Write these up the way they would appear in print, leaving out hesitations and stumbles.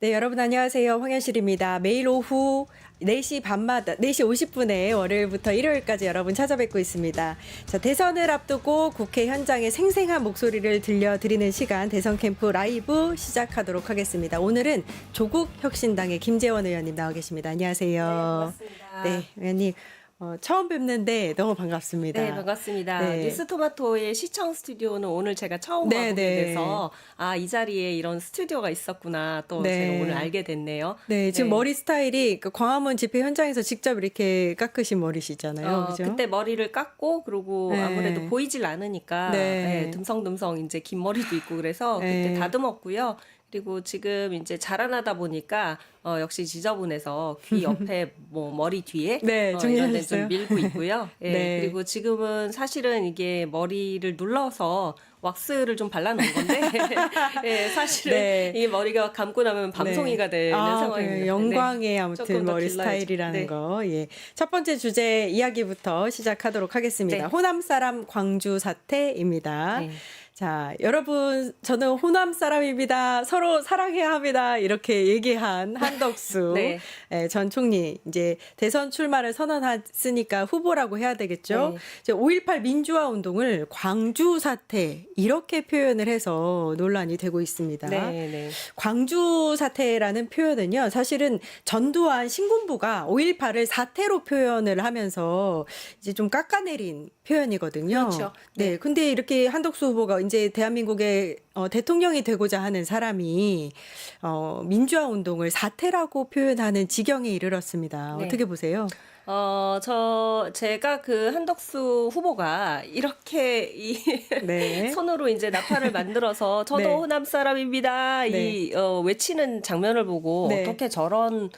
네, 여러분 안녕하세요. 황현실입니다. 매일 오후 4시 반마다 4시 50분에 월요일부터 일요일까지 여러분 찾아뵙고 있습니다. 자, 대선을 앞두고 국회 현장의 생생한 목소리를 들려드리는 시간 대선 캠프 라이브 시작하도록 하겠습니다. 오늘은 조국혁신당의 김재원 의원님 나와 계십니다. 안녕하세요. 네, 반갑습니다. 네, 의원님. 처음 뵙는데 너무 반갑습니다. 네, 반갑습니다. 네. 뉴스토마토의 시청 스튜디오는 오늘 제가 처음 네, 와보게 네. 돼서 이 자리에 이런 스튜디오가 있었구나 또 네. 제가 오늘 알게 됐네요. 네, 지금 네. 머리 스타일이 그 광화문 집회 현장에서 직접 이렇게 깎으신 머리시잖아요. 그죠? 그때 머리를 깎고 그리고 네. 아무래도 보이질 않으니까 네. 듬성듬성 이제 긴 머리도 있고 그래서 네. 그때 다듬었고요. 그리고 지금 이제 자라나다 보니까 역시 지저분해서 귀 옆에 뭐 머리 뒤에 네, 이런 데 정리하셨어요? 좀 밀고 있고요. 예, 네. 그리고 지금은 사실은 이게 머리를 눌러서 왁스를 좀 발라놓은 건데 예, 사실은 네. 이 머리가 감고 나면 밤송이가 되는 상황입니다. 그래요. 영광의 네. 아무튼 조금 더 머리 길러야죠. 스타일이라는 네. 거. 예. 첫 번째 주제 이야기부터 시작하도록 하겠습니다. 네. 호남 사람 광주 사태입니다. 네. 자, 여러분, 저는 호남 사람입니다. 서로 사랑해야 합니다. 이렇게 얘기한 한덕수 네. 전 총리. 이제 대선 출마를 선언했으니까 후보라고 해야 되겠죠. 네. 이제 5.18 민주화 운동을 광주 사태 이렇게 표현을 해서 논란이 되고 있습니다. 네, 네. 광주 사태라는 표현은요, 사실은 전두환 신군부가 5.18을 사태로 표현을 하면서 이제 좀 깎아내린 표현이거든요. 그렇죠. 네. 근데 이렇게 한덕수 후보가 이제 대한민국의 대통령이 되고자 하는 사람이 민주화 운동을 사태라고 표현하는 지경에 이르렀습니다. 네. 어떻게 보세요? 제가 그 한덕수 후보가 이렇게 네. 손으로 이제 나팔을 만들어서 저도 네. 호남 사람입니다. 네. 외치는 장면을 보고 네. 어떻게 저런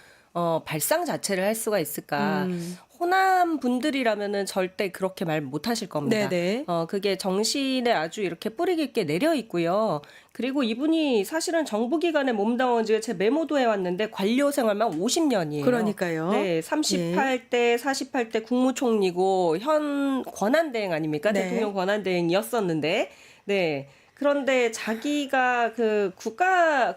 발상 자체를 할 수가 있을까. 음. 호남 분들이라면은 절대 그렇게 말 못하실 겁니다. 네네. 그게 정신에 아주 이렇게 뿌리 깊게 내려 있고요. 그리고 이분이 사실은 정부기관에 몸담은 지가 제 메모도 해왔는데 관료 생활만 50년이에요. 그러니까요. 네, 38대, 48대 국무총리고 현 권한대행 아닙니까? 네. 대통령 권한대행이었었는데, 네. 그런데 자기가 그 국가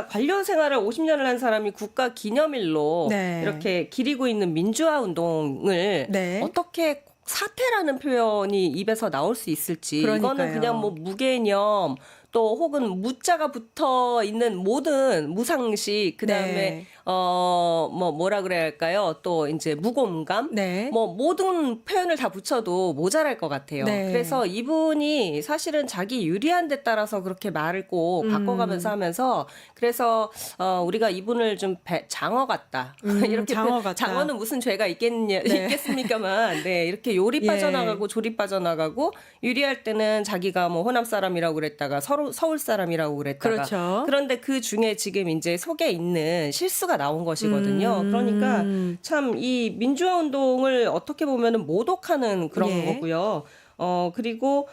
관료 생활을 50년을 한 사람이 국가 기념일로 네. 이렇게 기리고 있는 민주화 운동을 네. 어떻게 사태라는 표현이 입에서 나올 수 있을지 그러니까요. 이거는 그냥 뭐 무개념 또 혹은 무자가 붙어 있는 모든 무상식 그다음에 네. 뭐라 그래야 할까요? 또 이제 무공감 네. 뭐 모든 표현을 다 붙여도 모자랄 것 같아요. 네. 그래서 이분이 사실은 자기 유리한 데 따라서 그렇게 말을 꼭 바꿔가면서 하면서 그래서 우리가 이분을 좀 장어 같다. 이렇게 장어 같다. 장어는 무슨 죄가 네. 있겠습니까만 네, 이렇게 요리 예. 빠져나가고 조리 빠져나가고 유리할 때는 자기가 뭐 호남 사람이라고 그랬다가 서울 사람이라고 그랬다가 그렇죠. 그런데 그 중에 지금 이제 속에 있는 실수가 나온 것이거든요. 그러니까 참 이 민주화 운동을 어떻게 보면은 모독하는 그런 예. 거고요. 그리고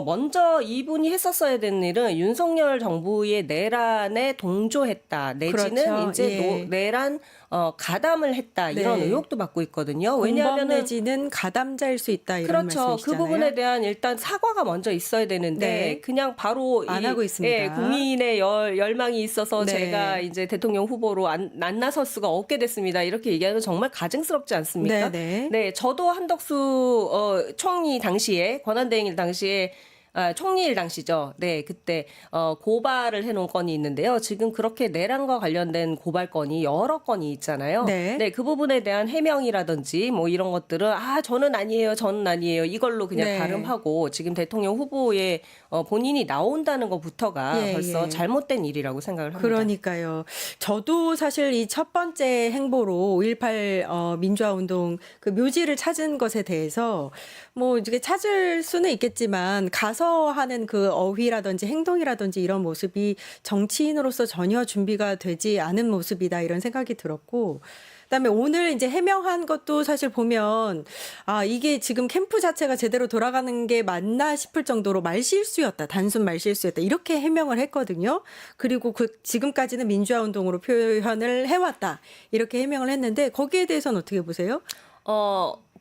먼저 이분이 했었어야 되는 일은 윤석열 정부의 내란에 동조했다. 내지는 그렇죠. 이제 예. 내란 가담을 했다. 이런 네. 의혹도 받고 있거든요. 공범 왜냐하면 내지는 가담자일 수 있다 이런 그렇죠. 말씀이시잖아요. 그 부분에 대한 일단 사과가 먼저 있어야 되는데 네. 그냥 바로 안 하고 있습니다. 예, 국민의 열망이 있어서 네. 제가 이제 대통령 후보로 안 나설 수가 없게 됐습니다. 이렇게 얘기하면 정말 가증스럽지 않습니까? 네, 네. 네, 저도 한덕수 총리 당시에 권한대행일 당시에 총리일 당시죠. 네, 그때 고발을 해놓은 건이 있는데요. 지금 그렇게 내란과 관련된 고발 건이 여러 건이 있잖아요. 네. 그 부분에 대한 해명이라든지 뭐 이런 것들은 저는 아니에요. 이걸로 그냥 네. 가름하고 지금 대통령 후보에 본인이 나온다는 것부터가 예, 벌써 예. 잘못된 일이라고 생각을 합니다. 그러니까요. 저도 사실 이 첫 번째 행보로 5.18 민주화 운동 그 묘지를 찾은 것에 대해서 뭐 이게 찾을 수는 있겠지만 가서 하는 그 어휘라든지 행동이라든지 이런 모습이 정치인으로서 전혀 준비가 되지 않은 모습이다 이런 생각이 들었고 그다음에 오늘 이제 해명한 것도 사실 보면 이게 지금 캠프 자체가 제대로 돌아가는 게 맞나 싶을 정도로 말실수였다. 단순 말실수였다. 이렇게 해명을 했거든요. 그리고 지금까지는 민주화 운동으로 표현을 해왔다. 이렇게 해명을 했는데 거기에 대해서는 어떻게 보세요?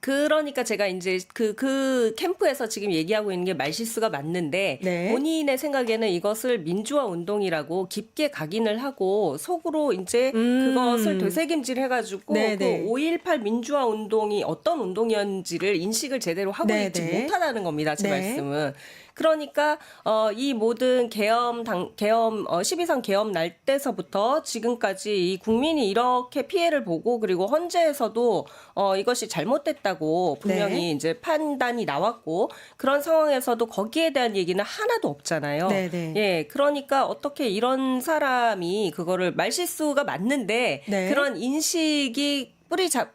그러니까 제가 이제 그 캠프에서 지금 얘기하고 있는 게 말실수가 맞는데 네. 본인의 생각에는 이것을 민주화 운동이라고 깊게 각인을 하고 속으로 이제 그것을 되새김질 해가지고 네네. 그 5.18 민주화 운동이 어떤 운동이었는지를 인식을 제대로 하고 네네. 있지 못하다는 겁니다. 제 네. 말씀은. 그러니까 이 모든 12상 계엄 날 때서부터 지금까지 이 국민이 이렇게 피해를 보고 그리고 헌재에서도 이것이 잘못됐다고 분명히 네. 이제 판단이 나왔고 그런 상황에서도 거기에 대한 얘기는 하나도 없잖아요. 네네. 예, 그러니까 어떻게 이런 사람이 그거를 말실수가 맞는데 네. 그런 인식이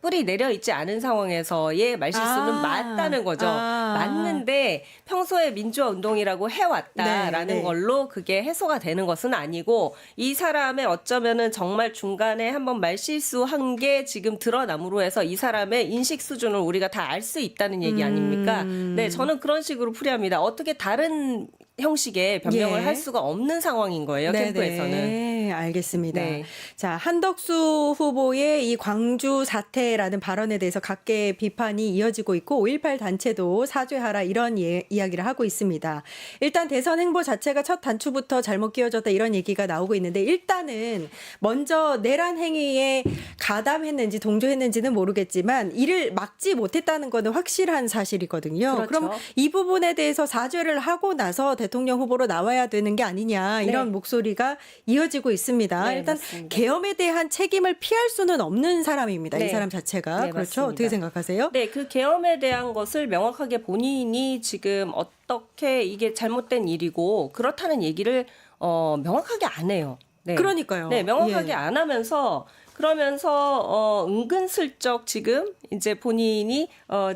뿌리 내려 있지 않은 상황에서의 말실수는 맞다는 거죠. 맞는데 평소에 민주화 운동이라고 해왔다라는 네, 네. 걸로 그게 해소가 되는 것은 아니고 이 사람의 어쩌면은 정말 중간에 한번 말실수한 게 지금 드러남으로 해서 이 사람의 인식 수준을 우리가 다 알 수 있다는 얘기 아닙니까? 네, 저는 그런 식으로 풀이합니다. 어떻게 다른 형식의 변명을 예. 할 수가 없는 상황인 거예요. 캠프에서는. 네, 알겠습니다. 네. 자, 한덕수 후보의 이 광주 사태라는 발언에 대해서 각계 비판이 이어지고 있고 5.18 단체도 사죄하라 이런 이야기를 하고 있습니다. 일단 대선 행보 자체가 첫 단추부터 잘못 끼워졌다 이런 얘기가 나오고 있는데 일단은 먼저 내란 행위에 가담했는지 동조했는지는 모르겠지만 이를 막지 못했다는 거는 확실한 사실이거든요. 그렇죠. 그럼 이 부분에 대해서 사죄를 하고 나서 대통령 후보로 나와야 되는 게 아니냐 이런 네. 목소리가 이어지고 있습니다. 네, 일단 맞습니다. 계엄에 대한 책임을 피할 수는 없는 사람입니다. 이 네. 사람 자체가. 네, 그렇죠? 맞습니다. 어떻게 생각하세요? 네, 그 계엄에 대한 것을 명확하게 본인이 지금 어떻게 이게 잘못된 일이고 그렇다는 얘기를 명확하게 안 해요. 네. 그러니까요. 네, 명확하게 예. 안 하면서 그러면서 은근슬쩍 지금 이제 본인이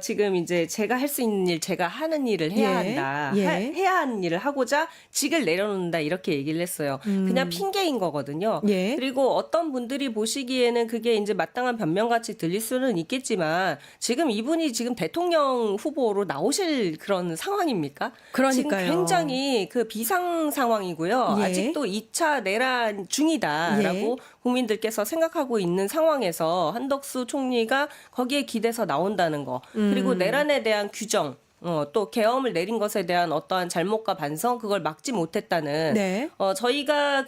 지금 이제 제가 할 수 있는 일, 제가 하는 일을 해야 예, 한다. 예. 해야 하는 일을 하고자 직을 내려놓는다 이렇게 얘기를 했어요. 그냥 핑계인 거거든요. 예. 그리고 어떤 분들이 보시기에는 그게 이제 마땅한 변명같이 들릴 수는 있겠지만 지금 이분이 지금 대통령 후보로 나오실 그런 상황입니까? 그러니까요. 지금 굉장히 그 비상 상황이고요. 예. 아직도 2차 내란 중이다라고 예. 국민들께서 생각하고 있는 상황에서 한덕수 총리가 거기에 기대서 나온다는 거. 그리고 내란에 대한 규정. 또 계엄을 내린 것에 대한 어떠한 잘못과 반성 그걸 막지 못했다는 네. 저희가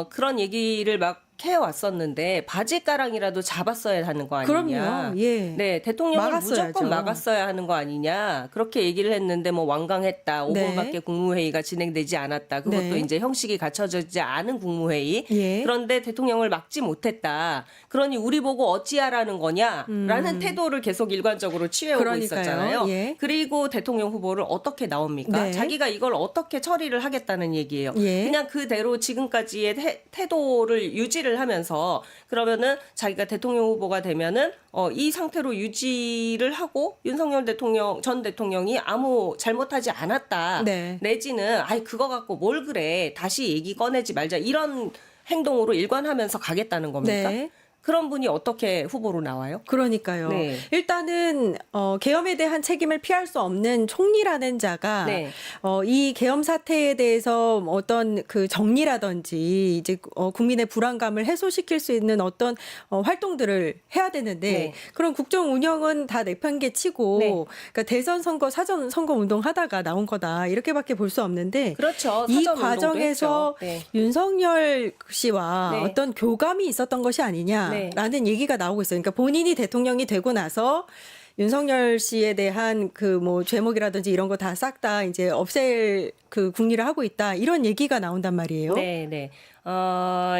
그런 얘기를 막 해왔었는데 바지가랑이라도 잡았어야 하는 거 아니냐. 그럼요. 예. 네, 대통령을 막았어야죠. 무조건 막았어야 하는 거 아니냐. 그렇게 얘기를 했는데 뭐 완강했다. 5분밖에 네. 국무회의가 진행되지 않았다. 그것도 네. 이제 형식이 갖춰지지 않은 국무회의. 예. 그런데 대통령을 막지 못했다. 그러니 우리 보고 어찌하라는 거냐라는 태도를 계속 일관적으로 취해오고 그러니까요. 있었잖아요. 예. 그리고 대통령 후보를 어떻게 나옵니까? 네. 자기가 이걸 어떻게 처리를 하겠다는 얘기예요. 예. 그냥 그대로 지금까지의 태도를 유지를 하면서 그러면은 자기가 대통령 후보가 되면은 이 상태로 유지를 하고 윤석열 전 대통령이 아무 잘못하지 않았다. 네. 내지는 아이 그거 갖고 뭘 그래 다시 얘기 꺼내지 말자 이런 행동으로 일관하면서 가겠다는 겁니까? 네. 그런 분이 어떻게 후보로 나와요? 그러니까요. 네. 일단은 계엄에 대한 책임을 피할 수 없는 총리라는 자가 네. 이 계엄 사태에 대해서 어떤 그 정리라든지 이제 국민의 불안감을 해소시킬 수 있는 어떤 활동들을 해야 되는데 네. 그런 국정 운영은 다 내팽개치고 네. 그러니까 대선 선거 사전 선거 운동하다가 나온 거다 이렇게밖에 볼 수 없는데 그렇죠. 이 사전 운동도 과정에서 했죠. 네. 윤석열 씨와 네. 어떤 교감이 있었던 것이 아니냐라는 네. 얘기가 나오고 있어요. 그러니까 본인이 대통령이 되고 나서 윤석열 씨에 대한 그 뭐 죄목이라든지 이런 거 다 싹 다 이제 없앨 그 궁리를 하고 있다 이런 얘기가 나온단 말이에요. 네, 네.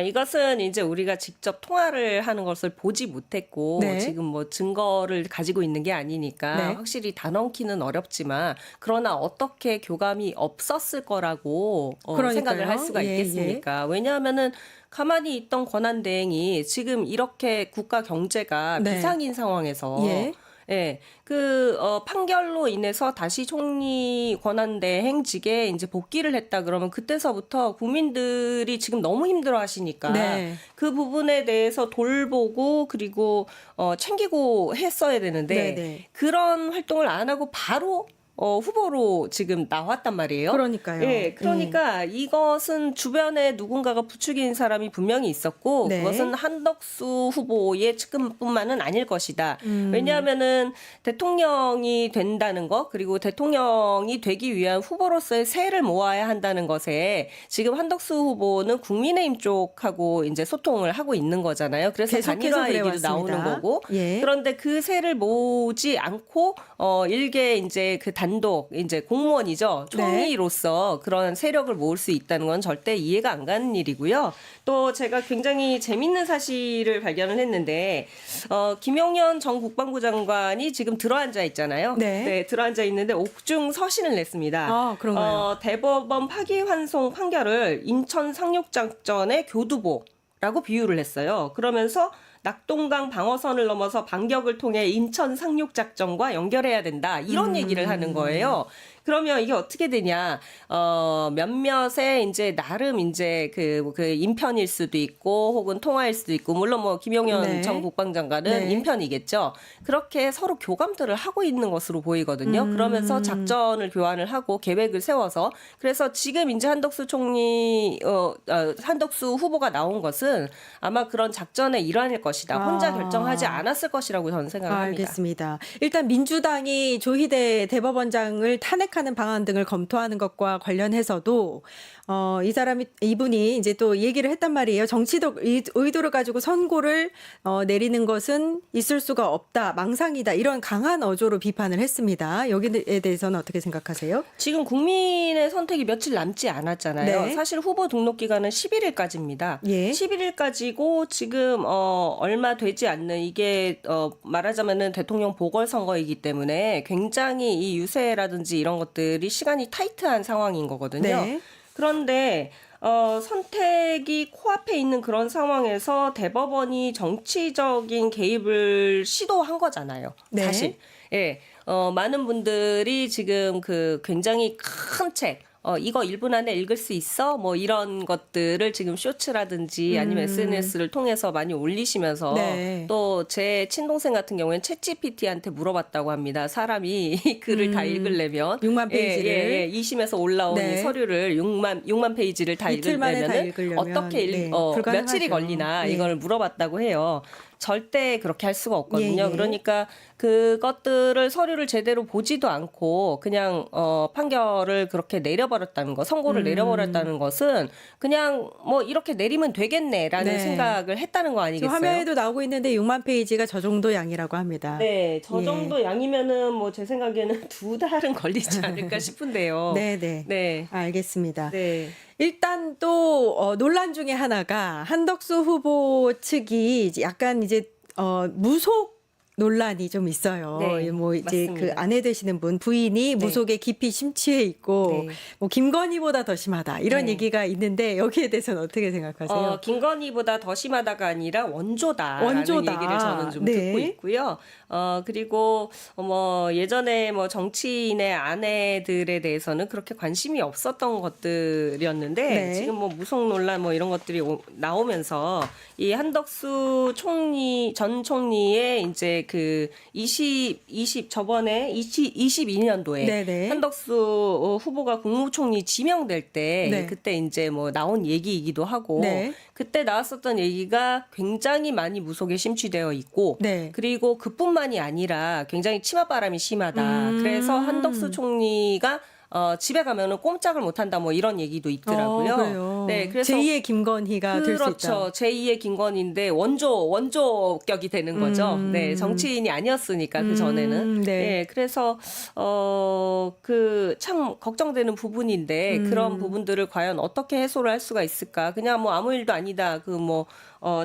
이것은 이제 우리가 직접 통화를 하는 것을 보지 못했고 네. 지금 뭐 증거를 가지고 있는 게 아니니까 네. 확실히 다 넣기는 어렵지만 그러나 어떻게 교감이 없었을 거라고 그러니까요. 생각을 할 수가 예, 있겠습니까? 왜냐하면은 가만히 있던 권한대행이 지금 이렇게 국가 경제가 네. 비상인 상황에서 예. 예, 판결로 인해서 다시 총리 권한대행직에 이제 복귀를 했다 그러면 그때서부터 국민들이 지금 너무 힘들어 하시니까 네. 그 부분에 대해서 돌보고 그리고 챙기고 했어야 되는데 네, 네. 그런 활동을 안 하고 바로 후보로 지금 나왔단 말이에요. 그러니까요. 예, 그러니까 이것은 주변에 누군가가 부추긴 사람이 분명히 있었고 네. 그것은 한덕수 후보의 측근뿐만은 아닐 것이다. 왜냐하면은 대통령이 된다는 것 그리고 대통령이 되기 위한 후보로서의 세를 모아야 한다는 것에 지금 한덕수 후보는 국민의힘 쪽하고 이제 소통을 하고 있는 거잖아요. 그래서 계속해서 단일화 얘기도 그래왔습니다. 나오는 거고. 예. 그런데 그 세를 모으지 않고 일개 이제 그 단독 이제 공무원이죠. 총리로서 그런 세력을 모을 수 있다는 건 절대 이해가 안 가는 일이고요. 또 제가 굉장히 재밌는 사실을 발견을 했는데 김용현 전 국방부 장관이 지금 들어앉아 있잖아요. 네. 들어앉아 있는데 옥중 서신을 냈습니다. 아, 그런가요? 대법원 파기환송 판결을 인천 상륙작전의 교두보라고 비유를 했어요. 그러면서 낙동강 방어선을 넘어서 반격을 통해 인천 상륙작전과 연결해야 된다. 이런 얘기를 하는 거예요. 그러면 이게 어떻게 되냐? 몇몇의 이제 나름 이제 그 인편일 수도 있고 혹은 통화일 수도 있고 물론 뭐 김용현 네. 전 국방장관은 네. 인편이겠죠. 그렇게 서로 교감들을 하고 있는 것으로 보이거든요. 그러면서 작전을 교환을 하고 계획을 세워서 그래서 지금 이제 한덕수 총리 한덕수 후보가 나온 것은 아마 그런 작전의 일환일 것이다. 혼자 결정하지 않았을 것이라고 저는 생각합니다. 알겠습니다. 일단 민주당이 조희대 대법원장을 탄핵하는 방안 등을 검토하는 것과 관련해서도 이분이 이제 또 얘기를 했단 말이에요. 정치적 의도를 가지고 선고를 내리는 것은 있을 수가 없다, 망상이다 이런 강한 어조로 비판을 했습니다. 여기에 대해서는 어떻게 생각하세요? 지금 국민의 선택이 며칠 남지 않았잖아요. 네. 사실 후보 등록 기간은 11일까지입니다. 예. 11일까지고 지금 얼마 되지 않는 이게 말하자면은 대통령 보궐선거이기 때문에 굉장히 이 유세라든지 이런 것들이 시간이 타이트한 상황인 거거든요. 네. 그런데 선택이 코앞에 있는 그런 상황에서 대법원이 정치적인 개입을 시도한 거잖아요. 네. 사실. 예. 많은 분들이 지금 그 굉장히 큰 책, 이거 1분 안에 읽을 수 있어? 뭐 이런 것들을 지금 쇼츠라든지 아니면 SNS를 통해서 많이 올리시면서 네. 또 제 친동생 같은 경우에는 챗GPT한테 물어봤다고 합니다. 사람이 이 글을 다 읽으려면 6만 페이지를. 2심에서 올라온 네. 이 서류를 6만 페이지를 다 이틀 만에 다 읽으려면 읽으려면, 어떻게 네, 며칠이 불가능하죠. 걸리나 네. 이걸 물어봤다고 해요. 절대 그렇게 할 수가 없거든요. 예, 예. 그러니까 그것들을 서류를 제대로 보지도 않고 그냥 판결을 그렇게 내려버렸다는 거, 선고를 내려버렸다는 것은 그냥 뭐 이렇게 내리면 되겠네라는 네. 생각을 했다는 거 지금 아니겠어요? 화면에도 나오고 있는데 6만 페이지가 저 정도 양이라고 합니다. 네, 저 예. 정도 양이면은 뭐 제 생각에는 2달은 걸리지 않을까 싶은데요. 네네. 네. 알겠습니다. 네. 일단 또 논란 중에 하나가 한덕수 후보 측이 이제 약간 이제 무속 논란이 좀 있어요. 네, 뭐 이제 맞습니다. 그 아내 되시는 분 부인이 무속에 깊이 심취해 있고 네. 뭐 김건희보다 더 심하다 이런 네. 얘기가 있는데 여기에 대해서는 어떻게 생각하세요? 김건희보다 더 심하다가 아니라 원조다라는 원조다. 얘기를 저는 좀 네. 듣고 있고요. 그리고 뭐 예전에 뭐 정치인의 아내들에 대해서는 그렇게 관심이 없었던 것들이었는데 네. 지금 뭐 무속 논란 뭐 이런 것들이 나오면서 이 한덕수 전 총리의 이제 그 22년도에 네네. 한덕수 후보가 국무총리 지명될 때 네. 그때 이제 뭐 나온 얘기이기도 하고 네. 그때 나왔었던 얘기가 굉장히 많이 무속에 심취되어 있고 네. 그리고 그뿐만이 아니라 굉장히 치맛바람이 심하다. 그래서 한덕수 총리가 집에 가면은 꼼짝을 못한다 뭐 이런 얘기도 있더라고요. 그래요. 네, 그래서 제2의 김건희가 될 수 있다. 그렇죠. 제2의 김건희인데 원조격이 되는 거죠. 네, 정치인이 아니었으니까 그 전에는. 네. 네, 그래서 그 참 걱정되는 부분인데 그런 부분들을 과연 어떻게 해소를 할 수가 있을까? 그냥 뭐 아무 일도 아니다. 그 뭐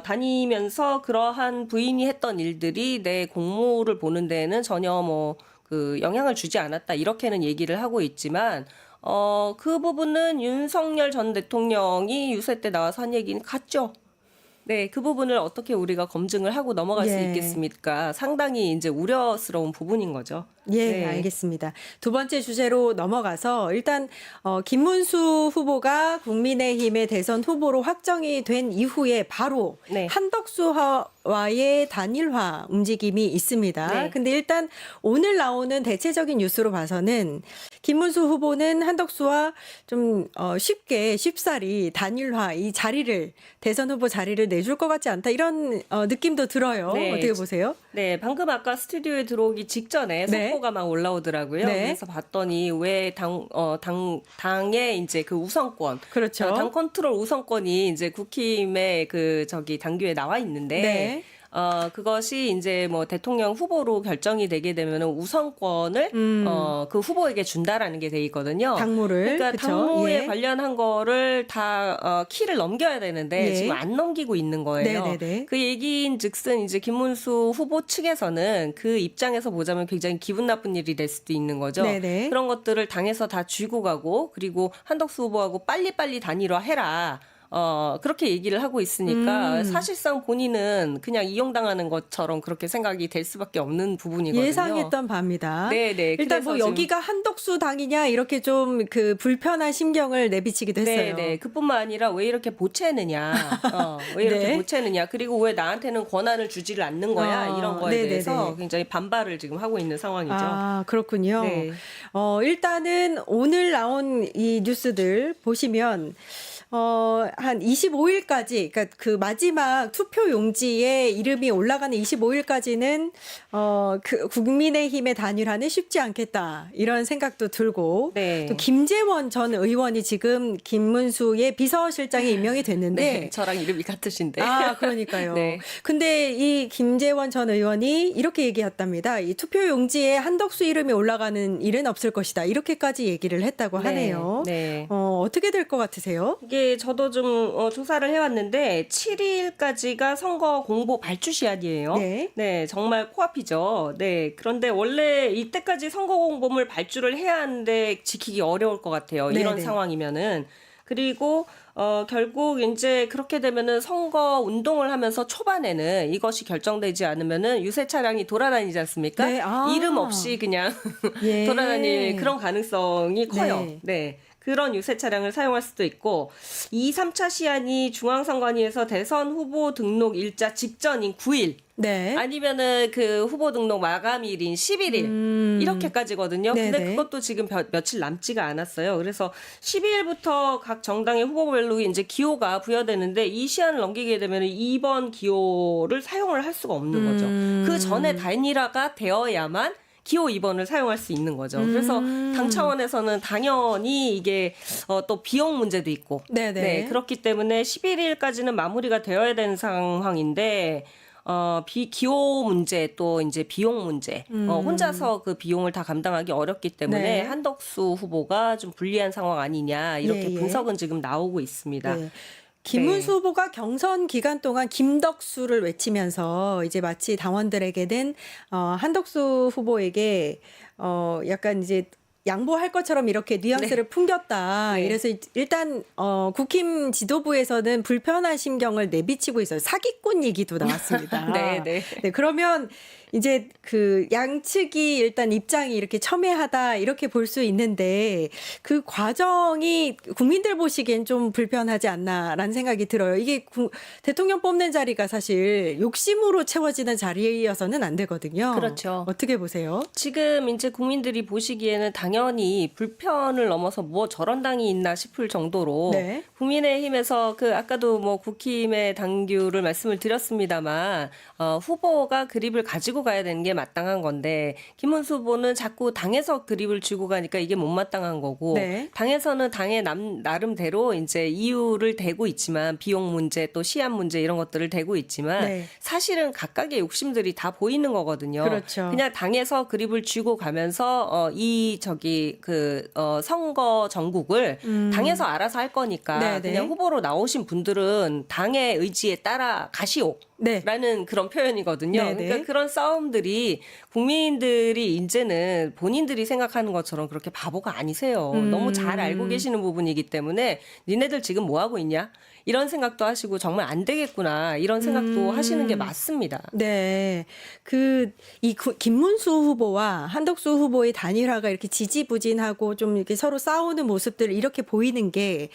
다니면서 그러한 부인이 했던 일들이 내 공모를 보는 데에는 전혀 뭐 그 영향을 주지 않았다 이렇게는 얘기를 하고 있지만 그 부분은 윤석열 전 대통령이 유세 때 나와서 한 얘기는 같죠. 네, 그 부분을 어떻게 우리가 검증을 하고 넘어갈 수 예. 있겠습니까? 상당히 이제 우려스러운 부분인 거죠. 예, 네. 알겠습니다. 두 번째 주제로 넘어가서 일단 김문수 후보가 국민의힘의 대선 후보로 확정이 된 이후에 바로 네. 한덕수와의 단일화 움직임이 있습니다. 네. 근데 일단 오늘 나오는 대체적인 뉴스로 봐서는 김문수 후보는 한덕수와 좀 쉽사리 단일화 이 자리를 대선 후보 자리를 내줄 것 같지 않다 이런 느낌도 들어요. 네. 어떻게 보세요? 네, 방금 아까 스튜디오에 들어오기 직전에 네. 속보가 막 올라오더라고요. 네. 그래서 봤더니 왜 당의 이제 그 우선권, 그렇죠. 당 컨트롤 우선권이 이제 국힘의 당규에 나와 있는데. 네. 그것이 이제 뭐 대통령 후보로 결정이 되게 되면 우선권을 그 후보에게 준다라는 게 돼 있거든요. 당무를. 그러니까 그쵸? 당무에 예. 관련한 거를 다 키를 넘겨야 되는데 예. 지금 안 넘기고 있는 거예요. 네네네. 그 얘기인즉슨 이제 김문수 후보 측에서는 그 입장에서 보자면 굉장히 기분 나쁜 일이 될 수도 있는 거죠. 네네. 그런 것들을 당에서 다 쥐고 가고 그리고 한덕수 후보하고 빨리빨리 단일화해라. 그렇게 얘기를 하고 있으니까 사실상 본인은 그냥 이용당하는 것처럼 그렇게 생각이 될 수밖에 없는 부분이거든요. 예상했던 바입니다. 네네. 일단 뭐 그래서 지금- 여기가 한덕수 당이냐 이렇게 좀 그 불편한 심경을 내비치기도 했어요. 네네. 그뿐만 아니라 왜 이렇게 보채느냐. 왜 이렇게 네. 보채느냐. 그리고 왜 나한테는 권한을 주지를 않는 거야. 이런 거에 네네네. 대해서 굉장히 반발을 지금 하고 있는 상황이죠. 아, 그렇군요. 네. 일단은 오늘 나온 이 뉴스들 보시면 한 25일까지, 그러니까 그 마지막 투표 용지에 이름이 올라가는 25일까지는 그 국민의힘의 단일화는 쉽지 않겠다 이런 생각도 들고 네. 또 김재원 전 의원이 지금 김문수의 비서실장에 임명이 됐는데 네. 저랑 이름이 같으신데. 아, 그러니까요. 네. 근데 이 김재원 전 의원이 이렇게 얘기했답니다. 이 투표 용지에 한덕수 이름이 올라가는 일은 없을 것이다. 이렇게까지 얘기를 했다고 하네요. 네. 어떻게 될 것 같으세요? 이게 저도 좀 조사를 해왔는데 7일까지가 선거 공보 발주 시한이에요. 네. 정말 코앞이죠. 네, 그런데 원래 이때까지 선거 공보물 발주를 해야 하는데 지키기 어려울 것 같아요. 이런 네네. 상황이면은. 그리고 결국 이제 그렇게 되면은 선거 운동을 하면서 초반에는 이것이 결정되지 않으면은 유세 차량이 돌아다니지 않습니까? 네, 아. 이름 없이 그냥 예. 돌아다닐 그런 가능성이 커요. 네. 네. 그런 유세 차량을 사용할 수도 있고 2, 3차 시한이 중앙선관위에서 대선 후보 등록 일자 직전인 9일 네. 아니면은 그 후보 등록 마감일인 11일 이렇게까지거든요. 근데 네네. 그것도 지금 며칠 남지가 않았어요. 그래서 12일부터 각 정당의 후보별로 이제 기호가 부여되는데 이 시한을 넘기게 되면 이번 기호를 사용을 할 수가 없는 거죠. 그 전에 단일화가 되어야만 기호 2번을 사용할 수 있는 거죠. 그래서 당 차원에서는 당연히 이게 또 비용 문제도 있고 네네. 네, 그렇기 때문에 11일까지는 마무리가 되어야 되는 상황인데 기호 문제 또 이제 비용 문제 혼자서 그 비용을 다 감당하기 어렵기 때문에 네. 한덕수 후보가 좀 불리한 상황 아니냐 이렇게 예. 분석은 지금 나오고 있습니다. 네. 김문수 후보가 경선 기간 동안 김덕수를 외치면서 이제 마치 당원들에게는 한덕수 후보에게 약간 이제 양보할 것처럼 이렇게 뉘앙스를 풍겼다. 네. 이래서 일단 국힘 지도부에서는 불편한 심경을 내비치고 있어요. 사기꾼 얘기도 나왔습니다. 네, 네. 네, 그러면 이제 그 양측이 일단 입장이 이렇게 첨예하다 이렇게 볼 수 있는데 그 과정이 국민들 보시기엔 좀 불편하지 않나라는 생각이 들어요. 이게 대통령 뽑는 자리가 사실 욕심으로 채워지는 자리여서는 안 되거든요. 그렇죠. 어떻게 보세요? 지금 이제 국민들이 보시기에는 당연히 불편을 넘어서 뭐 저런 당이 있나 싶을 정도로 네. 국민의힘에서 그 아까도 뭐 국힘의 당규를 말씀을 드렸습니다만 후보가 그립을 가지고 가야 되는 게 마땅한 건데 김문수 후보는 자꾸 당에서 그립을 쥐고 가니까 이게 못마땅한 거고 네. 당에서는 당의 나름대로 이제 이유를 대고 있지만 비용 문제 또 시한 문제 이런 것들을 대고 있지만 네. 사실은 각각의 욕심들이 다 보이는 거거든요. 그렇죠. 그냥 당에서 그립을 쥐고 가면서 선거 전국을 당에서 알아서 할 거니까 네네. 그냥 후보로 나오신 분들은 당의 의지에 따라 가시오. 네. 라는 그런 표현이거든요. 네네. 그러니까 그런 싸움들이 국민들이 이제는 본인들이 생각하는 것처럼 그렇게 바보가 아니세요. 너무 잘 알고 계시는 부분이기 때문에 니네들 지금 뭐 하고 있냐? 이런 생각도 하시고 정말 안 되겠구나. 이런 생각도 하시는 게 맞습니다. 네. 김문수 후보와 한덕수 후보의 단일화가 이렇게 지지부진하고 좀 이렇게 서로 싸우는 모습들 이렇게 보이는 게,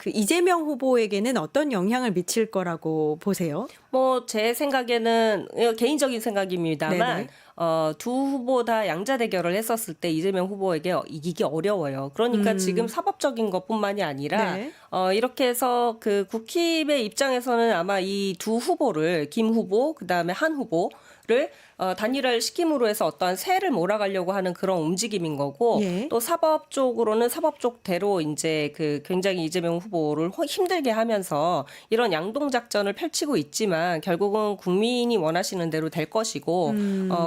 이재명 후보에게는 어떤 영향을 미칠 거라고 보세요? 뭐 제 생각에는 개인적인 생각입니다만 네네. 두 후보 다 양자 대결을 했었을 때 이재명 후보에게 이기기 어려워요. 그러니까 지금 사법적인 것뿐만이 아니라 네. 이렇게 해서 그 국힘의 입장에서는 아마 이 두 후보를 김 후보 그다음에 한 후보를 단일화를 시킴으로 해서 어떠한 세를 몰아가려고 하는 그런 움직임인 거고 예. 또 사법 쪽으로는 사법 쪽대로 이제 그 굉장히 이재명 후보를 힘들게 하면서 이런 양동 작전을 펼치고 있지만 결국은 국민이 원하시는 대로 될 것이고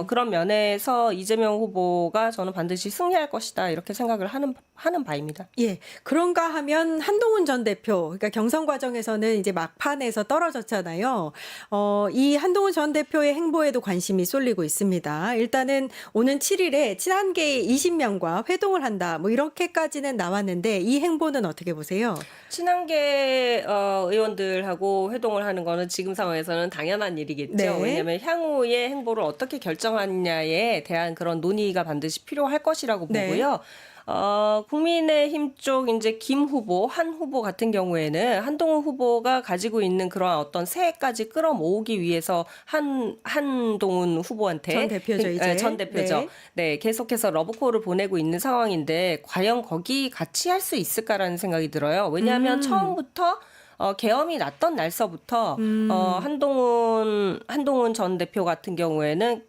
그런 면에서 이재명 후보가 저는 반드시 승리할 것이다 이렇게 생각을 하는 바입니다. 예. 그런가 하면 한동훈 전 대표, 그러니까 경선 과정에서는 이제 막판에서 떨어졌잖아요. 이 한동훈 전 대표의 행보에도 관심이 쏠리고 있습니다. 일단은 오는 7일에 친한계 20명과 회동을 한다. 뭐 이렇게까지는 나왔는데 이 행보는 어떻게 보세요? 친한계 의원들하고 회동을 하는 거는 지금 상황에서는 당연한 일이겠죠. 네. 왜냐하면 향후의 행보를 어떻게 결정하느냐에 대한 그런 논의가 반드시 필요할 것이라고 네. 보고요. 국민의힘 쪽 이제 김 후보, 한 후보 같은 경우에는 한동훈 후보가 가지고 있는 그런 어떤 세까지 끌어모으기 위해서 한동훈 후보한테 전 대표죠, 이제. 전 대표죠. 네, 계속해서 러브콜을 보내고 있는 상황인데 과연 거기 같이 할 수 있을까라는 생각이 들어요. 왜냐하면 처음부터 계엄이 났던 날서부터 한동훈 전 대표 같은 경우에는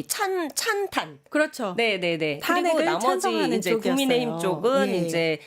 찬탄. 그렇죠. 네네네. 탄핵을 그리고 나머지 찬성하는 이제 쪽이었어요. 국민의힘 쪽은 예. 이제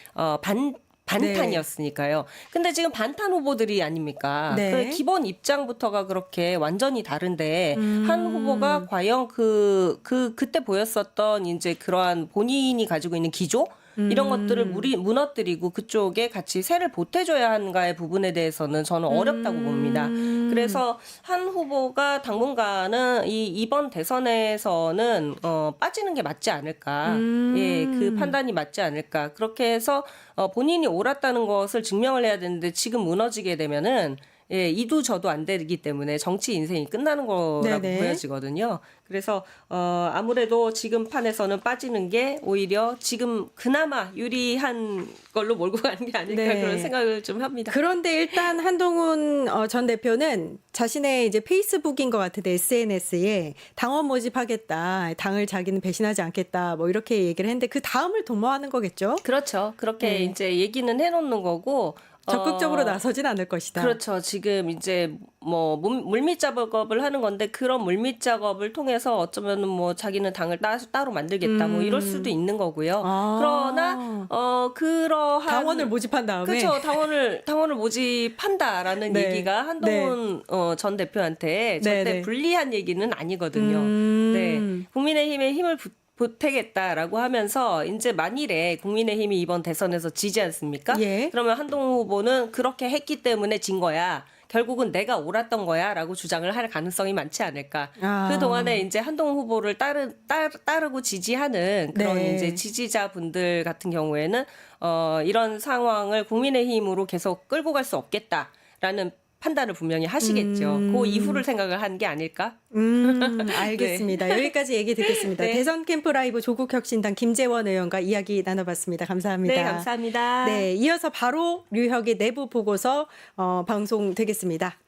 반탄이었으니까요. 근데 지금 반탄 후보들이 아닙니까? 네. 그 기본 입장부터가 그렇게 완전히 다른데 한 후보가 과연 그때 보였었던 이제 그러한 본인이 가지고 있는 기조 이런 것들을 무너뜨리고 그쪽에 같이 세를 보태줘야 하는가의 부분에 대해서는 저는 어렵다고 봅니다. 그래서 한 후보가 당분간은 이번 대선에서는 빠지는 게 맞지 않을까. 예, 그 판단이 맞지 않을까. 그렇게 해서 본인이 옳았다는 것을 증명을 해야 되는데 지금 무너지게 되면은 예, 이도 저도 안 되기 때문에 정치 인생이 끝나는 거라고 네네. 보여지거든요. 그래서 아무래도 지금 판에서는 빠지는 게 오히려 지금 그나마 유리한 걸로 몰고 가는 게 아닐까 네. 그런 생각을 좀 합니다. 그런데 일단 한동훈 전 대표는 자신의 이제 페이스북인 것 같은데 SNS에 당원 모집하겠다, 당을 자기는 배신하지 않겠다, 뭐 이렇게 얘기를 했는데 그 다음을 도모하는 거겠죠? 그렇죠. 그렇게 네. 이제 얘기는 해놓는 거고. 적극적으로 나서진 않을 것이다. 그렇죠. 지금 이제 뭐 물밑 작업을 하는 건데 그런 물밑 작업을 통해서 어쩌면은 뭐 자기는 당을 따로 만들겠다 뭐 이럴 수도 있는 거고요. 그러나 그러한 당원을 모집한 다음에 그렇죠. 당원을 모집한다라는 네. 얘기가 한동훈 전 대표한테 절대 네, 네. 불리한 얘기는 아니거든요. 네. 국민의힘에 힘을 보태겠다라고 하면서 이제 만일에 국민의힘이 이번 대선에서 지지 않습니까? 예. 그러면 한동훈 후보는 그렇게 했기 때문에 진 거야. 결국은 내가 옳았던 거야라고 주장을 할 가능성이 많지 않을까. 그 동안에 이제 한동훈 후보를 따르고 지지하는 그런 네. 이제 지지자분들 같은 경우에는 이런 상황을 국민의힘으로 계속 끌고 갈 수 없겠다라는 판단을 분명히 하시겠죠. 그 이후를 생각을 한 게 아닐까? 알겠습니다. 여기까지 얘기 듣겠습니다. 네. 대선 캠프 라이브 조국혁신당 김재원 의원과 이야기 나눠봤습니다. 감사합니다. 네, 감사합니다. 네, 이어서 바로 류혁의 내부 보고서 방송되겠습니다.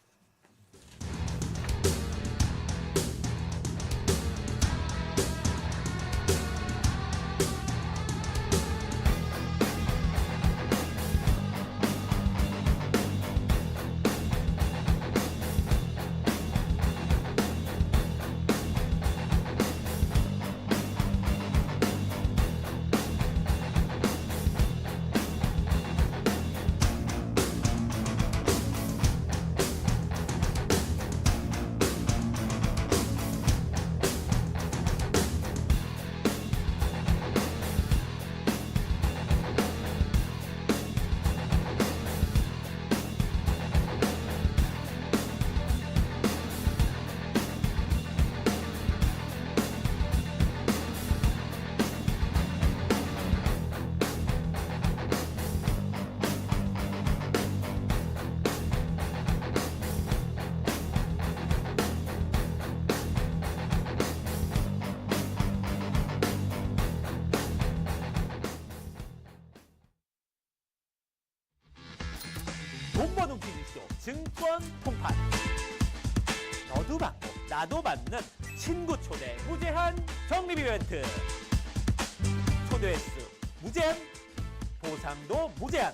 증권 통판. 너도 받고 나도 받는 친구 초대 무제한 적립 이벤트. 초대 횟수 무제한, 보상도 무제한.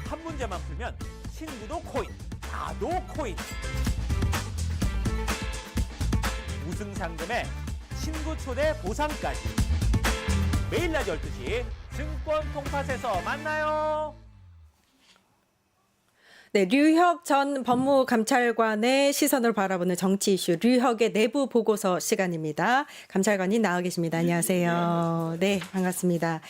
한 문제만 풀면 친구도 코인, 나도 코인. 우승 상금에 친구 초대 보상까지. 매일 낮 12시 증권 통팟에서 만나요. 네, 류혁 전 법무감찰관의 시선을 바라보는 정치 이슈 류혁의 내부 보고서 시간입니다. 감찰관님 나와 계십니다. 안녕하세요. 네, 반갑습니다.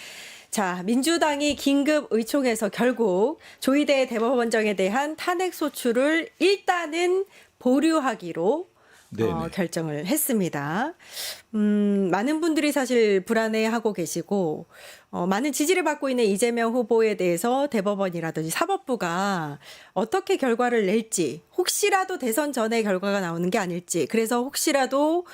자, 민주당이 긴급 의총에서 결국 조희대 대법원장에 대한 탄핵 소추를 일단은 보류하기로 결정을 했습니다. 많은 분들이 사실 불안해하고 계시고 많은 지지를 받고 있는 이재명 후보에 대해서 대법원이라든지 사법부가 어떻게 결과를 낼지, 혹시라도 대선 전에 결과가 나오는 게 아닐지, 그래서 혹시라도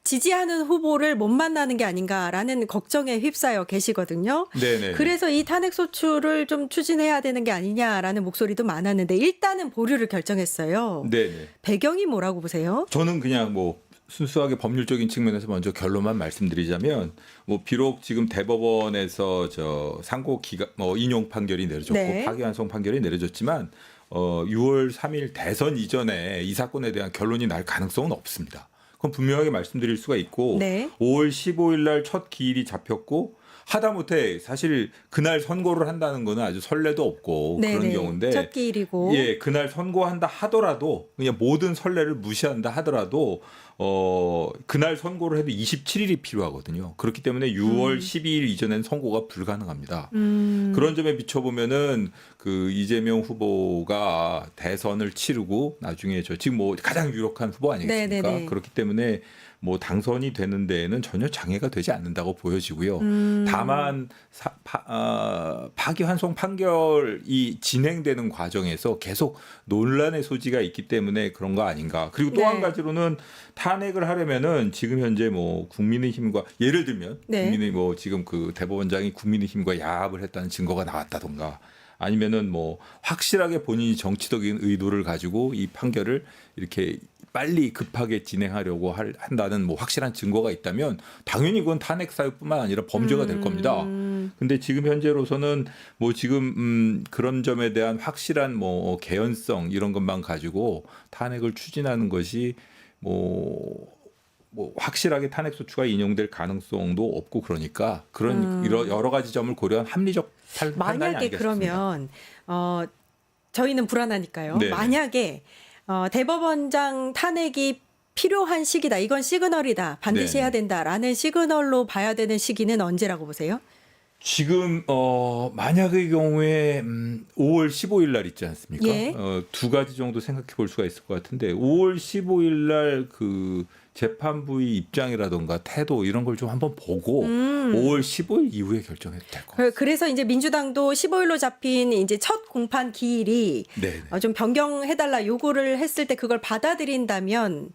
지지하는 후보를 못 만나는 게 아닌가라는 걱정에 휩싸여 계시거든요. 네네. 그래서 이 탄핵 소추를 좀 추진해야 되는 게 아니냐라는 목소리도 많았는데 일단은 보류를 결정했어요. 네네. 배경이 뭐라고 보세요? 저는 그냥 뭐 순수하게 법률적인 측면에서 먼저 결론만 말씀드리자면 뭐 비록 지금 대법원에서 저 상고 기각 뭐 인용 판결이 내려졌고 네. 파기환송 판결이 내려졌지만 6월 3일 대선 이전에 이 사건에 대한 결론이 날 가능성은 없습니다. 그건 분명하게 말씀드릴 수가 있고 네. 5월 15일 날 첫 기일이 잡혔고 하다못해 사실 그날 선고를 한다는 거는 아주 설레도 없고 그런 네네. 경우인데 첫 기일이고. 예, 그날 선고한다 하더라도 그냥 모든 선례를 무시한다 하더라도 그날 선고를 해도 27일이 필요하거든요. 그렇기 때문에 6월 12일 이전엔 선고가 불가능합니다. 그런 점에 비춰보면은 그 이재명 후보가 대선을 치르고 나중에 저 지금 뭐 가장 유력한 후보 아니겠습니까? 네네네. 그렇기 때문에 뭐 당선이 되는 데에는 전혀 장애가 되지 않는다고 보여지고요. 다만 파기환송 판결이 진행되는 과정에서 계속 논란의 소지가 있기 때문에 그런 거 아닌가. 그리고 또 한 네. 가지로는 탄핵을 하려면은 지금 현재 뭐 국민의힘과 예를 들면 네. 국민의 뭐 지금 그 대법원장이 국민의힘과 야합을 했다는 증거가 나왔다던가 아니면은 뭐 확실하게 본인이 정치적인 의도를 가지고 이 판결을 이렇게 빨리 급하게 진행하려고 한다는 뭐 확실한 증거가 있다면 당연히 그건 탄핵 사유뿐만 아니라 범죄가 될 겁니다. 근데 지금 현재로서는 뭐 지금 그런 점에 대한 확실한 뭐 개연성 이런 것만 가지고 탄핵을 추진하는 것이 뭐 확실하게 탄핵 소추가 인용될 가능성도 없고 그러니까 그런 여러 가지 점을 고려한 합리적 판단이 만약에 아니겠습니까? 그러면 저희는 불안하니까요. 네네. 만약에 대법원장 탄핵이 필요한 시기다. 이건 시그널이다. 반드시 네네. 해야 된다라는 시그널로 봐야 되는 시기는 언제라고 보세요? 지금 만약의 경우에 5월 15일 날 있지 않습니까? 예. 두 가지 정도 생각해 볼 수가 있을 것 같은데 5월 15일 날 그 재판부의 입장이라던가 태도 이런 걸 좀 한번 보고 5월 15일 이후에 결정해도 될 것 같습니다. 그래서 이제 민주당도 15일로 잡힌 이제 첫 공판 기일이 네. 좀 변경해달라 요구를 했을 때 그걸 받아들인다면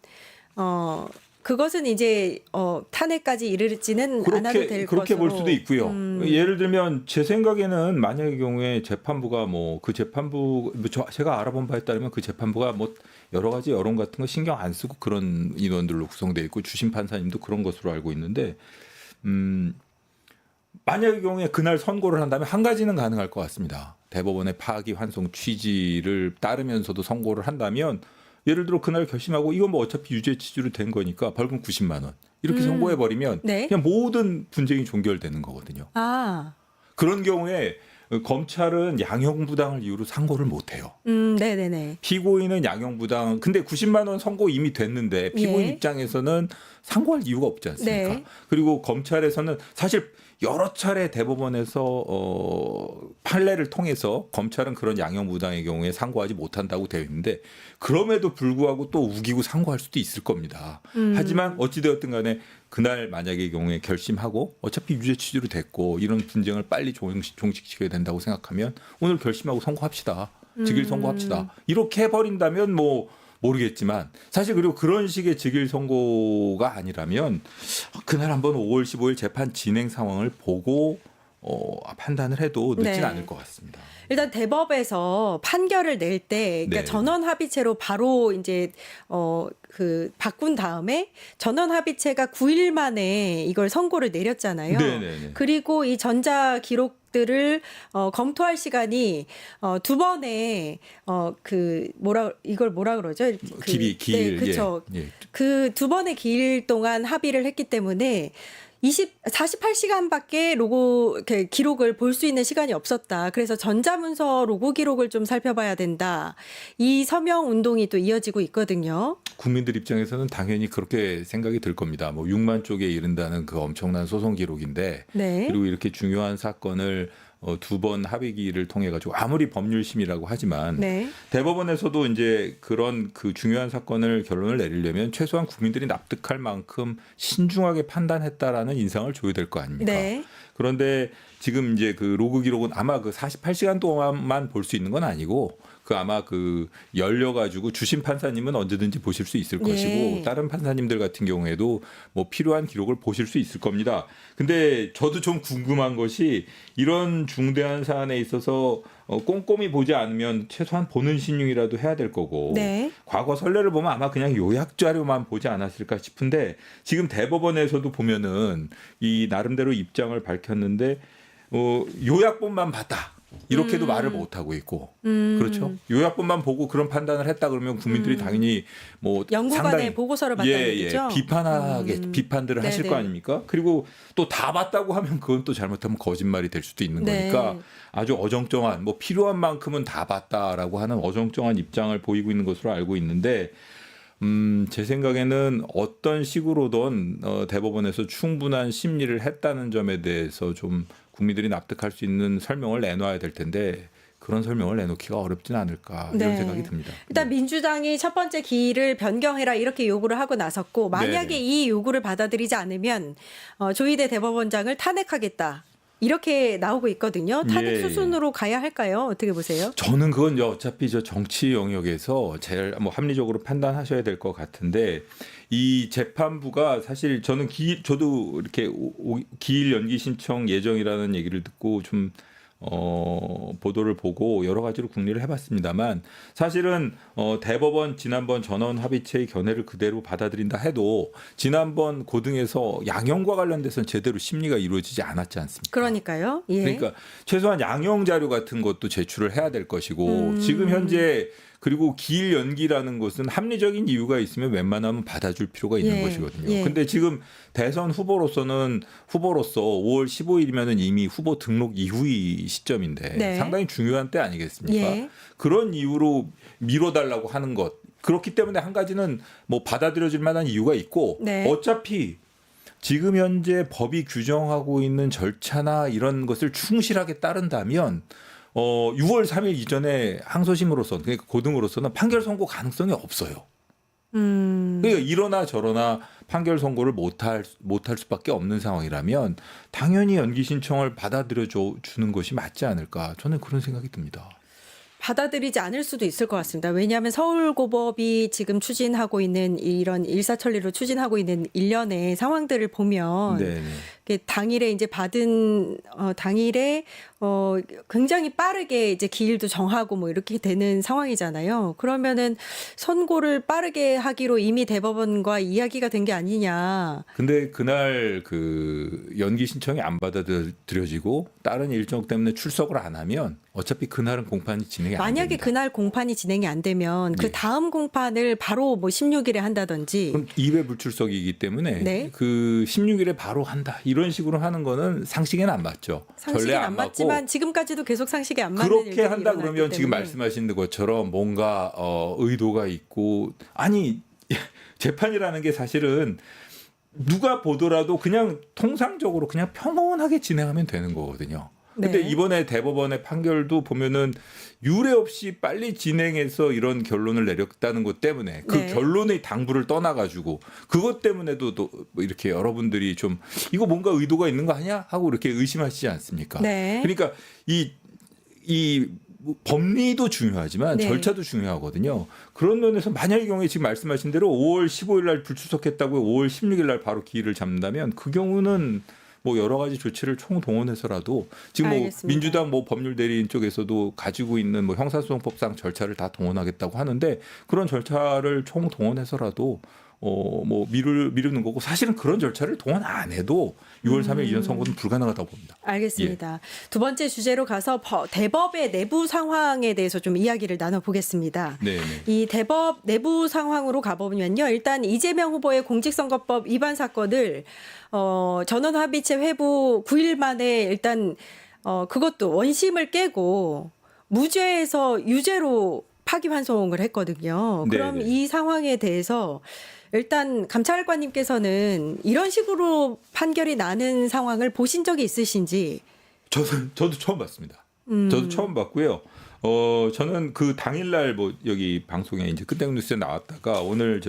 그것은 이제 탄핵까지 이르지는 않아도 될 그렇게 것으로. 볼 수도 있고요. 예를 들면 제 생각에는 만약의 경우에 재판부가 뭐 그 재판부 제가 알아본 바에 따르면 그 재판부가 뭐 여러 가지 여론 같은 거 신경 안 쓰고 그런 인원들로 구성되어 있고 주심 판사님도 그런 것으로 알고 있는데 만약의 경우에 그날 선고를 한다면 한 가지는 가능할 것 같습니다. 대법원의 파기환송 취지를 따르면서도 선고를 한다면 예를 들어 그날 결심하고 이건 뭐 어차피 유죄 취지로 된 거니까 벌금 90만 원 이렇게 선고해 버리면 네. 그냥 모든 분쟁이 종결되는 거거든요. 아, 그런 경우에 검찰은 양형부당을 이유로 상고를 못 해요. 네네네. 피고인은 양형부당 근데 90만 원 선고 이미 됐는데 피고인 예. 입장에서는 상고할 이유가 없지 않습니까? 네. 그리고 검찰에서는 사실 여러 차례 대법원에서 판례를 통해서 검찰은 그런 양형부당의 경우에 상고하지 못한다고 되어 있는데 그럼에도 불구하고 또 우기고 상고할 수도 있을 겁니다. 하지만 어찌되었든 간에 그날 만약의 경우에 결심하고 어차피 유죄 취지로 됐고 이런 분쟁을 빨리 종식시켜야 된다고 생각하면 오늘 결심하고 선고합시다. 직일 선고합시다. 이렇게 해버린다면 뭐 모르겠지만 사실 그리고 그런 식의 직일 선고가 아니라면 그날 한번 5월 15일 재판 진행 상황을 보고 판단을 해도 늦진 네. 않을 것 같습니다. 일단 대법에서 판결을 낼 때, 그러니까 네. 전원 합의체로 바로 이제 그 바꾼 다음에 전원 합의체가 9일 만에 이걸 선고를 내렸잖아요. 네네네. 그리고 이 전자 기록들을 검토할 시간이 두 번의 이걸 뭐라 그러죠? 기일, 네, 그렇죠. 예. 그 두 번의 기일 동안 합의를 했기 때문에 48시간밖에 기록을 볼 수 있는 시간이 없었다. 그래서 전자문서 로고 기록을 좀 살펴봐야 된다. 이 서명 운동이 또 이어지고 있거든요. 국민들 입장에서는 당연히 그렇게 생각이 들 겁니다. 뭐 6만 쪽에 이른다는 그 엄청난 소송 기록인데 네. 그리고 이렇게 중요한 사건을 두 번 합의기를 통해 가지고 아무리 법률심이라고 하지만 네. 대법원에서도 이제 그런 그 중요한 사건을 결론을 내리려면 최소한 국민들이 납득할 만큼 신중하게 판단했다라는 인상을 줘야 될 거 아닙니까? 네. 그런데 지금 이제 그 로그 기록은 아마 그 48시간 동안만 볼 수 있는 건 아니고 그 아마 그 열려가지고 주심 판사님은 언제든지 보실 수 있을 것이고 예. 다른 판사님들 같은 경우에도 뭐 필요한 기록을 보실 수 있을 겁니다. 근데 저도 좀 궁금한 것이 이런 중대한 사안에 있어서 꼼꼼히 보지 않으면 최소한 보는 신용이라도 해야 될 거고 네. 과거 선례를 보면 아마 그냥 요약 자료만 보지 않았을까 싶은데 지금 대법원에서도 보면은 이 나름대로 입장을 밝혔는데 요약본만 봤다. 이렇게도 말을 못 하고 있고 그렇죠. 요약본만 보고 그런 판단을 했다 그러면 국민들이 당연히 뭐 연구관의 상당히 보고서를 봤다는 얘기죠. 비판들을 하실 네네. 거 아닙니까? 그리고 또 다 봤다고 하면 그건 또 잘못하면 거짓말이 될 수도 있는 네. 거니까 아주 어정쩡한 뭐 필요한 만큼은 다 봤다라고 하는 어정쩡한 입장을 보이고 있는 것으로 알고 있는데 제 생각에는 어떤 식으로든 대법원에서 충분한 심리를 했다는 점에 대해서 좀 국민들이 납득할 수 있는 설명을 내놔야 될 텐데 그런 설명을 내놓기가 어렵지는 않을까 이런 네. 생각이 듭니다. 일단 민주당이 첫 번째 기일을 변경해라 이렇게 요구를 하고 나섰고 만약에 네네. 이 요구를 받아들이지 않으면 조희대 대법원장을 탄핵하겠다. 이렇게 나오고 있거든요. 탄핵 예, 수순으로 가야 할까요? 어떻게 보세요? 저는 그건 어차피 저 정치 영역에서 제일 뭐 합리적으로 판단하셔야 될 것 같은데 이 재판부가 사실 저는 저도 이렇게 기일 연기 신청 예정이라는 얘기를 듣고 좀 보도를 보고 여러 가지로 궁리를 해봤습니다만 사실은 대법원 지난번 전원 합의체의 견해를 그대로 받아들인다 해도 지난번 고등에서 양형과 관련돼서는 제대로 심리가 이루어지지 않았지 않습니까? 그러니까요. 예. 그러니까 최소한 양형 자료 같은 것도 제출을 해야 될 것이고 지금 현재 그리고 기일 연기라는 것은 합리적인 이유가 있으면 웬만하면 받아줄 필요가 있는 예, 것이거든요. 예. 근데 지금 대선 후보로서 5월 15일이면은 이미 후보 등록 이후의 시점인데 네. 상당히 중요한 때 아니겠습니까? 예. 그런 이유로 미뤄달라고 하는 것. 그렇기 때문에 한 가지는 뭐 받아들여질 만한 이유가 있고 네. 어차피 지금 현재 법이 규정하고 있는 절차나 이런 것을 충실하게 따른다면 6월 3일 이전에 항소심으로서 그러니까 고등으로서는 판결 선고 가능성이 없어요. 그러니까 이러나 저러나 판결 선고를 못할 수밖에 없는 상황이라면 당연히 연기 신청을 받아들여 주는 것이 맞지 않을까 저는 그런 생각이 듭니다. 받아들이지 않을 수도 있을 것 같습니다. 왜냐하면 서울고법이 지금 추진하고 있는 이런 일사천리로 추진하고 있는 일련의 상황들을 보면 네. 당일에 이제 받은 당일에 굉장히 빠르게 이제 기일도 정하고 뭐 이렇게 되는 상황이잖아요. 그러면은 선고를 빠르게 하기로 이미 대법원과 이야기가 된 게 아니냐. 근데 그날 그 연기 신청이 안 받아들여지고 다른 일정 때문에 출석을 안 하면 어차피 그날은 공판이 진행이 안 만약에 됩니다. 그날 공판이 진행이 안 되면 그 예. 다음 공판을 바로 뭐 16일에 한다든지. 그럼 2회 불출석이기 때문에 네. 그 16일에 바로 한다 이런 식으로 하는 거는 상식에는 안 맞죠. 상식이 전례 안 맞고 맞지만 지금까지도 계속 상식이 안 맞는 그렇게 일들이 한다 일어났기 그러면 지금 때문에. 말씀하신 것처럼 뭔가 의도가 있고 아니 재판이라는 게 사실은 누가 보더라도 그냥 통상적으로 그냥 평온하게 진행하면 되는 거거든요. 근데 네. 이번에 대법원의 판결도 보면은 유례 없이 빨리 진행해서 이런 결론을 내렸다는 것 때문에 그 네. 결론의 당부를 떠나가지고 그것 때문에도 또 이렇게 여러분들이 좀 이거 뭔가 의도가 있는 거 아니야 하고 이렇게 의심하시지 않습니까? 네. 그러니까 이 법리도 중요하지만 네. 절차도 중요하거든요. 그런 면에서 만약의 경우에 지금 말씀하신 대로 5월 15일 날 불출석했다고 5월 16일 날 바로 기일을 잡는다면 그 경우는 뭐 여러 가지 조치를 총동원해서라도 지금 뭐 알겠습니다. 민주당 뭐 법률 대리인 쪽에서도 가지고 있는 뭐 형사소송법상 절차를 다 동원하겠다고 하는데 그런 절차를 총동원해서라도 뭐 미루는 거고 사실은 그런 절차를 동원 안 해도 6월 3일 이전 선거는 불가능하다고 봅니다. 알겠습니다. 두 번째 주제로 가서 대법의 내부 상황에 대해서 좀 이야기를 나눠보겠습니다. 네, 네. 이 대법 내부 상황으로 가보면요. 일단 이재명 후보의 공직선거법 위반 사건을 전원합의체 회부 9일 만에 일단 그것도 원심을 깨고 무죄에서 유죄로 파기환송을 했거든요. 그럼 네네. 이 상황에 대해서 일단 감찰관님께서는 이런 식으로 판결이 나는 상황을 보신 적이 있으신지? 저도 처음 봤습니다. 저도 처음 봤고요. 저는 그 당일날 뭐 여기 방송에 이제 끝내는 뉴스에 나왔다가 오늘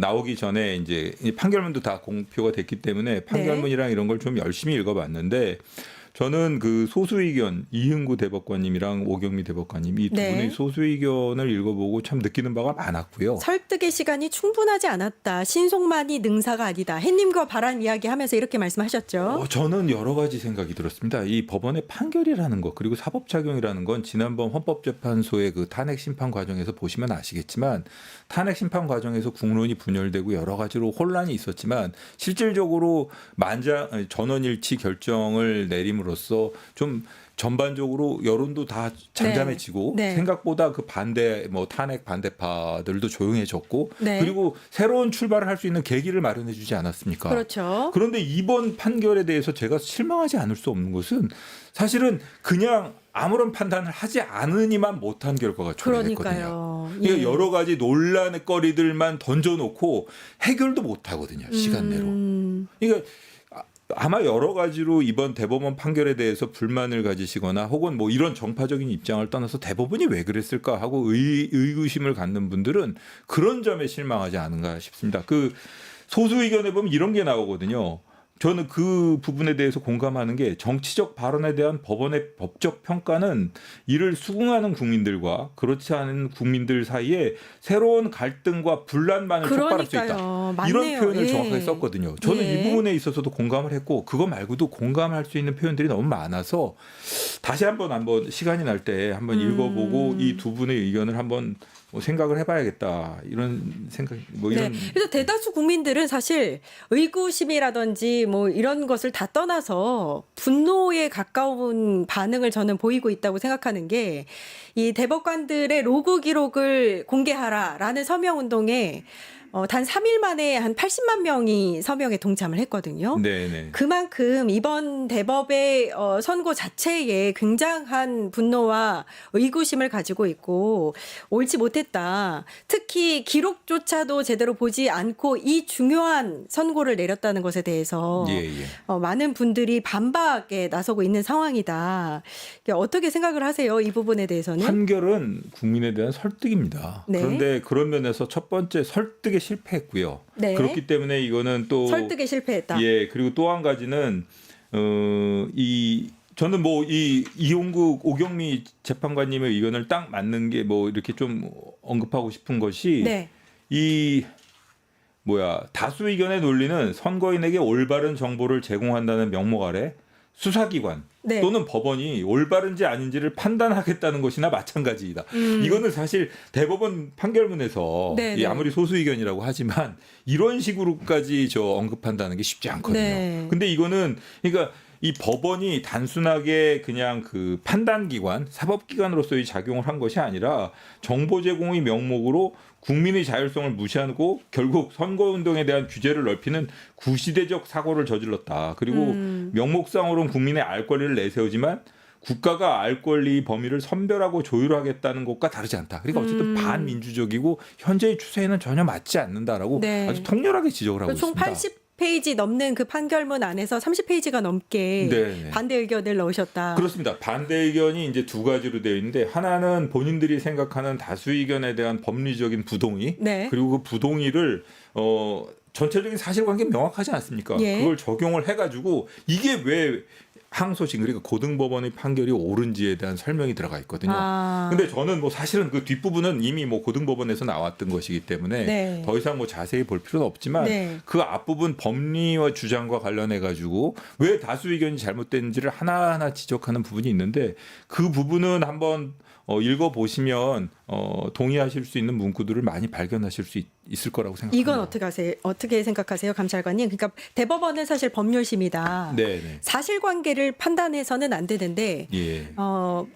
나오기 전에 이제 판결문도 다 공표가 됐기 때문에 판결문이랑 이런 걸 좀 열심히 읽어봤는데 저는 그 소수의견 이흥구 대법관님이랑 오경미 대법관님 이 두 네. 분의 소수의견을 읽어보고 참 느끼는 바가 많았고요. 설득의 시간이 충분하지 않았다. 신속만이 능사가 아니다. 햇님과 바람 이야기하면서 이렇게 말씀하셨죠. 저는 여러 가지 생각이 들었습니다. 이 법원의 판결이라는 것 그리고 사법작용이라는 건 지난번 헌법재판소의 그 탄핵 심판 과정에서 보시면 아시겠지만 탄핵 심판 과정에서 국론이 분열되고 여러 가지로 혼란이 있었지만 실질적으로 전원일치 결정을 내림으로써 좀 전반적으로 여론도 다 잠잠해지고 네. 생각보다 그 탄핵 반대파들도 조용해졌고 네. 그리고 새로운 출발을 할 수 있는 계기를 마련해 주지 않았습니까? 그렇죠. 그런데 이번 판결에 대해서 제가 실망하지 않을 수 없는 것은 사실은 그냥 아무런 판단을 하지 않으니만 못한 결과가 초래했거든요. 그러니까요. 그러니까 예. 여러 가지 논란의 거리들만 던져놓고 해결도 못하거든요. 시간 내로. 그러니까 아마 여러 가지로 이번 대법원 판결에 대해서 불만을 가지시거나 혹은 뭐 이런 정파적인 입장을 떠나서 대법원이 왜 그랬을까 하고 의구심을 갖는 분들은 그런 점에 실망하지 않은가 싶습니다. 그 소수 의견에 보면 이런 게 나오거든요. 저는 그 부분에 대해서 공감하는 게 정치적 발언에 대한 법원의 법적 평가는 이를 수긍하는 국민들과 그렇지 않은 국민들 사이에 새로운 갈등과 분란만을 촉발할 수 있다. 그러니까요. 맞네요. 이런 표현을 예. 정확하게 썼거든요. 저는 예. 이 부분에 있어서도 공감을 했고 그거 말고도 공감할 수 있는 표현들이 너무 많아서 다시 한번 시간이 날 때 한번 읽어보고 이 두 분의 의견을 한번 뭐 생각을 해봐야겠다 이런 생각 뭐 이런 네. 그래서 대다수 국민들은 사실 의구심이라든지 뭐 이런 것을 다 떠나서 분노에 가까운 반응을 저는 보이고 있다고 생각하는 게 이 대법관들의 로그 기록을 공개하라라는 서명 운동에 단 3일 만에 한 80만 명이 서명에 동참을 했거든요. 네네. 그만큼 이번 대법의 선고 자체에 굉장한 분노와 의구심을 가지고 있고 옳지 못했다. 특히 기록조차도 제대로 보지 않고 이 중요한 선고를 내렸다는 것에 대해서 예. 많은 분들이 반박에 나서고 있는 상황이다. 어떻게 생각을 하세요? 이 부분에 대해서는? 판결은 국민에 대한 설득입니다. 네. 그런데 그런 면에서 첫 번째 설득에 실패했고요. 네. 그렇기 때문에 이거는 또 설득에 실패했다. 예, 그리고 또 한 가지는 저는 뭐 이 이용국 오경미 재판관님의 의견을 딱 맞는 게 뭐 이렇게 좀 언급하고 싶은 것이 네. 다수 의견의 논리는 선거인에게 올바른 정보를 제공한다는 명목 아래 수사기관 네. 또는 법원이 올바른지 아닌지를 판단하겠다는 것이나 마찬가지이다. 이거는 사실 대법원 판결문에서 네, 네. 아무리 소수 의견이라고 하지만 이런 식으로까지 언급한다는 게 쉽지 않거든요. 네. 근데 이거는 그러니까 이 법원이 단순하게 그냥 그 판단기관, 사법기관으로서의 작용을 한 것이 아니라 정보 제공의 명목으로 국민의 자율성을 무시하고 결국 선거운동에 대한 규제를 넓히는 구시대적 사고를 저질렀다. 그리고 명목상으로는 국민의 알 권리를 내세우지만 국가가 알 권리 범위를 선별하고 조율하겠다는 것과 다르지 않다. 그러니까 어쨌든 반민주적이고 현재의 추세에는 전혀 맞지 않는다라고 네. 아주 통렬하게 지적을 하고 총 있습니다. 80페이지 넘는 그 판결문 안에서 30페이지가 넘게 네. 반대 의견을 넣으셨다. 그렇습니다. 반대 의견이 이제 두 가지로 되어 있는데 하나는 본인들이 생각하는 다수 의견에 대한 법리적인 부동의 네. 그리고 그 부동의를 전체적인 사실관계 명확하지 않습니까? 예. 그걸 적용을 해가지고 이게 왜 항소심 그러니까 고등법원의 판결이 옳은지에 대한 설명이 들어가 있거든요. 아. 근데 저는 뭐 사실은 그 뒷부분은 이미 뭐 고등법원에서 나왔던 것이기 때문에 네. 더 이상 뭐 자세히 볼 필요는 없지만 네. 그 앞부분 법리와 주장과 관련해 가지고 왜 다수 의견이 잘못된지를 하나하나 지적하는 부분이 있는데 그 부분은 한번 읽어보시면 동의하실 수 있는 문구들을 많이 발견하실 수 있을 거라고 생각합니다. 이건 어떻게 생각하세요, 감찰관님? 그러니까 대법원은 사실 법률심이다. 네. 사실관계를 판단해서는 안 되는데 예.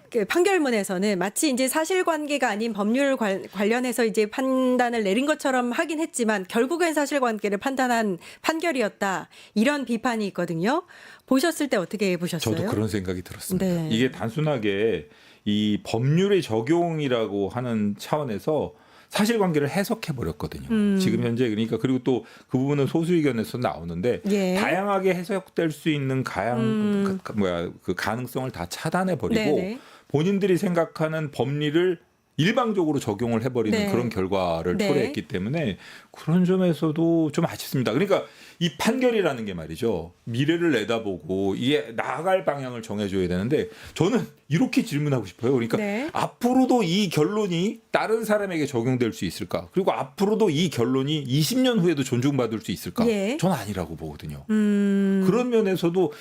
그 판결문에서는 마치 이제 사실관계가 아닌 법률 관련해서 이제 판단을 내린 것처럼 하긴 했지만 결국엔 사실관계를 판단한 판결이었다. 이런 비판이 있거든요. 보셨을 때 어떻게 보셨어요? 저도 그런 생각이 들었습니다. 네. 이게 단순하게 이 법률의 적용이라고 하는 차원에서 사실관계를 해석해 버렸거든요. 지금 현재 그러니까 그리고 또 그 부분은 소수 의견에서 나오는데 예. 다양하게 해석될 수 있는 그 가능성을 다 차단해 버리고 네네. 본인들이 생각하는 법리를 일방적으로 적용을 해버리는 네. 그런 결과를 네. 초래했기 때문에 그런 점에서도 좀 아쉽습니다. 그러니까 이 판결이라는 게 말이죠. 미래를 내다보고 이게 나아갈 방향을 정해줘야 되는데 저는 이렇게 질문하고 싶어요. 그러니까 네. 앞으로도 이 결론이 다른 사람에게 적용될 수 있을까? 그리고 앞으로도 이 결론이 20년 후에도 존중받을 수 있을까? 예. 저는 아니라고 보거든요. 그런 면에서도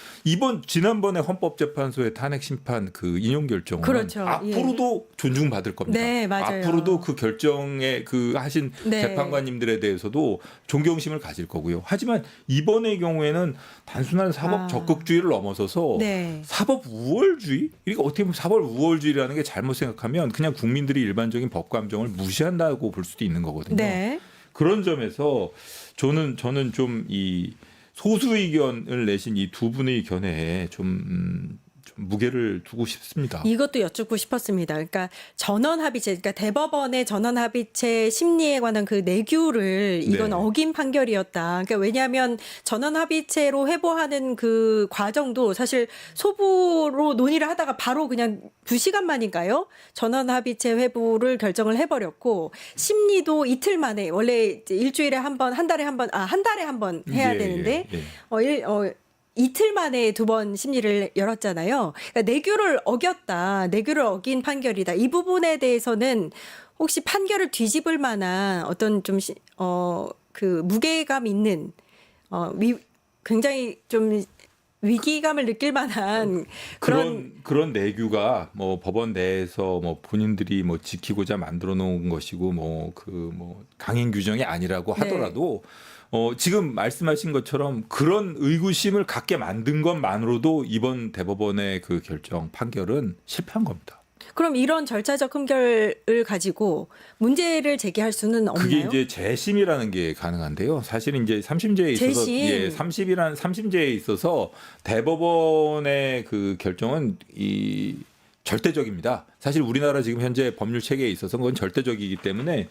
지난번에 헌법재판소의 탄핵 심판 그 인용 결정은 그렇죠. 앞으로도 존중받을 겁니다. 네, 맞아요. 앞으로도 그 결정에 그 하신 네. 재판관님들에 대해서도 존경심을 가질 거고요. 하지만 이번의 경우에는 단순한 사법 적극주의를 넘어서서 네. 사법 우월주의? 그러니까 어떻게 보면 사법 우월주의라는 게 잘못 생각하면 그냥 국민들이 일반적인 법 감정을 무시한다고 볼 수도 있는 거거든요. 네. 그런 점에서 저는 좀 이 소수 의견을 내신 이 두 분의 견해에 좀 무게를 두고 싶습니다. 이것도 여쭙고 싶었습니다. 그러니까 전원합의체, 그러니까 대법원의 전원합의체 심리에 관한 그 내규를 이건 네. 어긴 판결이었다. 그러니까 왜냐하면 전원합의체로 회부하는 그 과정도 사실 소부로 논의를 하다가 바로 그냥 2시간 만인가요? 전원합의체 회부를 결정을 해버렸고 심리도 이틀 만에 원래 이제 일주일에 한 번, 한 달에 한 번 해야 예, 되는데 예, 예. 이틀 만에 2번 심리를 열었잖아요. 그러니까 내규를 어긴 판결이다. 이 부분에 대해서는 혹시 판결을 뒤집을 만한 어떤 좀 그 무게감 있는 굉장히 좀 위기감을 느낄 만한 그런 내규가 뭐 법원 내에서 뭐 본인들이 뭐 지키고자 만들어 놓은 것이고 강행 규정이 아니라고 하더라도 지금 말씀하신 것처럼 그런 의구심을 갖게 만든 것만으로도 이번 대법원의 그 결정 판결은 실패한 겁니다. 그럼 이런 절차적 흠결을 가지고 문제를 제기할 수는 없나요? 그게 이제 재심이라는 게 가능한데요. 사실은 이제 3심제에 있어서 재심. 3심제에 있어서 대법원의 그 결정은 이 절대적입니다. 사실 우리나라 지금 현재 법률 체계에 있어서 그건 절대적이기 때문에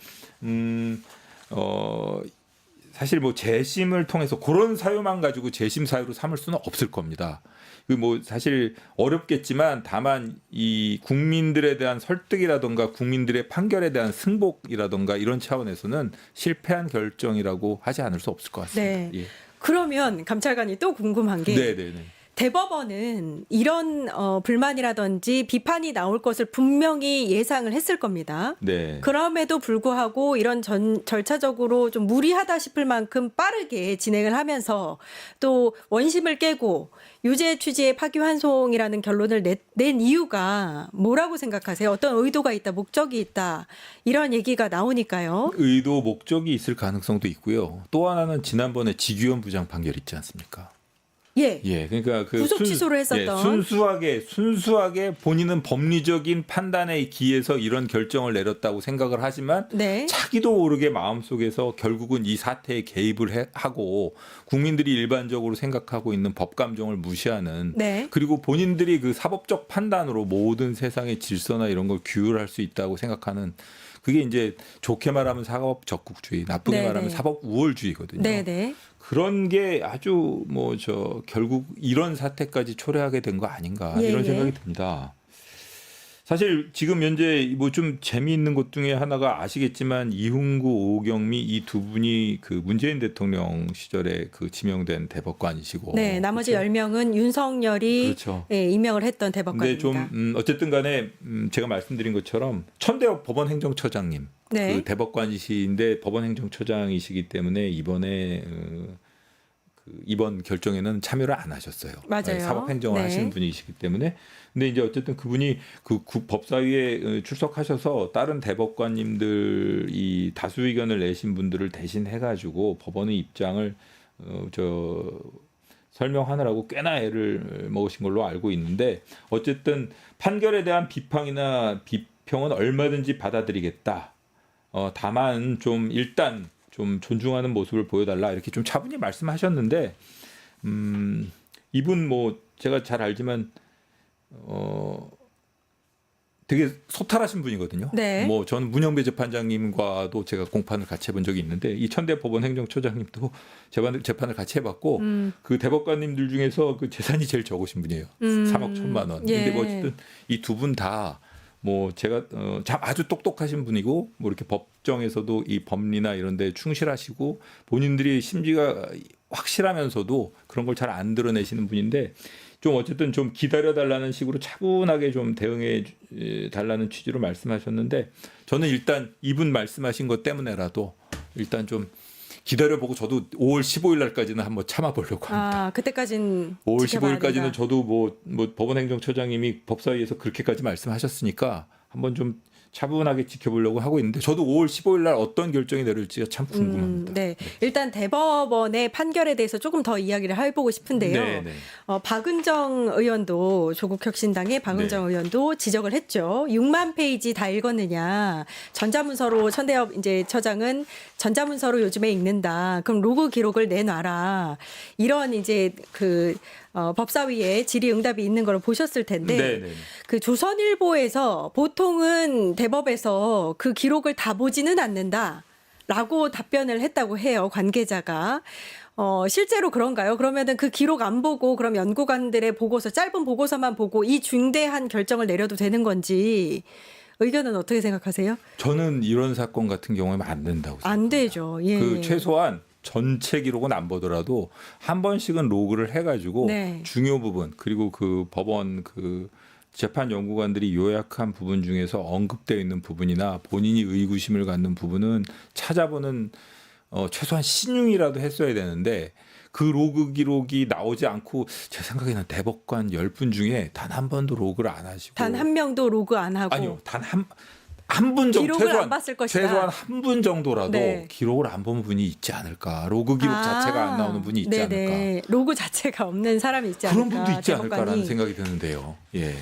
사실 뭐 재심을 통해서 그런 사유만 가지고 재심 사유로 삼을 수는 없을 겁니다. 그 뭐 사실 어렵겠지만 다만 이 국민들에 대한 설득이라든가 국민들의 판결에 대한 승복이라든가 이런 차원에서는 실패한 결정이라고 하지 않을 수 없을 것 같습니다. 네. 예. 그러면 감찰관이 또 궁금한 게 네네네. 대법원은 이런 불만이라든지 비판이 나올 것을 분명히 예상을 했을 겁니다. 네. 그럼에도 불구하고 이런 절차적으로 좀 무리하다 싶을 만큼 빠르게 진행을 하면서 또 원심을 깨고 유죄 취지의 파기환송이라는 결론을 낸 이유가 뭐라고 생각하세요? 어떤 의도가 있다, 목적이 있다 이런 얘기가 나오니까요. 의도 목적이 있을 가능성도 있고요. 또 하나는 지난번에 지규현 부장 판결 있지 않습니까? 예. 예, 그러니까 그 구속 취소를 했었던. 순수하게 본인은 법리적인 판단에 기해서 이런 결정을 내렸다고 생각을 하지만 네. 자기도 모르게 마음속에서 결국은 이 사태에 개입을 하고 국민들이 일반적으로 생각하고 있는 법 감정을 무시하는 네. 그리고 본인들이 그 사법적 판단으로 모든 세상의 질서나 이런 걸 규율할 수 있다고 생각하는 그게 이제 좋게 말하면 사법 적극주의, 나쁘게 네네. 말하면 사법 우월주의거든요. 네네. 그런 게 아주 결국 이런 사태까지 초래하게 된 거 아닌가 예, 이런 예. 생각이 듭니다. 사실 지금 현재 뭐 좀 재미있는 것 중에 하나가 아시겠지만 이훈구, 오경미 이 두 분이 그 문재인 대통령 시절에 그 지명된 대법관이시고 네, 나머지 그렇죠? 10명은 윤석열이 그렇죠. 예, 임명을 했던 근데 대법관입니다. 좀 어쨌든 간에 제가 말씀드린 것처럼 천대엽 법원행정처장님 네. 그 대법관이시인데 법원행정처장이시기 때문에 이번에 이번 결정에는 참여를 안 하셨어요. 맞아요. 사법행정을 네. 하시는 분이시기 때문에. 근데 이제 어쨌든 그분이 그 법사위에 출석하셔서 다른 대법관님들 이 다수 의견을 내신 분들을 대신 해가지고 법원의 입장을 설명하느라고 꽤나 애를 먹으신 걸로 알고 있는데 어쨌든 판결에 대한 비판이나 비평은 얼마든지 받아들이겠다. 다만 좀 일단 좀 존중하는 모습을 보여달라 이렇게 좀 차분히 말씀하셨는데 이분 뭐 제가 잘 알지만 되게 소탈하신 분이거든요. 네. 뭐 저는 문영배 재판장님과도 제가 공판을 같이 해본 적이 있는데 이 천대 법원 행정처장님도 재판을 같이 해봤고 그 대법관님들 중에서 그 재산이 제일 적으신 분이에요. 3억 1천만 원. 예. 근데 뭐 어쨌든 이 두 분 다 뭐 제가 아주 똑똑하신 분이고 뭐 이렇게 법정에서도 이 법리나 이런 데 충실하시고 본인들이 심지가 확실하면서도 그런 걸 잘 안 드러내시는 분인데 좀 어쨌든 좀 기다려 달라는 식으로 차분하게 좀 대응해 달라는 취지로 말씀하셨는데 저는 일단 이분 말씀하신 것 때문에라도 일단 좀 기다려보고 저도 5월 15일 날까지는 한번 참아보려고 합니다. 아, 그때까지는 5월 지켜봐야 15일까지는 된다. 저도 뭐 법원행정처장님이 법사위에서 그렇게까지 말씀하셨으니까 한번 좀 차분하게 지켜보려고 하고 있는데 저도 5월 15일 날 어떤 결정이 내릴지가 참 궁금합니다. 네. 일단 대법원의 판결에 대해서 조금 더 이야기를 해보고 싶은데요. 네, 네. 박은정 의원도 조국혁신당의 박은정 네. 의원도 지적을 했죠. 6만 페이지 다 읽었느냐. 전자문서로 천대엽 이제 처장은 전자문서로 요즘에 읽는다. 그럼 로그 기록을 내놔라. 이런 이제 법사위에 질의응답이 있는 걸 보셨을 텐데 네, 네. 그 조선일보에서 보통은 대법에서 그 기록을 다 보지는 않는다라고 답변을 했다고 해요. 관계자가. 실제로 그런가요? 그러면은 그 기록 안 보고 그럼 연구관들의 보고서 짧은 보고서만 보고 이 중대한 결정을 내려도 되는 건지 의견은 어떻게 생각하세요? 저는 이런 사건 같은 경우에는 안 된다고 생각합니다. 안 되죠. 예. 그 최소한 전체 기록은 안 보더라도 한 번씩은 로그를 해가지고 네. 중요 부분 그리고 그 법원 그 재판 연구관들이 요약한 부분 중에서 언급되어 있는 부분이나 본인이 의구심을 갖는 부분은 찾아보는 최소한 신용이라도 했어야 되는데 그 로그 기록이 나오지 않고 제 생각에는 대법관 10분 중에 단 한 번도 로그를 안 하시고 단 한 명도 로그 안 하고 아니요 단 한 분 정도 기록을 안 봤을 것이다. 최소한 한 분 정도라도 네. 기록을 안 본 분이 있지 않을까. 로그 기록 자체가 안 나오는 분이 있지 네네. 않을까. 로그 자체가 없는 사람이 있지 않을까. 그런 분도 있지 않을까라는 대법관이. 생각이 드는데요. 예.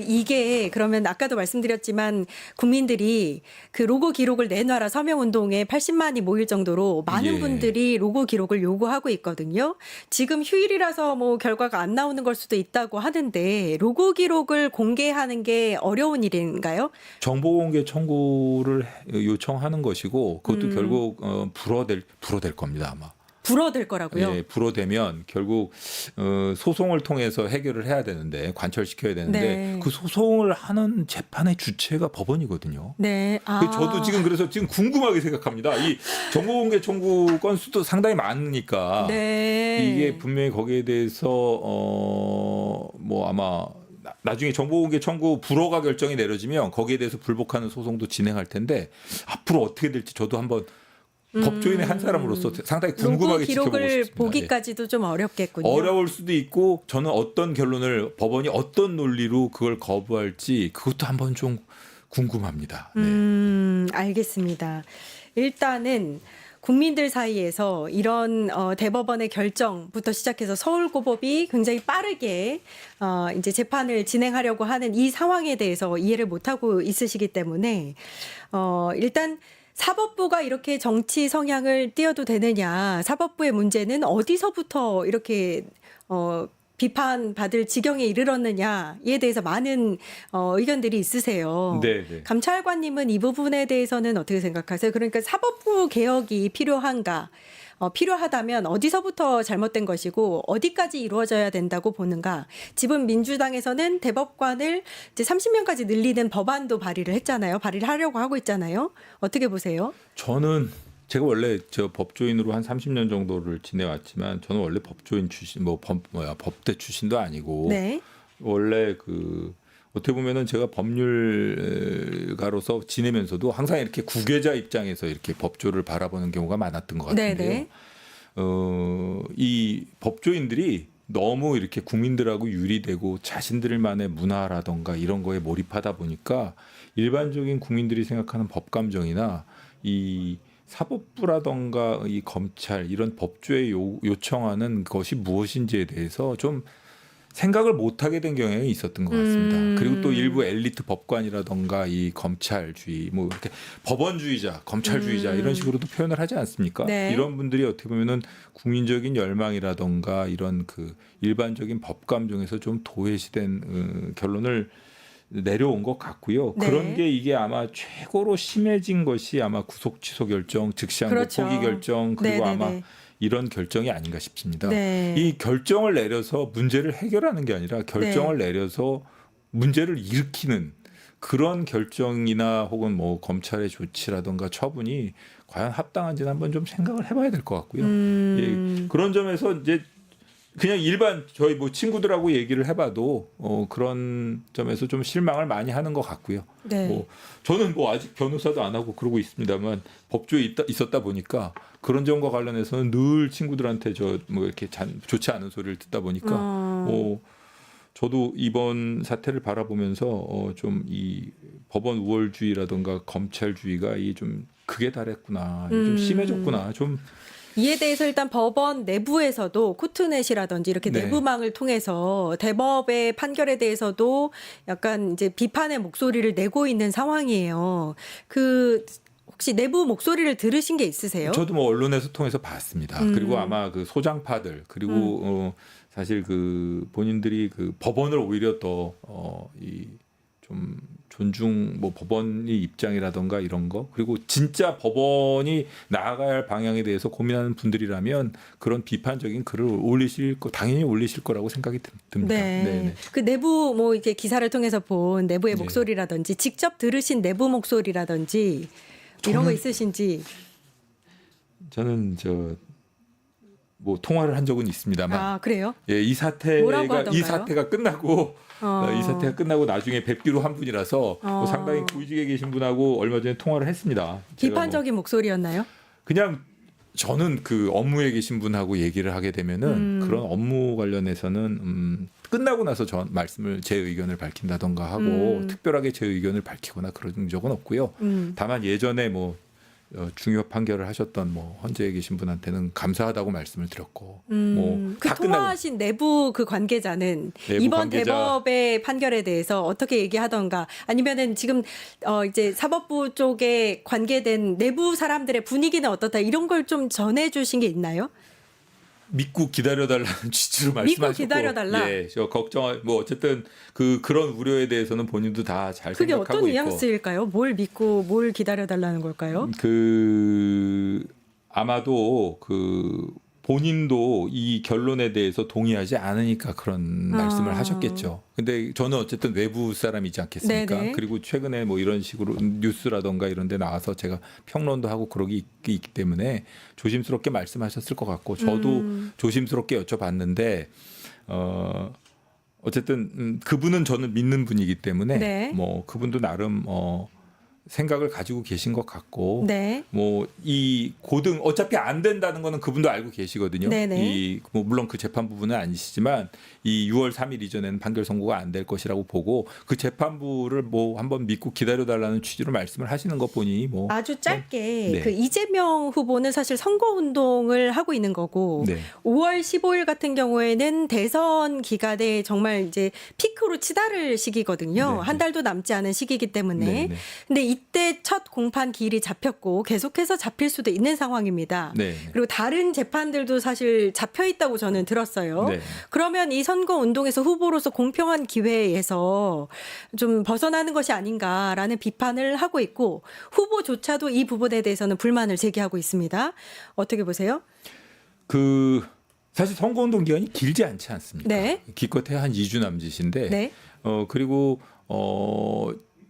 이게 그러면 아까도 말씀드렸지만 국민들이 그 로그 기록을 내놔라 서명운동에 80만이 모일 정도로 많은 예. 분들이 로그 기록을 요구하고 있거든요. 지금 휴일이라서 뭐 결과가 안 나오는 걸 수도 있다고 하는데 로그 기록을 공개하는 게 어려운 일인가요? 정보공개 청구를 요청하는 것이고 그것도 결국 불어될 겁니다 아마. 불어될 거라고요. 예, 불어되면 결국 소송을 통해서 해결을 해야 되는데 관철시켜야 되는데 네. 그 소송을 하는 재판의 주체가 법원이거든요. 네. 저도 지금 그래서 지금 궁금하게 생각합니다. 이 정보공개 청구 건수도 상당히 많으니까 네. 이게 분명히 거기에 대해서 뭐 아마 나중에 정보공개 청구 불허가 결정이 내려지면 거기에 대해서 불복하는 소송도 진행할 텐데 앞으로 어떻게 될지 저도 한번 법조인의 한 사람으로서 상당히 궁금하게 로그 지켜보고 기록을 싶습니다. 보기까지도 좀 어렵겠군요. 어려울 수도 있고 저는 어떤 결론을 법원이 어떤 논리로 그걸 거부할지 그것도 한번 좀 궁금합니다. 네. 알겠습니다. 일단은 국민들 사이에서 이런 대법원의 결정부터 시작해서 서울고법이 굉장히 빠르게 이제 재판을 진행하려고 하는 이 상황에 대해서 이해를 못하고 있으시기 때문에 일단 사법부가 이렇게 정치 성향을 띄어도 되느냐, 사법부의 문제는 어디서부터 이렇게 비판받을 지경에 이르렀느냐에 대해서 많은 의견들이 있으세요. 네, 네. 감찰관님은 이 부분에 대해서는 어떻게 생각하세요? 그러니까 사법부 개혁이 필요한가? 필요하다면 어디서부터 잘못된 것이고 어디까지 이루어져야 된다고 보는가. 지금 민주당에서는 대법관을 이제 30명까지 늘리는 법안도 발의를 했잖아요. 발의를 하려고 하고 있잖아요. 어떻게 보세요? 저는 제가 원래 저 법조인으로 한 30년 정도를 지내왔지만 저는 원래 법조인 출신 법대 출신도 아니고 네. 원래 어떻게 보면은 제가 법률가로서 지내면서도 항상 이렇게 구계자 입장에서 이렇게 법조를 바라보는 경우가 많았던 것 같은데요. 네네. 이 법조인들이 너무 이렇게 국민들하고 유리되고 자신들만의 문화라던가 이런 거에 몰입하다 보니까 일반적인 국민들이 생각하는 법 감정이나 이 사법부라던가 이 검찰 이런 법조에 요청하는 것이 무엇인지에 대해서 좀 생각을 못하게 된 경향이 있었던 것 같습니다. 그리고 또 일부 엘리트 법관이라던가 이 검찰주의, 뭐 이렇게 법원주의자, 검찰주의자 이런 식으로도 표현을 하지 않습니까? 네. 이런 분들이 어떻게 보면은 국민적인 열망이라던가 이런 일반적인 법 감정에서 좀 도외시된 결론을 내려온 것 같고요. 네. 그런 게 이게 아마 최고로 심해진 것이 아마 구속 취소 결정, 즉시항고 그렇죠. 포기 결정 그리고 네네네. 아마 이런 결정이 아닌가 싶습니다. 네. 이 결정을 내려서 문제를 해결하는 게 아니라 결정을 내려서 문제를 일으키는 그런 결정이나 혹은 뭐 검찰의 조치라든가 처분이 과연 합당한지는 한번 좀 생각을 해봐야 될 것 같고요. 예, 그런 점에서 이제 그냥 일반 저희 뭐 친구들하고 얘기를 해봐도 그런 점에서 좀 실망을 많이 하는 것 같고요. 네. 뭐 저는 뭐 아직 변호사도 안 하고 그러고 있습니다만 법조에 있었다 보니까 그런 점과 관련해서는 늘 친구들한테 저 뭐 이렇게 좋지 않은 소리를 듣다 보니까 저도 이번 사태를 바라보면서 좀 이 법원 우월주의라든가 검찰주의가 이 좀 극에 달했구나, 좀 심해졌구나, 좀. 이에 대해서 일단 법원 내부에서도 코트넷이라든지 이렇게 네. 내부망을 통해서 대법의 판결에 대해서도 약간 이제 비판의 목소리를 내고 있는 상황이에요. 혹시 내부 목소리를 들으신 게 있으세요? 저도 뭐 언론에서 통해서 봤습니다. 그리고 아마 그 소장파들 그리고 사실 본인들이 법원을 오히려 더 좀 존중 뭐 법원의 입장이라던가 이런 거 그리고 진짜 법원이 나아가야 할 방향에 대해서 고민하는 분들이라면 그런 비판적인 글을 당연히 올리실 거라고 생각이 듭니다. 네. 네네. 그 내부 뭐 이렇게 기사를 통해서 본 내부의 네. 목소리라든지 직접 들으신 내부 목소리라든지 이런 거 있으신지. 저는 뭐 통화를 한 적은 있습니다만 아, 그래요? 예, 이 뭐라고 하던가요? 사태가 끝나고 이 사태가 끝나고 나중에 뵙기로 한 분이라서 뭐 상당히 고위직에 계신 분하고 얼마 전에 통화를 했습니다. 제가 비판적인 목소리였나요? 그냥 저는 업무에 계신 분하고 얘기를 하게 되면은 그런 업무 관련해서는 끝나고 나서 제 의견을 밝힌다던가 하고 특별하게 제 의견을 밝히거나 그런 적은 없고요. 다만 예전에 뭐 중요 판결을 하셨던 뭐 헌재에 계신 분한테는 감사하다고 말씀을 드렸고 뭐 그 다 끝나고 통화하신 내부 그 관계자는 내부 이번 관계자. 대법의 판결에 대해서 어떻게 얘기하던가 아니면은 지금 이제 사법부 쪽에 관계된 내부 사람들의 분위기는 어떻다 이런 걸 좀 전해주신 게 있나요? 믿고 기다려달라는 취지로 말씀하셨고 기다려달라? 예, 저 뭐 어쨌든 그런 우려에 대해서는 본인도 다 잘 그게 생각하고 어떤 있고 뉘앙스일까요? 뭘 믿고 뭘 기다려달라는 걸까요? 아마도 본인도 이 결론에 대해서 동의하지 않으니까 그런 말씀을 하셨겠죠. 근데 저는 어쨌든 외부 사람이지 않겠습니까? 네네. 그리고 최근에 뭐 이런 식으로 뉴스라던가 이런 데 나와서 제가 평론도 하고 그러기 있기 때문에 조심스럽게 말씀하셨을 것 같고 저도 조심스럽게 여쭤봤는데 어쨌든 그분은 저는 믿는 분이기 때문에 네. 뭐 그분도 나름 생각을 가지고 계신 것 같고 네. 뭐 이 고등 어차피 안 된다는 거는 그분도 알고 계시거든요. 네네. 뭐 물론 그 재판 부분은 아니시지만 이 6월 3일 이전에는 판결 선고가 안 될 것이라고 보고 그 재판부를 뭐 한번 믿고 기다려 달라는 취지로 말씀을 하시는 것 보니 뭐 아주 짧게 네. 그 이재명 후보는 사실 선거 운동을 하고 있는 거고 네. 5월 15일 같은 경우에는 대선 기간에 정말 이제 피크로 치달을 시기거든요. 네, 한 네. 달도 남지 않은 시기이기 때문에. 네, 네. 근데 이때 첫 공판 기일이 잡혔고 계속해서 잡힐 수도 있는 상황입니다. 네. 그리고 다른 재판들도 사실 잡혀 있다고 저는 들었어요. 네. 그러면 이 선거 운동에서 후보로서 공평한 기회에서 좀 벗어나는 것이 아닌가라는 비판을 하고 있고 후보조차도 이 부분에 대해서는 불만을 제기하고 있습니다. 어떻게 보세요? 사실 선거운동 기간이 길지 않지 않습니까? 네. 기껏해야 한 2주 남짓인데 네. 그리고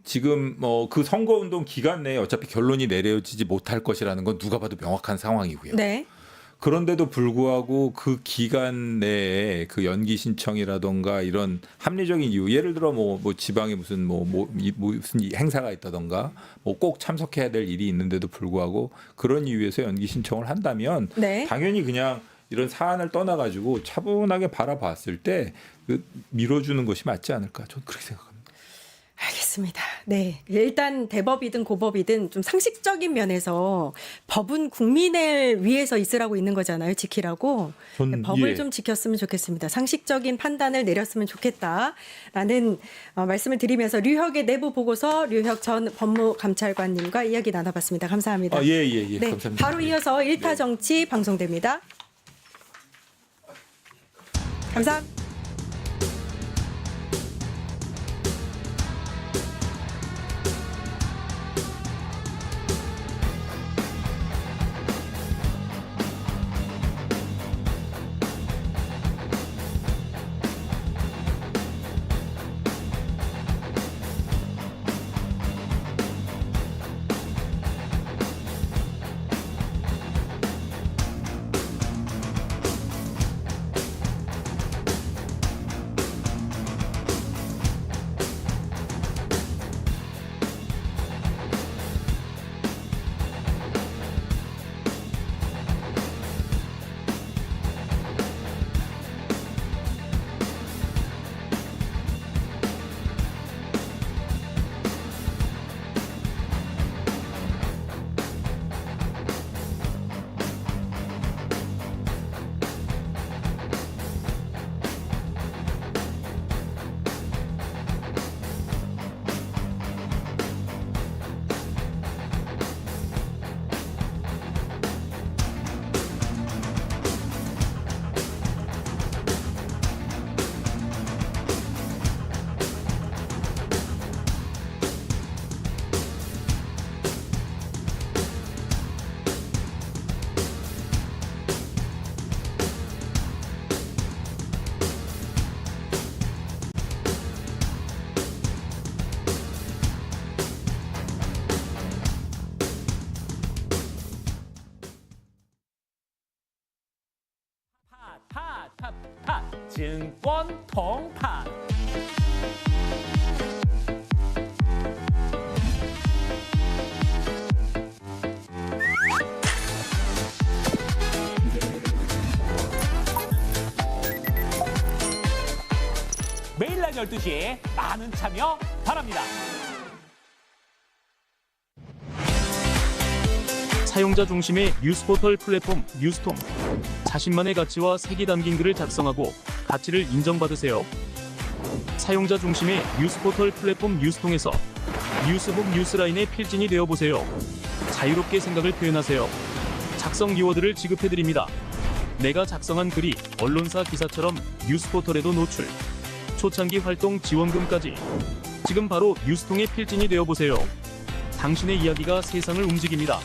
지금 그 선거운동 기간 내에 어차피 결론이 내려지지 못할 것이라는 건 누가 봐도 명확한 상황이고요. 네. 그런데도 불구하고 그 기간 내에 그 연기 신청이라던가 이런 합리적인 이유, 예를 들어 뭐 지방에 무슨 무슨 행사가 있다던가 뭐 꼭 참석해야 될 일이 있는데도 불구하고 그런 이유에서 연기 신청을 한다면 네. 당연히 그냥 이런 사안을 떠나가지고 차분하게 바라봤을 때 밀어주는 것이 맞지 않을까 저는 그렇게 생각합니다. 알겠습니다. 네. 일단 대법이든 고법이든 좀 상식적인 면에서 법은 국민을 위해서 있으라고 있는 거잖아요. 지키라고. 법을 예. 좀 지켰으면 좋겠습니다. 상식적인 판단을 내렸으면 좋겠다라는 말씀을 드리면서 류혁의 내부 보고서 류혁 전 법무감찰관님과 이야기 나눠봤습니다. 감사합니다. 예. 네. 감사합니다. 바로 이어서 1타 정치 방송됩니다. 감사합니다. 팟 증권 통판. 매일 낮 12시에 많은 참여 바랍니다. 사용자 중심의 뉴스포털 플랫폼 뉴스통. 자신만의 가치와 색이 담긴 글을 작성하고 가치를 인정받으세요. 사용자 중심의 뉴스포털 플랫폼 뉴스통에서 뉴스북 뉴스라인의 필진이 되어보세요. 자유롭게 생각을 표현하세요. 작성 키워드를 지급해드립니다. 내가 작성한 글이 언론사 기사처럼 뉴스포털에도 노출. 초창기 활동 지원금까지. 지금 바로 뉴스통의 필진이 되어보세요. 당신의 이야기가 세상을 움직입니다.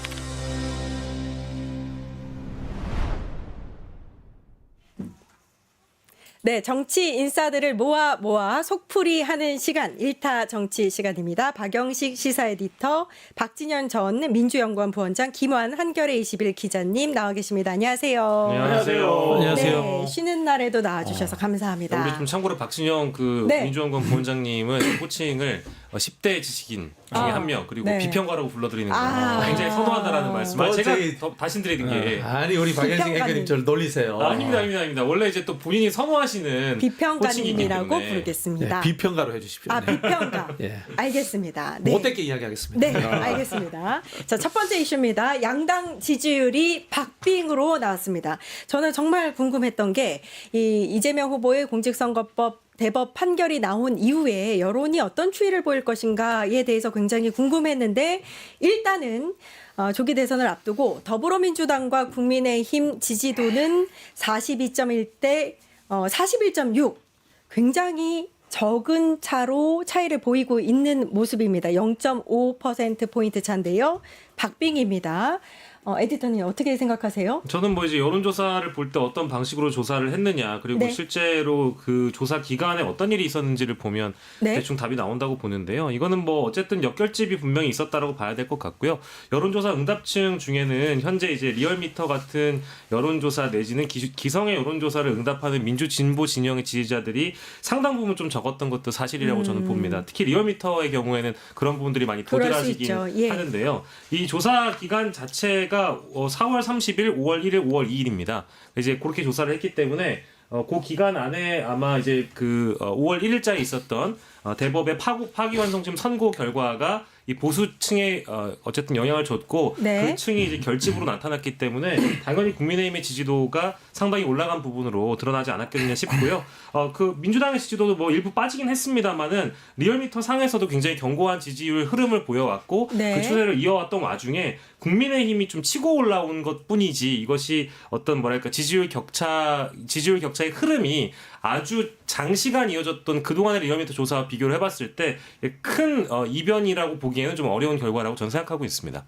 네, 정치 인사들을 모아 속풀이하는 시간, 1타 정치 시간입니다. 박영식 시사 에디터, 박진현 전 민주연구원 부원장, 김환 한겨레 21 기자님 나와 계십니다. 안녕하세요. 안녕하세요. 안녕하세요. 네, 쉬는 날에도 나와주셔서 감사합니다. 우리 좀 참고로 박진영 네. 민주연구원 부원장님은 호칭을 10대 지식인 중에 한 명, 그리고 네. 비평가라고 불러드리는 거 아. 굉장히 선호한다라는 말씀. 제가 저희- 더 다신드리는 게 아니 우리 박현식 비평가님. 앵커님 저를 놀리세요. 아닙니다. 원래 이제 또 본인이 선호하시는 호칭이기 비평가님이라고 때문에. 부르겠습니다. 네, 비평가로 해주십시오. 아, 네. 비평가. 예. 알겠습니다. 네. 못되게 이야기하겠습니다. 네, 알겠습니다. 자, 첫 번째 이슈입니다. 양당 지지율이 박빙으로 나왔습니다. 저는 정말 궁금했던 게 이 이재명 후보의 공직선거법 대법 판결이 나온 이후에 여론이 어떤 추이를 보일 것인가에 대해서 굉장히 궁금했는데 일단은 조기 대선을 앞두고 더불어민주당과 국민의힘 지지도는 42.1대 41.6 굉장히 적은 차로 차이를 보이고 있는 모습입니다. 0.5%포인트 차인데요. 박빙입니다. 에디터님 어떻게 생각하세요? 저는 뭐 이제 여론조사를 볼 때 어떤 방식으로 조사를 했느냐 그리고 네. 실제로 그 조사 기간에 어떤 일이 있었는지를 보면 네. 대충 답이 나온다고 보는데요. 이거는 뭐 어쨌든 역결집이 분명히 있었다라고 봐야 될 것 같고요. 여론조사 응답층 중에는 현재 이제 리얼미터 같은 여론조사 내지는 기성의 여론조사를 응답하는 민주 진보 진영의 지지자들이 상당 부분 좀 적었던 것도 사실이라고 저는 봅니다. 특히 리얼미터의 경우에는 그런 부분들이 많이 그럴 수 도드라지긴 있죠. 예. 하는데요. 이 조사 기간 자체가 4월 30일, 5월 1일, 5월 2일입니다. 이제 그렇게 조사를 했기 때문에 그 기간 안에 아마 이제 그 5월 1일자에 있었던 대법의 파기환송심 선고 결과가 이 보수층에 어쨌든 영향을 줬고 네. 그 층이 이제 결집으로 나타났기 때문에 당연히 국민의힘의 지지도가 상당히 올라간 부분으로 드러나지 않았겠느냐 싶고요. 그 민주당의 지지도도 뭐 일부 빠지긴 했습니다만은 리얼미터 상에서도 굉장히 견고한 지지율 흐름을 보여왔고 네. 그 추세를 이어왔던 와중에 국민의힘이 좀 치고 올라온 것뿐이지 이것이 어떤 뭐랄까 지지율 격차의 흐름이 아주 장시간 이어졌던 그동안의 리얼미터 조사와 비교를 해봤을 때 큰 이변이라고 보기에는 좀 어려운 결과라고 저는 생각하고 있습니다.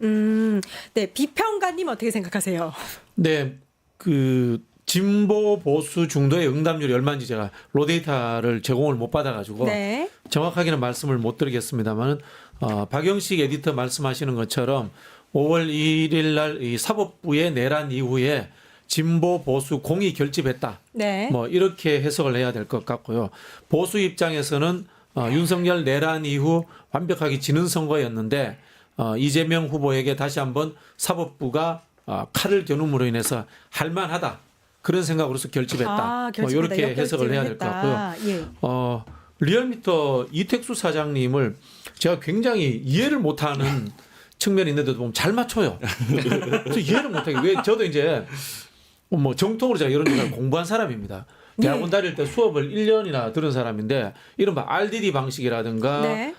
네, 비평가님 어떻게 생각하세요? 네, 그 진보 보수 중도의 응답률이 얼마인지 제가 로데이터를 제공을 못 받아가지고 네. 정확하게는 말씀을 못 드리겠습니다만은 박영식 에디터 말씀하시는 것처럼 5월 2일 날 이 사법부의 내란 이후에 진보 보수 공이 결집했다. 네. 뭐 이렇게 해석을 해야 될 것 같고요. 보수 입장에서는 윤석열 내란 이후 완벽하게 지는 선거였는데 이재명 후보에게 다시 한번 사법부가 칼을 겨눔으로 인해서 할만하다. 그런 생각으로서 결집했다. 뭐 이렇게 해석을 해야 될 것 같고요. 예. 리얼미터 이택수 사장님을 제가 굉장히 이해를 못하는 측면이 있는데도 보면 잘 맞춰요. 저 이해를 못하게. 왜 저도 이제 뭐 정통으로 제가 이런 걸 공부한 사람입니다. 대학원 다닐 때 수업을 1년이나 들은 사람인데 이른바 RDD 방식이라든가 네.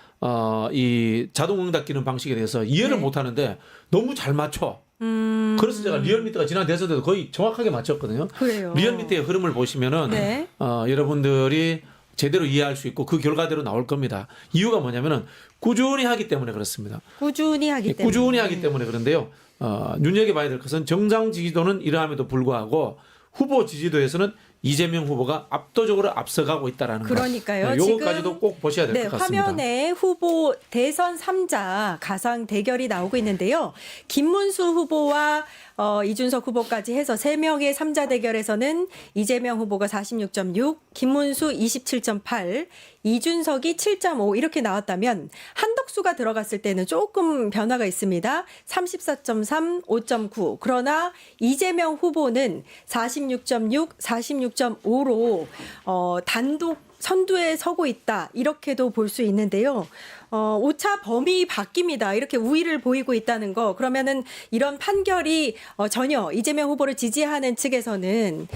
이 자동응답 기능 방식에 대해서 이해를 네. 못하는데 너무 잘 맞춰. 그래서 제가 리얼미터가 지난 대선 때도 거의 정확하게 맞췄거든요. 그래요. 리얼미터의 흐름을 보시면은 네. 여러분들이 제대로 이해할 수 있고 그 결과대로 나올 겁니다. 이유가 뭐냐면은 꾸준히 하기 때문에 그렇습니다. 꾸준히 하기 때문에. 꾸준히 하기 때문에 그런데요. 눈여겨봐야 될 것은 정당 지지도는 이러함에도 불구하고 후보 지지도에서는 이재명 후보가 압도적으로 앞서가고 있다라는 거. 그러니까요. 요거까지도 꼭 보셔야 될 것 같습니다. 화면에 후보 대선 3자 가상 대결이 나오고 있는데요. 김문수 후보와 이준석 후보까지 해서 3명의 3자 대결에서는 이재명 후보가 46.6, 김문수 27.8, 이준석이 7.5 이렇게 나왔다면 한덕수가 들어갔을 때는 조금 변화가 있습니다. 34.3, 5.9. 그러나 이재명 후보는 46.6, 46.5로 단독 선두에 서고 있다. 이렇게도 볼 수 있는데요. 오차 범위 바뀝니다. 이렇게 우위를 보이고 있다는 거. 그러면은 이런 판결이 전혀 이재명 후보를 지지하는 측에서는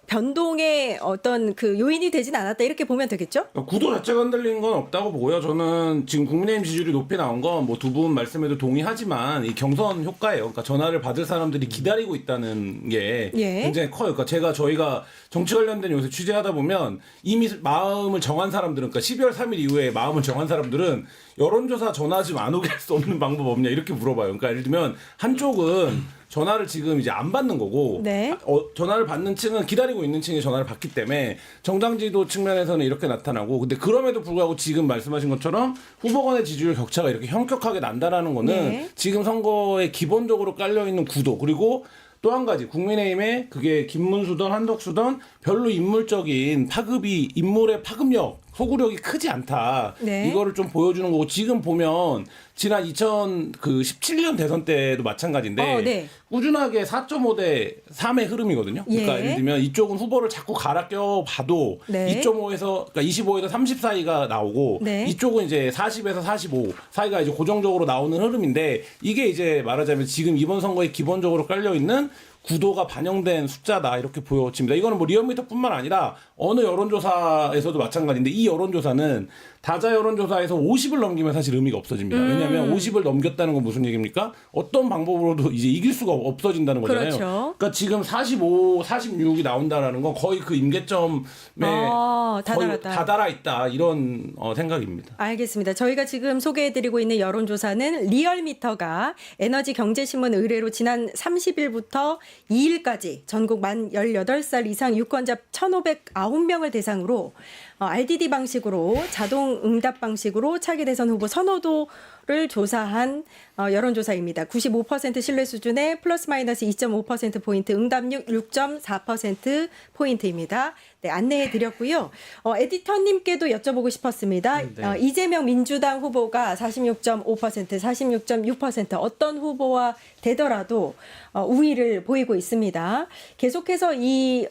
변동의 어떤 그 요인이 되진 않았다. 이렇게 보면 되겠죠? 구도 자체가 흔들린 건 없다고 보고요. 저는 지금 국민의힘 지지율이 높이 나온 건 뭐 두 분 말씀에도 동의하지만 이 경선 효과예요. 그러니까 전화를 받을 사람들이 기다리고 있다는 게 예. 굉장히 커요. 그러니까 저희가 정치 관련된 요새 취재하다 보면 이미 마음을 정한 사람들은, 그러니까 12월 3일 이후에 마음을 정한 사람들은 여론조사 전화 지금 안 오게 할 수 없는 방법 없냐 이렇게 물어봐요. 그러니까 예를 들면 한쪽은 전화를 지금 이제 안 받는 거고 네. 전화를 받는 층은 기다리고 있는 층이 전화를 받기 때문에 정당 지도 측면에서는 이렇게 나타나고, 근데 그럼에도 불구하고 지금 말씀하신 것처럼 후보 간의 지지율 격차가 이렇게 현격하게 난다라는 거는 네. 지금 선거에 기본적으로 깔려 있는 구도, 그리고 또 한 가지 국민의힘에 그게 김문수든 한덕수든 별로 인물적인 파급이, 인물의 파급력, 소구력이 크지 않다. 네. 이거를 좀 보여주는 거고, 지금 보면 지난 2017년 대선 때도 마찬가지인데 네. 꾸준하게 4.5대 3의 흐름이거든요. 그러니까 예. 예를 들면 이쪽은 후보를 자꾸 갈아 껴 봐도 네. 2.5에서 그러니까 25에서 30 사이가 나오고 네. 이쪽은 이제 40에서 45 사이가 이제 고정적으로 나오는 흐름인데, 이게 이제 말하자면 지금 이번 선거에 기본적으로 깔려 있는 구도가 반영된 숫자다 이렇게 보여집니다. 이거는 뭐 리얼미터뿐만 아니라 어느 여론조사에서도 마찬가지인데 이 여론조사는 다자 여론조사에서 50을 넘기면 사실 의미가 없어집니다. 왜냐하면 50을 넘겼다는 건 무슨 얘기입니까? 어떤 방법으로도 이제 이길 수가 없어진다는 거잖아요. 그렇죠. 그러니까 지금 45, 46이 나온다라는 건 거의 그 임계점에 거의 다다랐다. 다다라 있다 이런 생각입니다. 알겠습니다. 저희가 지금 소개해드리고 있는 여론조사는 리얼미터가 에너지경제신문 의뢰로 지난 30일부터 2일까지 전국 만 18살 이상 유권자 1,509명을 대상으로 RDD 방식으로 자동 응답 방식으로 차기 대선 후보 선호도를 조사한 여론조사입니다. 95% 신뢰 수준의 플러스 마이너스 2.5%포인트, 응답률 6.4%포인트입니다. 네, 안내해 드렸고요. 에디터님께도 여쭤보고 싶었습니다. 네. 이재명 민주당 후보가 46.5%, 46.6% 어떤 후보와 되더라도 우위를 보이고 있습니다. 계속해서 이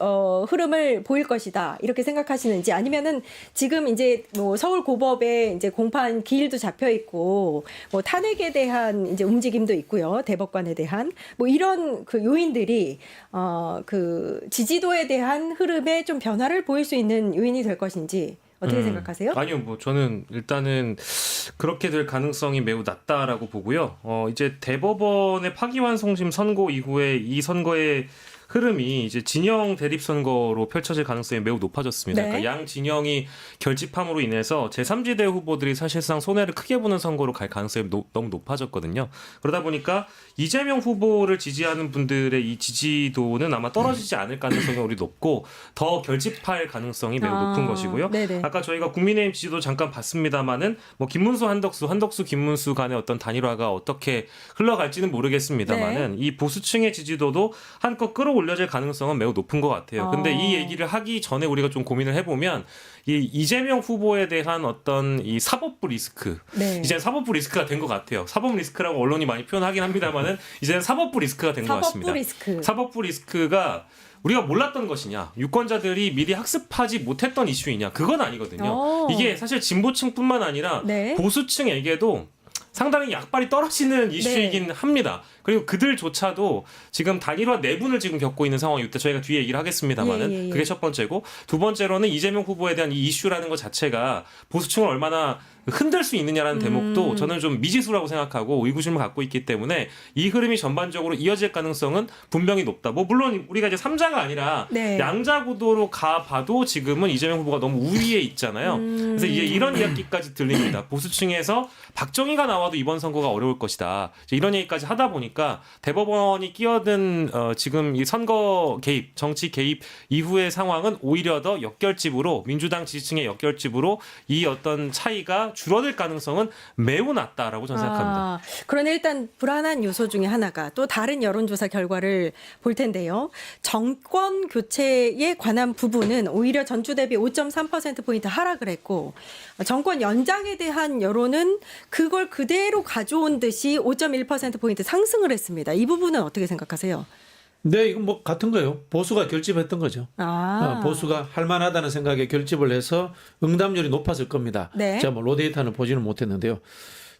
흐름을 보일 것이다 이렇게 생각하시는지 아니면은 지금 이제 뭐 서울 고법에 이제 공판 기일도 잡혀 있고 뭐 탄핵에 대한 이제 움직임도 있고요. 대법관에 대한 뭐 이런 그 요인들이 그 지지도에 대한 흐름에 좀 변화를 보일 수 있는 요인이 될 것인지 어떻게 생각하세요? 아니요, 뭐 저는 일단은 그렇게 될 가능성이 매우 낮다라고 보고요. 이제 대법원의 파기환송심 선고 이후에 이 선거의 흐름이 이제 진영 대립 선거로 펼쳐질 가능성이 매우 높아졌습니다. 네. 그러니까 양 진영이 결집함으로 인해서 제3지대 후보들이 사실상 손해를 크게 보는 선거로 갈 가능성이 너무 높아졌거든요. 그러다 보니까 이재명 후보를 지지하는 분들의 이 지지도는 아마 떨어지지 않을 가능성이 우리 높고 더 결집할 가능성이 매우 높은 것이고요. 네네. 아까 저희가 국민의힘 지지도 잠깐 봤습니다만은 뭐 김문수 한덕수 김문수 간의 어떤 단일화가 어떻게 흘러갈지는 모르겠습니다만은 이 보수층의 지지도도 한껏 끌어올려질 가능성은 매우 높은 것 같아요. 근데 이 얘기를 하기 전에 우리가 좀 고민을 해보면 이 이재명 후보에 대한 어떤 이 사법부 리스크, 네. 이제 사법부 리스크가 된 것 같아요. 사법 리스크라고 언론이 많이 표현하긴 합니다만은 이제는 사법부 리스크가 된 것 같습니다. 사법부 리스크가 우리가 몰랐던 것이냐, 유권자들이 미리 학습하지 못했던 이슈이냐, 그건 아니거든요. 이게 사실 진보층뿐만 아니라 네. 보수층에게도 상당히 약발이 떨어지는 이슈이긴 합니다. 그리고 그들조차도 지금 단일화 내분을 지금 겪고 있는 상황이 있다. 저희가 뒤에 얘기를 하겠습니다만은 그게 첫 번째고, 두 번째로는 이재명 후보에 대한 이 이슈라는 것 자체가 보수층을 얼마나 흔들 수 있느냐라는 대목도 저는 좀 미지수라고 생각하고 의구심을 갖고 있기 때문에 이 흐름이 전반적으로 이어질 가능성은 분명히 높다. 뭐 물론 우리가 이제 3자가 아니라 양자 구도로 가봐도 지금은 이재명 후보가 너무 우위에 있잖아요. 그래서 이제 이런 이야기까지 들립니다. 보수층에서 박정희가 나와도 이번 선거가 어려울 것이다. 이런 얘기까지 하다 보니까 대법원이 끼어든 지금 이 선거 개입, 정치 개입 이후의 상황은 오히려 더 역결집으로, 민주당 지지층의 역결집으로 이 어떤 차이가 줄어들 가능성은 매우 낮다라고 저는 생각합니다. 그런데 일단 불안한 요소 중에 하나가 또 다른 여론조사 결과를 볼 텐데요. 정권 교체에 관한 부분은 오히려 전주 대비 5.3%포인트 하락을 했고, 정권 연장에 대한 여론은 그걸 그대로 가져온 듯이 5.1%포인트 상승을 했습니다. 이 부분은 어떻게 생각하세요? 네, 이건 뭐 같은 거예요. 보수가 결집했던 거죠. 보수가 할 만하다는 생각에 결집을 해서 응답률이 높았을 겁니다. 네. 제가 뭐 로데이터는 보지는 못했는데요.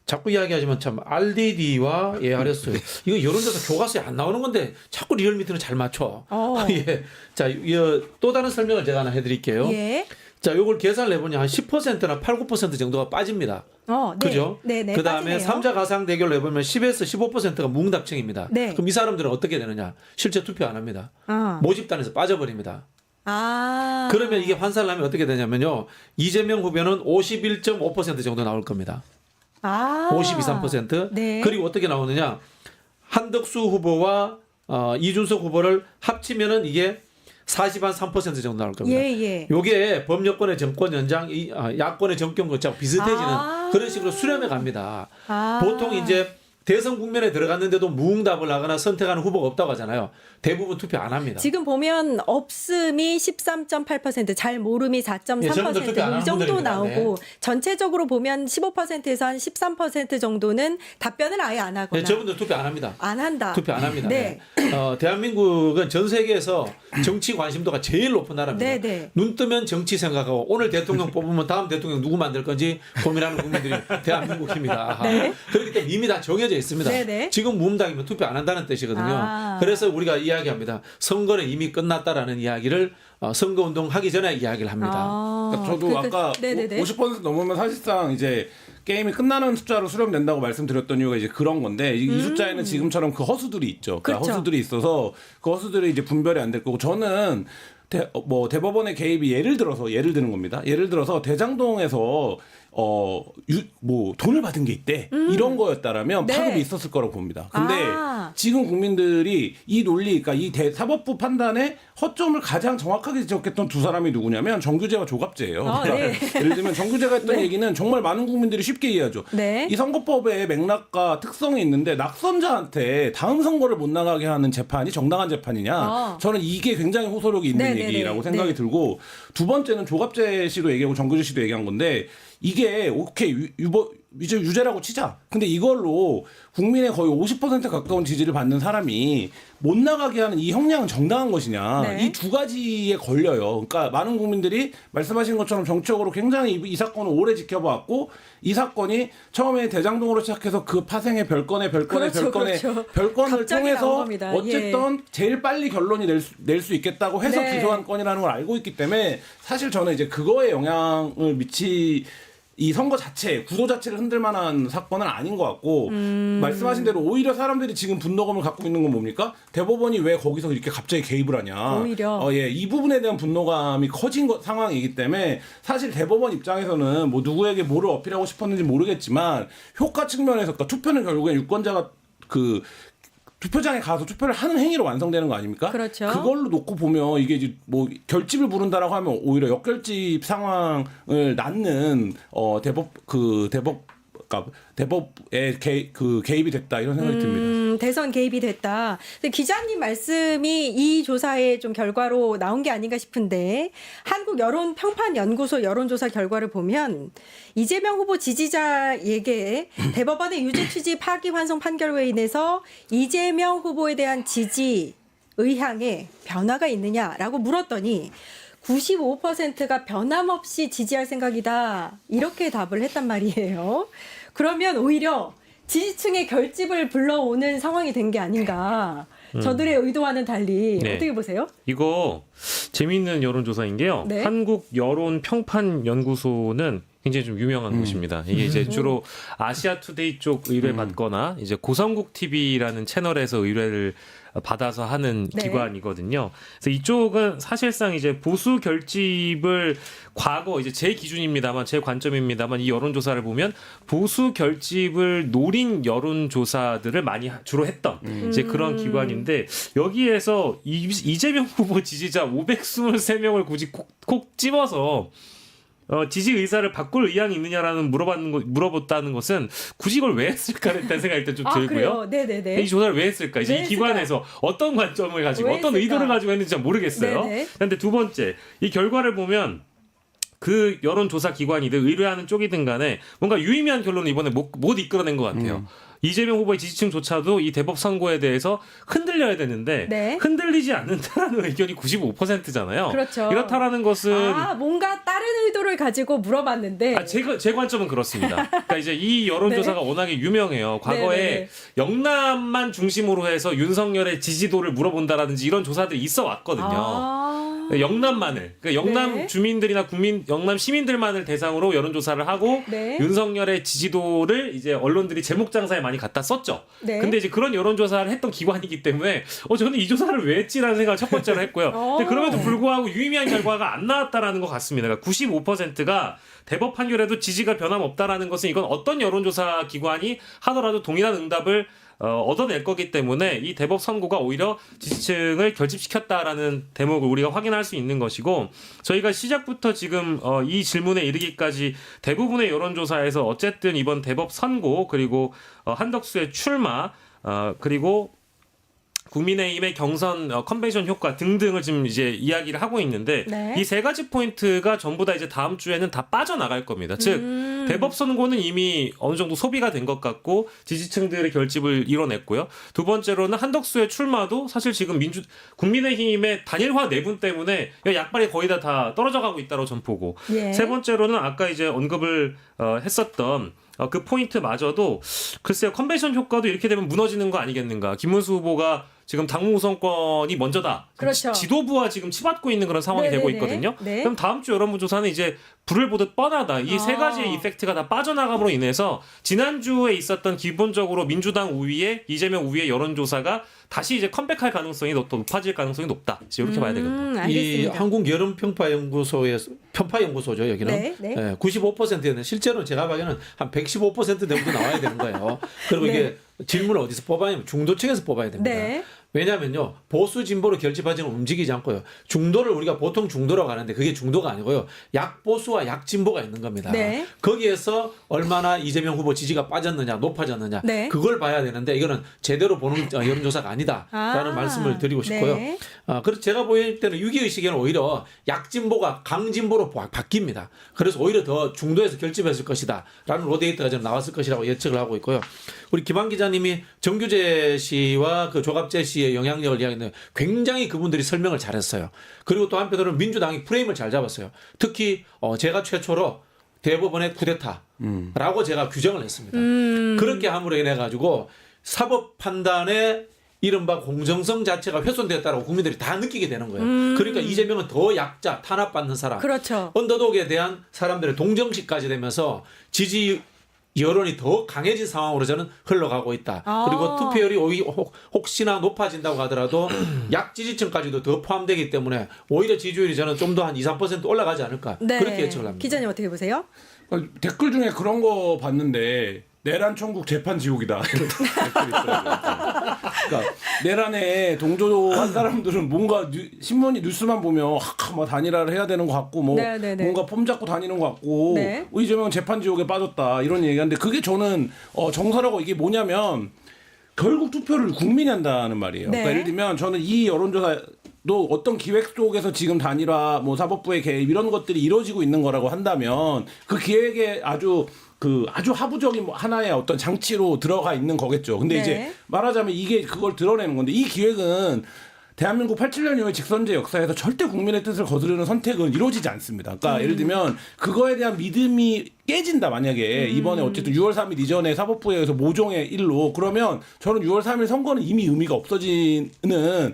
자꾸 이야기하지만 참 RDD와 ARS 이거 여론조사 교과서에 안 나오는 건데 자꾸 리얼미터는 잘 맞춰. 예. 자, 또 다른 설명을 제가 하나 해드릴게요. 예. 자, 요걸 계산을 해보니 한 10%나 8, 9% 정도가 빠집니다. 네. 그죠? 네네. 그 다음에 3자 가상 대결로 해보면 10에서 15%가 무응답층입니다. 네. 그럼 이 사람들은 어떻게 되느냐? 실제 투표 안 합니다. 모집단에서 빠져버립니다. 그러면 이게 환산을 하면 어떻게 되냐면요. 이재명 후보는 51.5% 정도 나올 겁니다. 52, 3%. 네. 그리고 어떻게 나오느냐? 한덕수 후보와 이준석 후보를 합치면은 이게 40한 3% 정도 나올 겁니다. 요게 범여권의 정권 연장, 야권의 정권 거치하고 비슷해지는 그런 식으로 수렴해 갑니다. 보통 이제 대선 국면에 들어갔는데도 무응답을 하거나 선택하는 후보가 없다고 하잖아요. 대부분 투표 안 합니다. 지금 보면 없음이 13.8%, 잘 모름이 4.3%, 이 정도 나오고 전체적으로 보면 15%에서 한 13% 정도는 답변을 아예 안 하거나. 네, 저분들 투표 안 합니다. 안 한다. 투표 안 합니다. 네. 대한민국은 전 세계에서 정치 관심도가 제일 높은 나라입니다. 네. 눈 뜨면 정치 생각하고 오늘 대통령 뽑으면 다음 대통령 누구 만들 건지 고민하는 국민들이 대한민국입니다. 그렇기 때문에 이미 다 정해져 정해져 있습니다. 네네. 지금 무음당이면 투표 안 한다는 뜻이거든요. 아. 그래서 우리가 이야기합니다. 선거는 이미 끝났다라는 이야기를 선거운동 하기 전에 이야기를 합니다. 그러니까 저도 아까 네네네. 50% 넘으면 사실상 이제 게임이 끝나는 숫자로 수렴된다고 말씀드렸던 이유가 이제 그런 건데 이 숫자에는 지금처럼 그 허수들이 있죠. 그러니까 그렇죠. 허수들이 있어서 그 허수들이 이제 분별이 안 될 거고 저는 대법원의 개입이 예를 드는 겁니다. 예를 들어서 대장동에서 돈을 받은 게 있대. 이런 거였다라면 네. 파급이 있었을 거라고 봅니다. 근데 아. 지금 국민들이 이 논리, 그러니까 이 사법부 판단에 허점을 가장 정확하게 지적했던 두 사람이 누구냐면 정규제와 조갑제예요. 그러니까 네. 예를 들면 정규제가 했던 네. 얘기는 정말 많은 국민들이 쉽게 이해하죠. 네. 이 선거법의 맥락과 특성이 있는데 낙선자한테 다음 선거를 못 나가게 하는 재판이 정당한 재판이냐? 저는 이게 굉장히 호소력이 있는 네네네. 얘기라고 생각이 네. 들고 두 번째는 조갑제 씨도 얘기하고 정규제 씨도 얘기한 건데 이게 오케이 이제 유죄라고 치자. 근데 이걸로 국민의 거의 50% 가까운 지지를 받는 사람이 못 나가게 하는 이 형량은 정당한 것이냐. 네. 이 두 가지에 걸려요. 그러니까 많은 국민들이 말씀하신 것처럼 정치적으로 굉장히 이 사건을 오래 지켜봐왔고 이 사건이 처음에 대장동으로 시작해서 그 파생의 별건을 그렇죠. 별건을 갑자기 나온 통해서 겁니다. 어쨌든 제일 빨리 결론이 낼 수 있겠다고 해서 네. 기소한 건이라는 걸 알고 있기 때문에 사실 저는 이제 그거에 영향을 이 선거 자체, 구도 자체를 흔들 만한 사건은 아닌 것 같고 말씀하신 대로 오히려 사람들이 지금 분노감을 갖고 있는 건 뭡니까? 대법원이 왜 거기서 이렇게 갑자기 개입을 하냐? 오히려. 이 부분에 대한 분노감이 커진 상황이기 때문에 사실 대법원 입장에서는 뭐 누구에게 뭐를 어필하고 싶었는지 모르겠지만 효과 측면에서 그러니까 투표는 결국엔 유권자가 투표장에 가서 투표를 하는 행위로 완성되는 거 아닙니까? 그렇죠. 그걸로 놓고 보면 이게 이제 뭐 결집을 부른다라고 하면 오히려 역결집 상황을 낳는 대법에 개입이 됐다 이런 생각이 듭니다. 대선 개입이 됐다. 근데 기자님 말씀이 이 조사의 좀 결과로 나온 게 아닌가 싶은데 한국 여론평판연구소 여론조사 결과를 보면 이재명 후보 지지자에게 대법원의 유죄 취지 파기환송 판결로 인해서 이재명 후보에 대한 지지 의향에 변화가 있느냐라고 물었더니 95%가 변함없이 지지할 생각이다. 이렇게 답을 했단 말이에요. 그러면 오히려 지지층의 결집을 불러오는 상황이 된 게 아닌가. 저들의 의도와는 달리 네. 어떻게 보세요? 이거 재미있는 여론조사인 게요. 네. 한국 여론평판연구소는 굉장히 좀 유명한 곳입니다. 이게 이제 주로 아시아투데이 쪽 의뢰 받거나 이제 고성국 TV라는 채널에서 의뢰를 받아서 하는 네. 기관이거든요. 그래서 이쪽은 사실상 이제 보수 결집을 과거 이제 제 기준입니다만 제 관점입니다만 이 여론조사를 보면 보수 결집을 노린 여론조사들을 많이 주로 했던 이제 그런 기관인데 여기에서 이재명 후보 지지자 523명을 굳이 콕 집어서 지지 의사를 바꿀 의향이 있느냐라는 물어봤다는 것은 굳이 이걸 왜 했을까라는 생각이 일단 좀 들고요. 그래요? 네네네. 이 조사를 왜 했을까? 이제 왜 이 했을까? 기관에서 어떤 관점을 가지고 왜 어떤 했을까? 의도를 가지고 했는지 잘 모르겠어요. 네네. 그런데 두 번째, 이 결과를 보면 그 여론조사 기관이든 의뢰하는 쪽이든 간에 뭔가 유의미한 결론을 이번에 못 이끌어낸 것 같아요. 이재명 후보의 지지층조차도 이 대법 선고에 대해서 흔들려야 되는데 네. 흔들리지 않는다라는 의견이 95%잖아요. 그렇죠. 이렇다라는 것은 뭔가 다른 의도를 가지고 물어봤는데. 제 관점은 그렇습니다. 그러니까 이제 이 여론조사가 워낙에 유명해요. 과거에 네네네. 영남만 중심으로 해서 윤석열의 지지도를 물어본다라든지 이런 조사들이 있어 왔거든요. 영남만을, 그러니까 영남 네. 주민들이나 영남 시민들만을 대상으로 여론조사를 하고 네. 윤석열의 지지도를 이제 언론들이 제목 장사에 많이 갖다 썼죠. 네. 근데 이제 그런 여론조사를 했던 기관이기 때문에 저는 이 조사를 왜 했지라는 생각을 첫 번째로 했고요. 근데 그럼에도 불구하고 유의미한 결과가 안 나왔다라는 것 같습니다. 그러니까 95%가 대법 판결에도 지지가 변함없다라는 것은 이건 어떤 여론조사 기관이 하더라도 동일한 응답을 얻어낼 거기 때문에 이 대법 선고가 오히려 지지층을 결집시켰다라는 대목을 우리가 확인할 수 있는 것이고 저희가 시작부터 지금 이 질문에 이르기까지 대부분의 여론조사에서 어쨌든 이번 대법 선고 그리고 한덕수의 출마 그리고 국민의힘의 경선 컨벤션 효과 등등을 지금 이제 이야기를 하고 있는데 네. 이 세 가지 포인트가 전부 다 이제 다음 주에는 다 빠져나갈 겁니다. 즉 대법 선고는 이미 어느 정도 소비가 된 것 같고 지지층들의 결집을 이뤄냈고요. 두 번째로는 한덕수의 출마도 사실 지금 국민의힘의 단일화 내분 때문에 약발이 거의 다 떨어져 가고 있다고 전 보고 예. 세 번째로는 아까 이제 언급을 했었던 그 포인트마저도 글쎄요 컨벤션 효과도 이렇게 되면 무너지는 거 아니겠는가. 김문수 후보가 지금 당무 우선권이 먼저다. 그렇죠. 지도부와 지금 치받고 있는 그런 상황이 되고 네네네. 있거든요. 네. 그럼 다음 주 여론조사는 이제 불을 보듯 뻔하다. 이 세 가지의 이펙트가 다 빠져나감으로 인해서 지난주에 있었던 기본적으로 민주당 우위에 이재명 우위의 여론조사가 다시 이제 컴백할 가능성이 더 높아질 가능성이 높다. 이렇게 봐야 되겠다. 이 알겠습니다. 한국 여론평파연구소에서 편파연구소죠 여기는 네, 네. 95%였는데 실제로 제가 봐기에는 한 115% 정도 나와야 되는 거예요. 그리고 이게 질문을 어디서 뽑아야냐면 중도층에서 뽑아야 됩니다. 네. 왜냐하면요 보수 진보로 결집하지는 움직이지 않고요 중도를 우리가 보통 중도라고 하는데 그게 중도가 아니고요 약보수와 약진보가 있는 겁니다. 네. 거기에서 얼마나 이재명 후보 지지가 빠졌느냐 높아졌느냐 네. 그걸 봐야 되는데 이거는 제대로 보는 여론조사가 아니다라는 말씀을 드리고 싶고요. 네. 그래서 제가 보일 때는 위기의식에는 오히려 약진보가 강진보로 바뀝니다. 그래서 오히려 더 중도에서 결집했을 것이다 라는 로데이터가 좀 나왔을 것이라고 예측을 하고 있고요. 우리 김한 기자님이 정규재 씨와 그 조갑재 씨의 영향력을 이야기했는데 굉장히 그분들이 설명을 잘했어요. 그리고 또 한편으로는 민주당이 프레임을 잘 잡았어요. 특히 제가 최초로 대법원의 쿠데타라고 제가 규정을 했습니다. 그렇게 함으로 인해 가지고 사법 판단의 이른바 공정성 자체가 훼손되었다고 국민들이 다 느끼게 되는 거예요. 그러니까 이재명은 더 약자, 탄압받는 사람, 그렇죠. 언더독에 대한 사람들의 동정심까지 되면서 지지 여론이 더 강해진 상황으로 저는 흘러가고 있다. 그리고 투표율이 혹시나 높아진다고 하더라도 약지지층까지도 더 포함되기 때문에 오히려 지지율이 저는 좀 더 한 2, 3% 올라가지 않을까. 네. 그렇게 예측을 합니다. 기자님 어떻게 보세요? 댓글 중에 그런 거 봤는데 내란 천국 재판 지옥이다. 이런 댓글이 있더라고요. 그러니까 내란에 동조한 사람들은 뭔가 신문이 뉴스만 보면 막 단일화를 해야 되는 것 같고 뭐 네네네. 뭔가 폼 잡고 다니는 것 같고 네. 이재명 재판 지옥에 빠졌다 이런 얘기하는데 그게 저는 정서라고 이게 뭐냐면 결국 투표를 국민이 한다는 말이에요. 네. 그러니까 예를 들면 저는 이 여론조사도 어떤 기획 속에서 지금 단일화, 뭐 사법부의 개입 이런 것들이 이루어지고 있는 거라고 한다면 그 기획에 아주 하부적인 하나의 어떤 장치로 들어가 있는 거겠죠. 근데 네. 이제 말하자면 이게 그걸 드러내는 건데 이 기획은 대한민국 87년 이후의 직선제 역사에서 절대 국민의 뜻을 거스르는 선택은 이루어지지 않습니다. 그러니까 예를 들면 그거에 대한 믿음이 깨진다 만약에 이번에 어쨌든 6월 3일 이전에 사법부에 의해서 모종의 일로 그러면 저는 6월 3일 선거는 이미 의미가 없어지는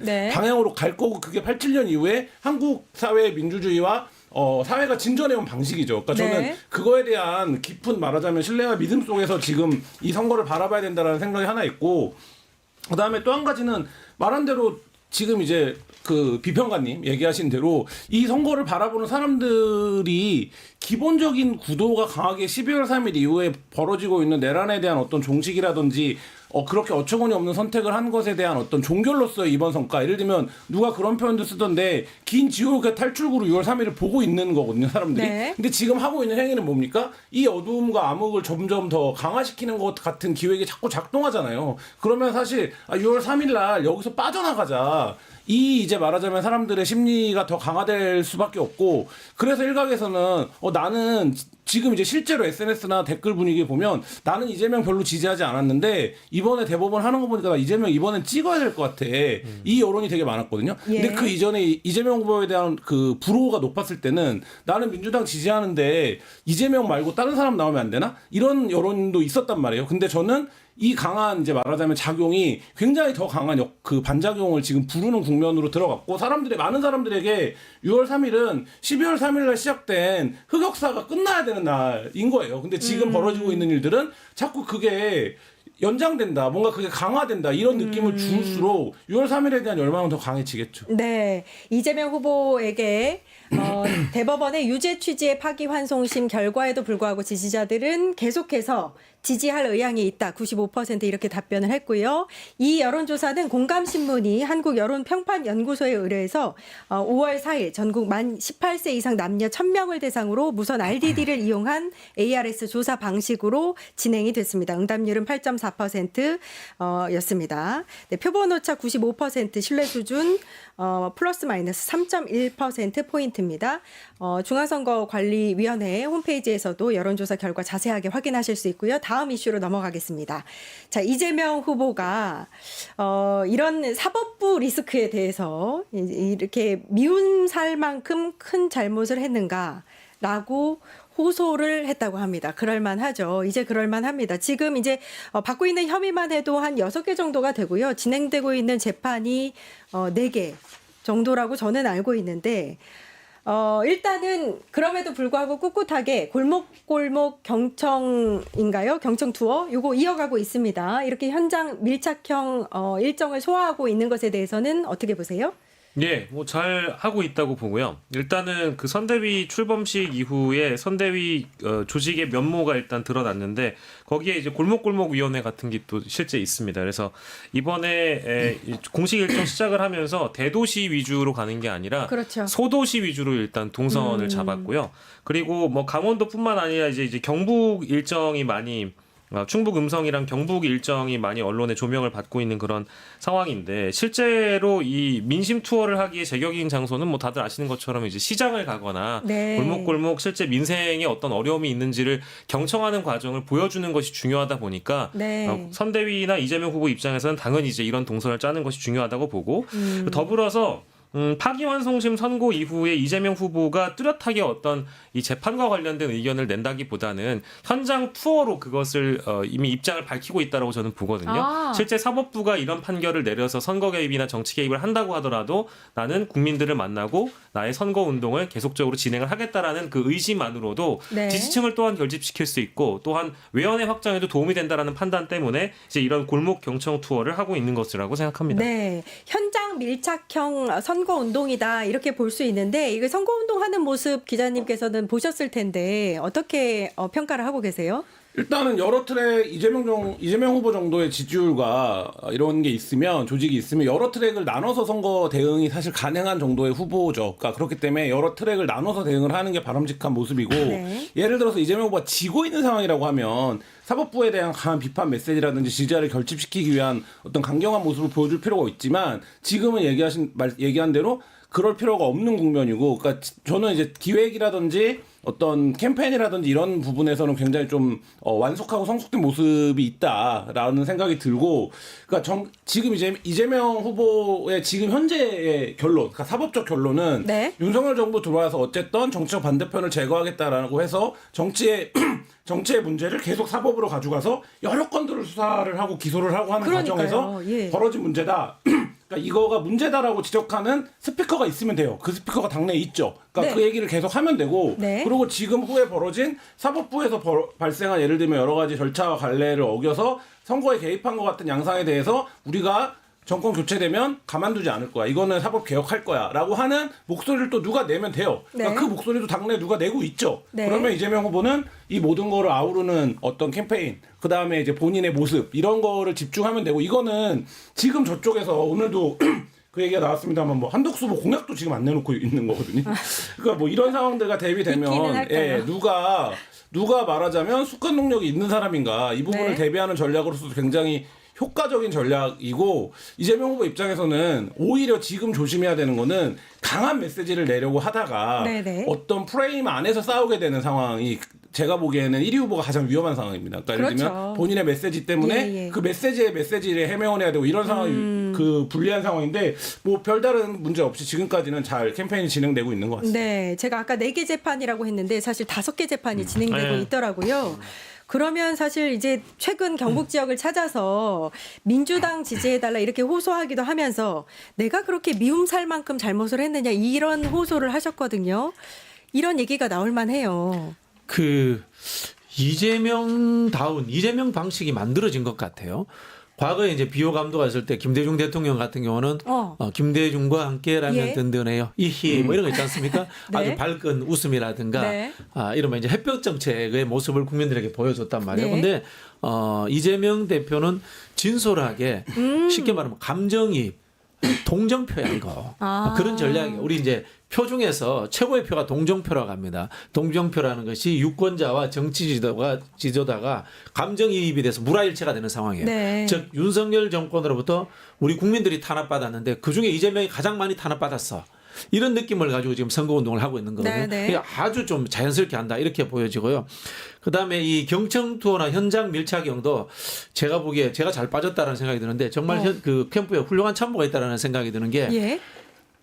네. 방향으로 갈 거고 그게 87년 이후에 한국 사회의 민주주의와 사회가 진전해온 방식이죠. 그러니까 저는 네. 그거에 대한 깊은 말하자면 신뢰와 믿음 속에서 지금 이 선거를 바라봐야 된다는 생각이 하나 있고 그다음에 또 한 가지는 말한 대로 지금 이제 그 비평가님 얘기하신 대로 이 선거를 바라보는 사람들이 기본적인 구도가 강하게 12월 3일 이후에 벌어지고 있는 내란에 대한 어떤 종식이라든지 그렇게 어처구니 없는 선택을 한 것에 대한 어떤 종결로서의 이번 성과 예를 들면 누가 그런 표현도 쓰던데 긴 지옥의 탈출구로 6월 3일을 보고 있는 거거든요 사람들이. 네. 근데 지금 하고 있는 행위는 뭡니까? 이 어두움과 암흑을 점점 더 강화시키는 것 같은 기획이 자꾸 작동하잖아요. 그러면 사실 6월 3일 날 여기서 빠져나가자. 이제 말하자면 사람들의 심리가 더 강화될 수밖에 없고 그래서 일각에서는 나는 지금 이제 실제로 SNS나 댓글 분위기 보면 나는 이재명 별로 지지하지 않았는데 이번에 대법원 하는 거 보니까 나 이재명 이번엔 찍어야 될 것 같아. 이 여론이 되게 많았거든요. 예. 근데 그 이전에 이재명 후보에 대한 그 불호가 높았을 때는 나는 민주당 지지하는데 이재명 말고 다른 사람 나오면 안 되나? 이런 여론도 있었단 말이에요. 근데 저는 이 강한 이제 말하자면 작용이 굉장히 더 강한 그 반작용을 지금 부르는 국면으로 들어갔고 많은 사람들에게 6월 3일은 12월 3일 날 시작된 흑역사가 끝나야 되는 날인 거예요. 근데 지금 벌어지고 있는 일들은 자꾸 그게 연장된다. 뭔가 그게 강화된다. 이런 느낌을 줄수록 6월 3일에 대한 열망은 더 강해지겠죠. 네. 이재명 후보에게 대법원의 유죄 취지의 파기환송심 결과에도 불구하고 지지자들은 계속해서 지지할 의향이 있다. 95% 이렇게 답변을 했고요. 이 여론조사는 공감신문이 한국여론평판연구소에 의뢰해서 5월 4일 전국 만 18세 이상 남녀 1000명을 대상으로 무선 RDD를 이용한 ARS 조사 방식으로 진행이 됐습니다. 응답률은 8.4%였습니다. 네, 표본오차 95% 신뢰 수준 플러스 마이너스 3.1%포인트입니다. 중앙선거관리위원회 홈페이지에서도 여론조사 결과 자세하게 확인하실 수 있고요. 다음 이슈로 넘어가겠습니다. 자, 이재명 후보가 이런 사법부 리스크에 대해서 이렇게 미운 살 만큼 큰 잘못을 했는가라고 호소를 했다고 합니다. 그럴만하죠. 이제 그럴만합니다. 지금 이제 받고 있는 혐의만 해도 한 6개 정도가 되고요. 진행되고 있는 재판이 4개 정도라고 저는 알고 있는데 일단은 그럼에도 불구하고 꿋꿋하게 골목골목 경청인가요? 경청 투어 요거 이어가고 있습니다. 이렇게 현장 밀착형 일정을 소화하고 있는 것에 대해서는 어떻게 보세요? 예, 뭐 잘 하고 있다고 보고요. 일단은 그 선대위 출범식 이후에 선대위 조직의 면모가 일단 드러났는데 거기에 이제 골목골목 위원회 같은 게 또 실제 있습니다. 그래서 이번에 공식 일정 시작을 하면서 대도시 위주로 가는 게 아니라 그렇죠. 소도시 위주로 일단 동선을 잡았고요. 그리고 뭐 강원도뿐만 아니라 이제 경북 일정이 많이 충북 음성이랑 경북 일정이 많이 언론에 조명을 받고 있는 그런 상황인데 실제로 이 민심 투어를 하기에 제격인 장소는 뭐 다들 아시는 것처럼 이제 시장을 가거나 네. 골목골목 실제 민생에 어떤 어려움이 있는지를 경청하는 과정을 보여주는 것이 중요하다 보니까 네. 선대위나 이재명 후보 입장에서는 당연히 이제 이런 동선을 짜는 것이 중요하다고 보고 더불어서 파기환송심 선고 이후에 이재명 후보가 뚜렷하게 어떤 이 재판과 관련된 의견을 낸다기보다는 현장 투어로 그것을 이미 입장을 밝히고 있다라고 저는 보거든요. 아. 실제 사법부가 이런 판결을 내려서 선거 개입이나 정치 개입을 한다고 하더라도 나는 국민들을 만나고 나의 선거 운동을 계속적으로 진행을 하겠다라는 그 의지만으로도 네. 지지층을 또한 결집시킬 수 있고 또한 외연의 확장에도 도움이 된다라는 판단 때문에 이제 이런 골목 경청 투어를 하고 있는 것이라고 생각합니다. 네, 현장 밀착형 선거 운동이다 이렇게 볼 수 있는데 이거 선거 운동하는 모습 기자님께서는 보셨을 텐데 어떻게 평가를 하고 계세요? 일단은 여러 트랙 이재명 후보 정도의 지지율과 이런 게 있으면 조직이 있으면 여러 트랙을 나눠서 선거 대응이 사실 가능한 정도의 후보죠. 그러니까 그렇기 때문에 여러 트랙을 나눠서 대응을 하는 게 바람직한 모습이고 네. 예를 들어서 이재명 후보가 지고 있는 상황이라고 하면 사법부에 대한 강한 비판 메시지라든지 지지자를 결집시키기 위한 어떤 강경한 모습을 보여줄 필요가 있지만 지금은 얘기한 대로 그럴 필요가 없는 국면이고, 그러니까 저는 이제 기획이라든지 어떤 캠페인이라든지 이런 부분에서는 굉장히 좀 완숙하고 성숙된 모습이 있다라는 생각이 들고, 그러니까 지금 이제 이재명 후보의 지금 현재의 결론, 그러니까 사법적 결론은 네. 윤석열 정부 들어와서 어쨌든 정치적 반대편을 제거하겠다라고 해서 정치의 문제를 계속 사법으로 가져가서 여러 건들을 수사를 하고 기소를 하고 하는 그러니까요. 과정에서 예. 벌어진 문제다. 그러니까 이거가 문제다라고 지적하는 스피커가 있으면 돼요. 그 스피커가 당내에 있죠. 그러니까 네. 그 얘기를 계속 하면 되고, 네. 그리고 지금 후에 벌어진 사법부에서 발생한 예를 들면 여러 가지 절차와 관례를 어겨서 선거에 개입한 것 같은 양상에 대해서 우리가 정권 교체되면 가만두지 않을 거야. 이거는 사법 개혁할 거야라고 하는 목소리를 또 누가 내면 돼요. 그러니까 네. 그 목소리도 당내에 누가 내고 있죠. 네. 그러면 이재명 후보는 이 모든 거를 아우르는 어떤 캠페인, 그 다음에 이제 본인의 모습 이런 거를 집중하면 되고, 이거는 지금 저쪽에서 오늘도 그 얘기가 나왔습니다만 뭐 한덕수 후보 공약도 지금 안 내놓고 있는 거거든요. 그러니까 뭐 이런 상황들과 있기는 대비되면 할까요? 누가 말하자면 숙간 능력이 있는 사람인가 이 부분을 네. 대비하는 전략으로서도 굉장히 효과적인 전략이고, 이재명 후보 입장에서는 오히려 지금 조심해야 되는 거는 강한 메시지를 내려고 하다가 네네. 어떤 프레임 안에서 싸우게 되는 상황이 제가 보기에는 1위 후보가 가장 위험한 상황입니다. 그러니까 예를 그렇죠. 들면 본인의 메시지 때문에 예, 예. 그 메시지를 헤매어내야 되고 이런 상황이 그 불리한 상황인데 뭐 별다른 문제 없이 지금까지는 잘 캠페인이 진행되고 있는 것 같습니다. 네, 제가 아까 4개 재판이라고 했는데 사실 5개 재판이 진행되고 네. 있더라고요. 그러면 사실 이제 최근 경북 지역을 찾아서 민주당 지지해달라 이렇게 호소하기도 하면서 내가 그렇게 미움 살 만큼 잘못을 했느냐 이런 호소를 하셨거든요. 이런 얘기가 나올 만해요. 그 이재명 방식이 만들어진 것 같아요. 과거에 이제 비호 감독가 있을 때 김대중 대통령 같은 경우는 김대중과 함께라면 예. 든든해요. 이히 뭐 이런 거 있지 않습니까? 네. 아주 밝은 웃음이라든가 네. 이러면 이제 햇볕 정책의 모습을 국민들에게 보여줬단 말이에요. 네. 근데 이재명 대표는 진솔하게 쉽게 말하면 감정이입, 동정표야 이거. 그런 전략이에요. 우리 이제 표 중에서 최고의 표가 동정표라고 합니다. 동정표라는 것이 유권자와 정치 지도자가 감정이입이 돼서 물화일체가 되는 상황이에요. 네. 즉 윤석열 정권으로부터 우리 국민들이 탄압받았는데 그중에 이재명이 가장 많이 탄압받았어. 이런 느낌을 가지고 지금 선거운동을 하고 있는 거거든요. 네, 네. 그러니까 아주 좀 자연스럽게 한다 이렇게 보여지고요. 그다음에 이 경청 투어나 현장 밀착형도 제가 보기에 제가 잘 빠졌다라는 생각이 드는데 정말 그 캠프에 훌륭한 참모가 있다라는 생각이 드는 게 예.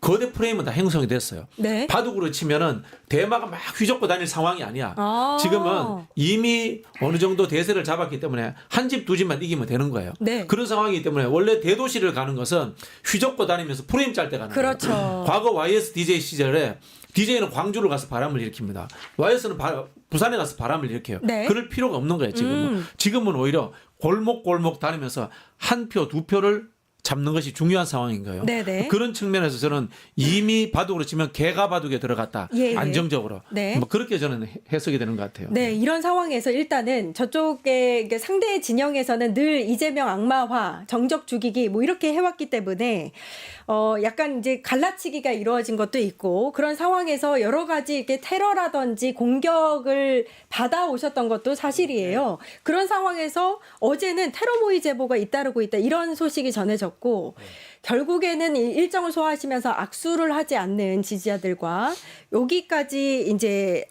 거대 프레임은 다 형성이 됐어요. 네. 바둑으로 치면은 대마가 막 휘젓고 다닐 상황이 아니야. 아. 지금은 이미 어느 정도 대세를 잡았기 때문에 한 집 두 집만 이기면 되는 거예요. 네. 그런 상황이기 때문에 원래 대도시를 가는 것은 휘젓고 다니면서 프레임 짤 때 가는 그렇죠. 거예요. 과거 YS DJ 시절에 DJ는 광주를 가서 바람을 일으킵니다. YS는 부산에 가서 바람을 일으켜요. 네. 그럴 필요가 없는 거예요. 지금은. 지금은 오히려 골목골목 다니면서 한 표, 두 표를 잡는 것이 중요한 상황인 거예요. 네네. 그런 측면에서 저는 이미 바둑으로 치면 개가 바둑에 들어갔다. 예, 예. 안정적으로. 네. 뭐 그렇게 저는 해석이 되는 것 같아요. 네, 이런 상황에서 일단은 저쪽에 상대 진영에서는 늘 이재명 악마화, 정적 죽이기 뭐 이렇게 해왔기 때문에 약간 이제 갈라치기가 이루어진 것도 있고 그런 상황에서 여러 가지 이렇게 테러라든지 공격을 받아오셨던 것도 사실이에요. 그런 상황에서 어제는 테러 모의 제보가 잇따르고 있다 이런 소식이 전해졌고 결국에는 일정을 소화하시면서 악수를 하지 않는 지지자들과 여기까지 이제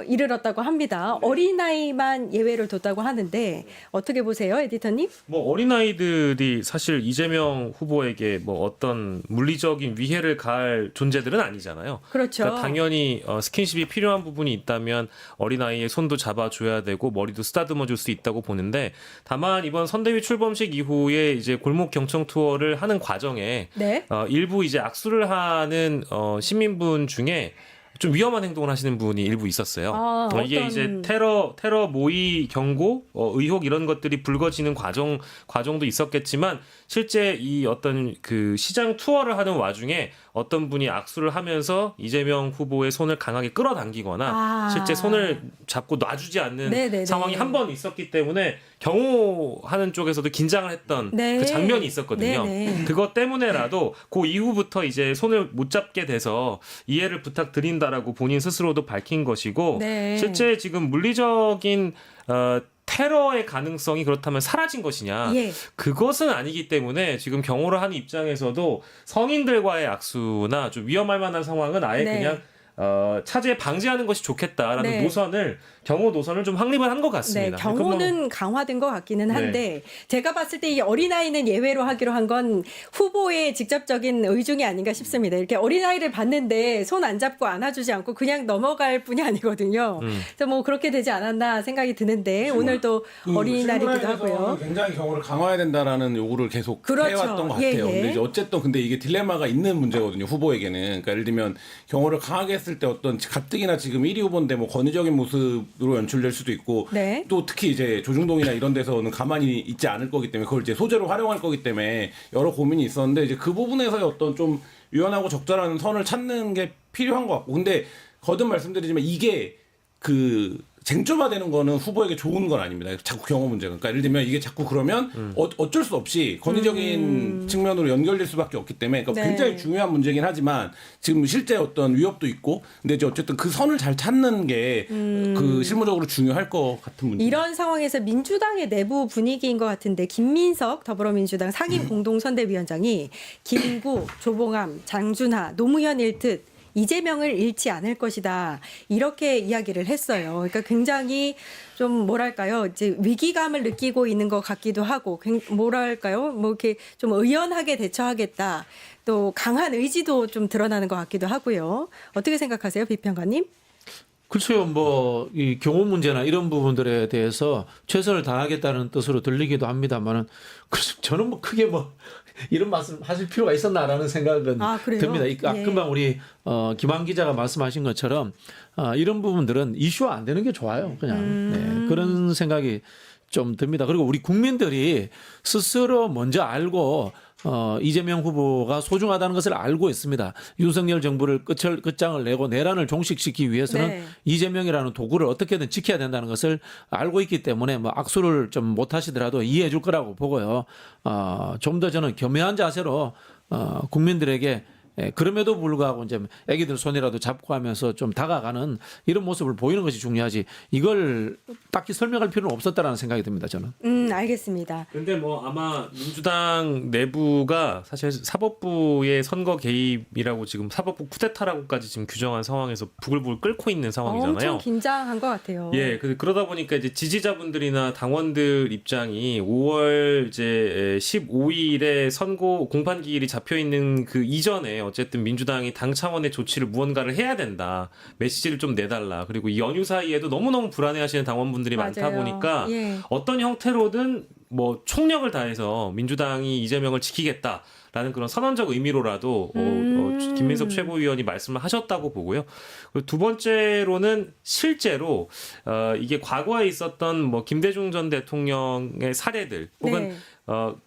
이르렀다고 합니다. 어린아이만 예외를 뒀다고 하는데 어떻게 보세요, 에디터님? 뭐 어린아이들이 사실 이재명 후보에게 뭐 어떤 물리적인 위해를 가할 존재들은 아니잖아요. 그렇죠. 그러니까 당연히 스킨십이 필요한 부분이 있다면 어린아이의 손도 잡아줘야 되고 머리도 쓰다듬어 줄 수 있다고 보는데 다만 이번 선대위 출범식 이후에 이제 골목 경청 투어를 하는 과정에 네. 일부 이제 악수를 하는 시민분 중에 좀 위험한 행동을 하시는 분이 일부 있었어요. 이게 어떤... 이제 테러 모의 경고, 의혹 이런 것들이 불거지는 과정도 있었겠지만 실제 이 어떤 그 시장 투어를 하는 와중에 어떤 분이 악수를 하면서 이재명 후보의 손을 강하게 끌어당기거나 실제 손을 잡고 놔주지 않는 네네네. 상황이 한 번 있었기 때문에 경호하는 쪽에서도 긴장을 했던 네. 그 장면이 있었거든요. 네네. 그것 때문에라도 그 이후부터 이제 손을 못 잡게 돼서 이해를 부탁드린다라고 본인 스스로도 밝힌 것이고 네. 실제 지금 물리적인 테러의 가능성이 그렇다면 사라진 것이냐? 예. 그것은 아니기 때문에 지금 경호를 하는 입장에서도 성인들과의 악수나 좀 위험할 만한 상황은 아예 네. 그냥 차제 방지하는 것이 좋겠다라는 네. 경호 노선을 좀 확립을 한 것 같습니다. 네, 경호는 강화된 것 같기는 한데 제가 봤을 때 이 어린아이는 예외로 하기로 한 건 후보의 직접적인 의중이 아닌가 싶습니다. 이렇게 어린아이를 봤는데 손 안 잡고 안아주지 않고 그냥 넘어갈 뿐이 아니거든요. 그래서 뭐 그렇게 되지 않았나 생각이 드는데 오늘도 어린이날이기도 하고요. 굉장히 경호를 강화해야 된다라는 요구를 계속 그렇죠. 해왔던 것 같아요. 예, 예. 근데 이제 어쨌든 근데 이게 딜레마가 있는 문제거든요. 후보에게는. 그러니까 예를 들면 경호를 강하게 했을 때 어떤 가뜩이나 지금 1위 후보인데 뭐 권위적인 모습으로 연출될 수도 있고 네. 또 특히 이제 조중동이나 이런 데서는 가만히 있지 않을 거기 때문에 그걸 이제 소재로 활용할 거기 때문에 여러 고민이 있었는데 이제 그 부분에서의 어떤 좀 유연하고 적절한 선을 찾는 게 필요한 것 같고 근데 거듭 말씀드리지만 이게 그 쟁점화되는 거는 후보에게 좋은 건 아닙니다. 자꾸 경호 문제가. 그러니까 예를 들면 이게 자꾸 그러면 어쩔 수 없이 권위적인 측면으로 연결될 수밖에 없기 때문에 그러니까 네. 굉장히 중요한 문제긴 하지만 지금 실제 어떤 위협도 있고 근데 이제 어쨌든 그 선을 잘 찾는 게 그 실무적으로 중요할 것 같은 문제. 이런 상황에서 민주당의 내부 분위기인 것 같은데 김민석 더불어민주당 상임 공동선대위원장이 김구, 조봉암, 장준하, 노무현 일특 이재명을 잃지 않을 것이다. 이렇게 이야기를 했어요. 그러니까 굉장히 좀 뭐랄까요. 이제 위기감을 느끼고 있는 것 같기도 하고 뭐랄까요. 뭐 이렇게 좀 의연하게 대처하겠다. 또 강한 의지도 좀 드러나는 것 같기도 하고요. 어떻게 생각하세요, 비평가님? 글쎄요, 뭐, 이 경호 문제나 이런 부분들에 대해서 최선을 다하겠다는 뜻으로 들리기도 합니다만은, 저는 뭐 크게 뭐, 이런 말씀 하실 필요가 있었나라는 생각은 듭니다. 금방 우리, 김한 기자가 말씀하신 것처럼, 이런 부분들은 이슈화 안 되는 게 좋아요. 그냥. 네, 그런 생각이 좀 듭니다. 그리고 우리 국민들이 스스로 먼저 알고 이재명 후보가 소중하다는 것을 알고 있습니다. 윤석열 정부를 끝장을 내고 내란을 종식시키기 위해서는 네. 이재명이라는 도구를 어떻게든 지켜야 된다는 것을 알고 있기 때문에 뭐 악수를 좀 못하시더라도 이해해 줄 거라고 보고요. 좀 더 저는 겸허한 자세로 국민들에게 그럼에도 불구하고 이제 애기들 손이라도 잡고 하면서 좀 다가가는 이런 모습을 보이는 것이 중요하지 이걸 딱히 설명할 필요는 없었다라는 생각이 듭니다. 저는. 알겠습니다. 근데 뭐 아마 민주당 내부가 사실 사법부의 선거 개입이라고 지금 사법부 쿠데타라고까지 지금 규정한 상황에서 부글부글 끓고 있는 상황이잖아요. 엄청 긴장한 것 같아요. 예, 그러다 보니까 이제 지지자분들이나 당원들 입장이 5월 이제 15일에 선거 공판 기일이 잡혀 있는 그 이전에 어쨌든 민주당이 당 차원의 조치를 무언가를 해야 된다. 메시지를 좀 내달라. 그리고 이 연휴 사이에도 너무너무 불안해하시는 당원분들이 많다 맞아요. 보니까 예. 어떤 형태로든 뭐 총력을 다해서 민주당이 이재명을 지키겠다라는 그런 선언적 의미로라도 김민석 최고위원이 말씀을 하셨다고 보고요. 그리고 두 번째로는 실제로 이게 과거에 있었던 뭐 김대중 전 대통령의 사례들 혹은 네.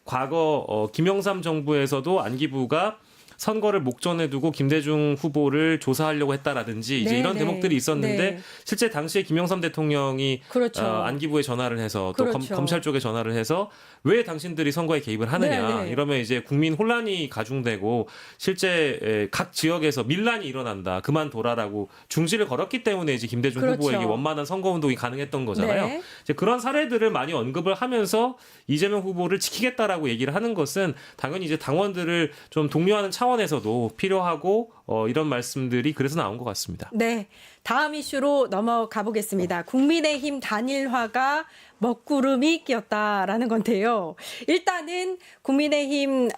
과거 김영삼 정부에서도 안기부가 선거를 목전에 두고 김대중 후보를 조사하려고 했다라든지 이제 네, 이런 네. 대목들이 있었는데 네. 실제 당시에 김영삼 대통령이 그렇죠. 안기부에 전화를 해서 또 그렇죠. 검찰 쪽에 전화를 해서 왜 당신들이 선거에 개입을 하느냐 네, 네. 이러면 이제 국민 혼란이 가중되고 실제 각 지역에서 밀란이 일어난다 그만둬라라고 중지를 걸었기 때문에 이제 김대중 그렇죠. 후보에게 원만한 선거 운동이 가능했던 거잖아요. 네. 이제 그런 사례들을 많이 언급을 하면서 이재명 후보를 지키겠다라고 얘기를 하는 것은 당연히 이제 당원들을 좀 독려하는 차원에서도 필요하고 이런 말씀들이 그래서 나온 것 같습니다. 네. 다음 이슈로 넘어가 보겠습니다. 국민의힘 단일화가 먹구름이 끼었다라는 건데요. 일단은 국민의힘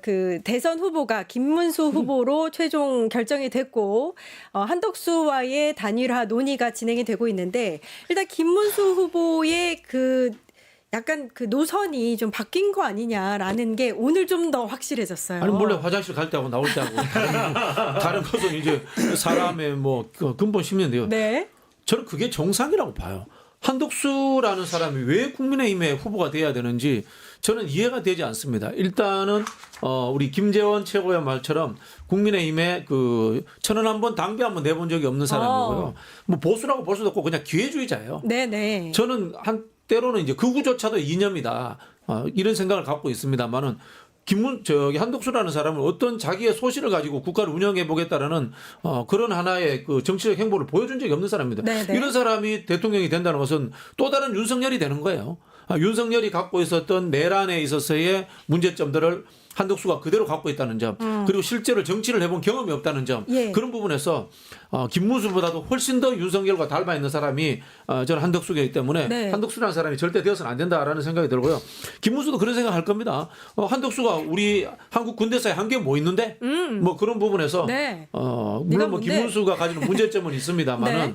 그 대선 후보가 김문수 후보로 최종 결정이 됐고 한덕수와의 단일화 논의가 진행이 되고 있는데 일단 김문수 후보의 그 약간 그 노선이 좀 바뀐 거 아니냐라는 게 오늘 좀 더 확실해졌어요. 아니 몰래 화장실 갈 때하고 나올 때하고 다른 것은 이제 사람의 뭐 근본 심리인데요. 네. 저는 그게 정상이라고 봐요. 한덕수라는 사람이 왜 국민의힘의 후보가 돼야 되는지 저는 이해가 되지 않습니다. 일단은 우리 김재원 최고의 말처럼 국민의힘에 그 1,001번 당비 한번 내본 적이 없는 사람이고요. 뭐 보수라고 볼 수도 없고 그냥 기회주의자예요. 네네. 저는 때로는 이제 극우조차도 이념이다 이런 생각을 갖고 있습니다만은 한덕수라는 사람은 어떤 자기의 소신을 가지고 국가를 운영해 보겠다라는 그런 하나의 그 정치적 행보를 보여준 적이 없는 사람입니다. 네네. 이런 사람이 대통령이 된다는 것은 또 다른 윤석열이 되는 거예요. 윤석열이 갖고 있었던 내란에 있어서의 문제점들을 한덕수가 그대로 갖고 있다는 점, 그리고 실제로 정치를 해본 경험이 없다는 점, 예. 그런 부분에서 김문수보다도 훨씬 더 윤석열과 닮아 있는 사람이 저는 한덕수이기 때문에 네. 한덕수라는 사람이 절대 되어서는 안 된다라는 생각이 들고요. 김문수도 그런 생각할 겁니다. 한덕수가 우리 한국 군대사에 한 게 뭐 있는데, 뭐 그런 부분에서 네. 물론 네가 뭐 뭔데? 김문수가 가지는 문제점은 있습니다만은 네.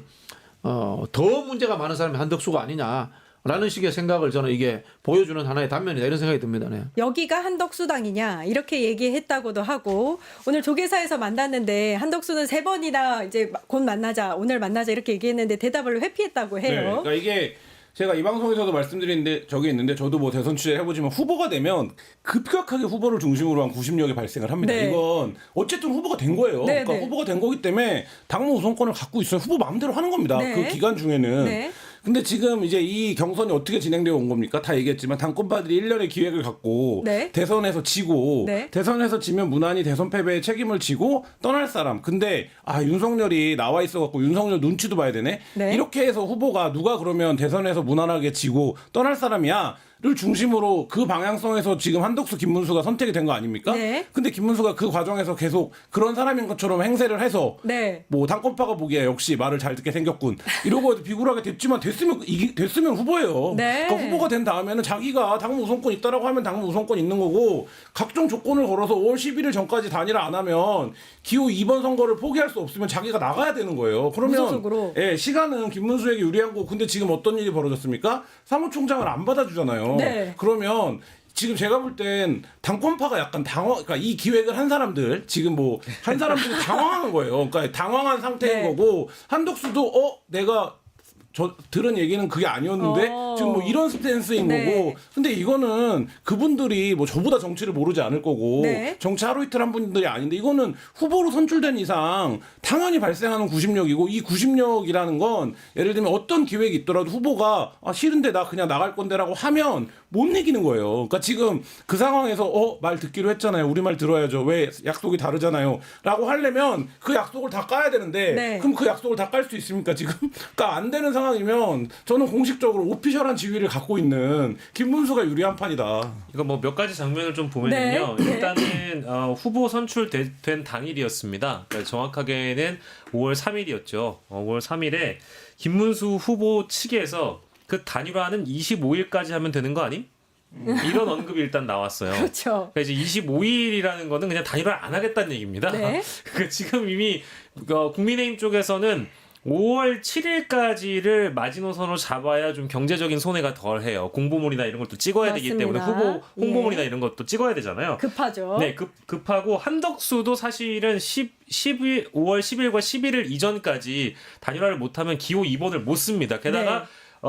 더 문제가 많은 사람이 한덕수가 아니냐. 라는 식의 생각을 저는 이게 보여주는 하나의 단면이다 이런 생각이 듭니다. 네. 여기가 한덕수당이냐 이렇게 얘기했다고도 하고 오늘 조계사에서 만났는데 한덕수는 3번이나 이제 곧 만나자 오늘 만나자 이렇게 얘기했는데 대답을 회피했다고 네, 해요. 그러니까 이게 제가 이 방송에서도 말씀드리는데 저게 있는데 저도 뭐 대선 취재를 해보지만 후보가 되면 급격하게 후보를 중심으로 한 구심력이 발생을 합니다. 네. 이건 어쨌든 후보가 된 거예요. 네, 그러니까 네. 후보가 된 거기 때문에 당무 우선권을 갖고 있어요. 후보 마음대로 하는 겁니다. 네. 그 기간 중에는. 네. 근데 지금 이제 이 경선이 어떻게 진행되어 온 겁니까? 다 얘기했지만 당권파들이 1년의 기획을 갖고 네. 대선에서 지고 네. 대선에서 지면 무난히 대선 패배의 책임을 지고 떠날 사람. 근데 윤석열이 나와 있어 갖고 윤석열 눈치도 봐야 되네. 네. 이렇게 해서 후보가 누가 그러면 대선에서 무난하게 지고 떠날 사람이야. 를 중심으로 그 방향성에서 지금 한덕수 김문수가 선택이 된 거 아닙니까? 네. 근데 김문수가 그 과정에서 계속 그런 사람인 것처럼 행세를 해서 네. 뭐 당권파가 보기에 역시 말을 잘 듣게 생겼군 이러고 비굴하게 됐지만 됐으면 후보예요. 네. 그러니까 후보가 된 다음에는 자기가 당무 우선권 있다라고 하면 당무 우선권 있는 거고 각종 조건을 걸어서 5월 11일 전까지 단일화 안 하면 기호 2번 선거를 포기할 수 없으면 자기가 나가야 되는 거예요. 그러면 무소속으로. 예, 시간은 김문수에게 유리한 거고 근데 지금 어떤 일이 벌어졌습니까? 사무총장을 안 받아주잖아요. 네. 그러면 지금 제가 볼 땐 당권파가 약간 그러니까 이 기획을 한 사람들 지금 뭐 한 사람들이 당황하는 거예요. 그러니까 당황한 상태인 네. 거고 한덕수도 내가 들은 얘기는 그게 아니었는데 지금 뭐 이런 스탠스인 네. 거고 근데 이거는 그분들이 뭐 저보다 정치를 모르지 않을 거고 네. 정치 하루 이틀 한 분들이 아닌데 이거는 후보로 선출된 이상 당연히 발생하는 구심력이고 이 구심력이라는 건 예를 들면 어떤 기획이 있더라도 후보가 싫은데 나 그냥 나갈 건데라고 하면 못 이기는 거예요. 그러니까 지금 그 상황에서 말 듣기로 했잖아요. 우리 말 들어야죠. 왜 약속이 다르잖아요. 라고 하려면 그 약속을 다 까야 되는데 네. 그럼 그 약속을 다 깔 수 있습니까 지금? 그러니까 안 되는 상황이면 저는 공식적으로 오피셜한 지위를 갖고 있는 김문수가 유리한 판이다. 이거 뭐 몇 가지 장면을 좀 보면요. 네. 일단은 후보 선출된 당일이었습니다. 그러니까 정확하게는 5월 3일이었죠. 5월 3일에 김문수 후보 측에서 그 단일화는 25일까지 하면 되는 거 아님? 이런 언급이 일단 나왔어요. 그렇죠. 그러니까 이제 25일이라는 거는 그냥 단일화를 안 하겠다는 얘기입니다. 네. 그 지금 이미 국민의힘 쪽에서는 5월 7일까지를 마지노선으로 잡아야 좀 경제적인 손해가 덜해요. 공보물이나 이런 것도 찍어야 되기 때문에 맞습니다. 홍보물이나 예. 이런 것도 찍어야 되잖아요. 급하죠. 네, 급하고 한덕수도 사실은 5월 10일과 11일 이전까지 단일화를 못하면 기호 2번을 못 씁니다. 게다가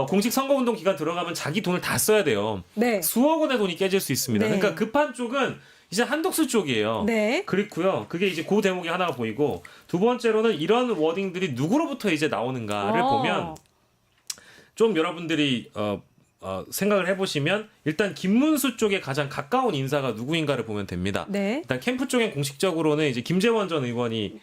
공식 선거운동 기간 들어가면 자기 돈을 다 써야 돼요. 네. 수억 원의 돈이 깨질 수 있습니다. 네. 그러니까 급한 쪽은 이제 한덕수 쪽이에요. 네. 그렇고요. 그게 이제 그 대목이 하나가 보이고 두 번째로는 이런 워딩들이 누구로부터 이제 나오는가를 보면 좀 여러분들이 생각을 해보시면 일단 김문수 쪽에 가장 가까운 인사가 누구인가를 보면 됩니다. 네. 일단 캠프 쪽엔 공식적으로는 이제 김재원 전 의원이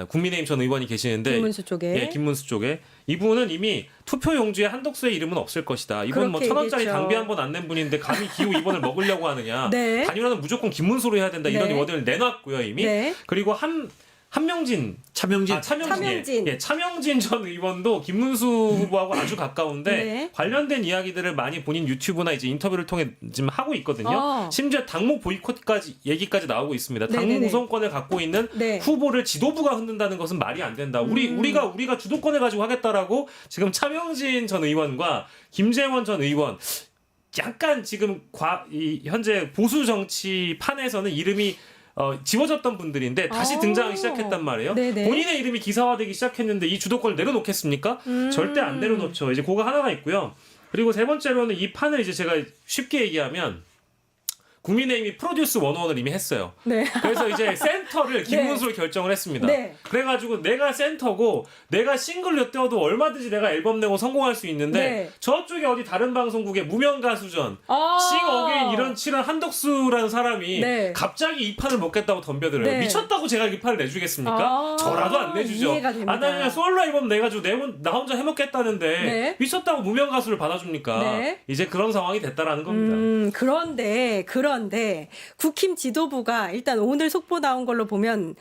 국민의힘 전 의원이 계시는데 김문수 쪽에. 예, 김문수 쪽에 이분은 이미 투표 용지에 한덕수의 이름은 없을 것이다. 이분 뭐 그렇게 1,000원짜리 얘기했죠. 당비 한 번 안 낸 분인데 감히 기호 2번을 먹으려고 하느냐. 네. 단일화는 무조건 김문수로 해야 된다. 이런 네. 워딩을 내놨고요 이미. 네. 그리고 차명진. 차명진. 예, 차명진 전 의원도 김문수 후보하고 아주 가까운데 네. 관련된 이야기들을 많이 본인 유튜브나 이제 인터뷰를 통해 지금 하고 있거든요. 심지어 당무 보이콧까지 얘기까지 나오고 있습니다. 당무 네네네. 우선권을 갖고 있는 네. 후보를 지도부가 흔든다는 것은 말이 안 된다. 우리가 주도권을 가지고 하겠다라고 지금 차명진 전 의원과 김재원 전 의원 약간 지금 현재 보수 정치판에서는 이름이 지워졌던 분들인데 다시 등장하기 시작했단 말이에요. 네네. 본인의 이름이 기사화되기 시작했는데 이 주도권을 내려놓겠습니까? 절대 안 내려놓죠. 이제 그거 하나가 있고요. 그리고 세 번째로는 이 판을 이제 제가 쉽게 얘기하면 국민의힘이 프로듀스 101을 이미 했어요. 네. 그래서 이제 센터를 김문수로 결정을 했습니다. 네. 그래가지고 내가 센터고 내가 싱글로 떼어도 얼마든지 내가 앨범 내고 성공할 수 있는데 네. 저쪽에 어디 다른 방송국에 무명 가수전 싱 어게인 이런 치는 한덕수라는 사람이 네. 갑자기 이 판을 먹겠다고 덤벼들어요. 네. 미쳤다고 제가 이 판을 내주겠습니까? 저라도 안 내주죠. 이해가 됩니다. 안 하면 솔로 앨범 내가지고 나 혼자 해먹겠다는데 네. 미쳤다고 무명 가수를 받아줍니까? 네. 이제 그런 상황이 됐다라는 겁니다. 그런데 국힘 지도부가 일단 오늘 속보 나온 걸로 보면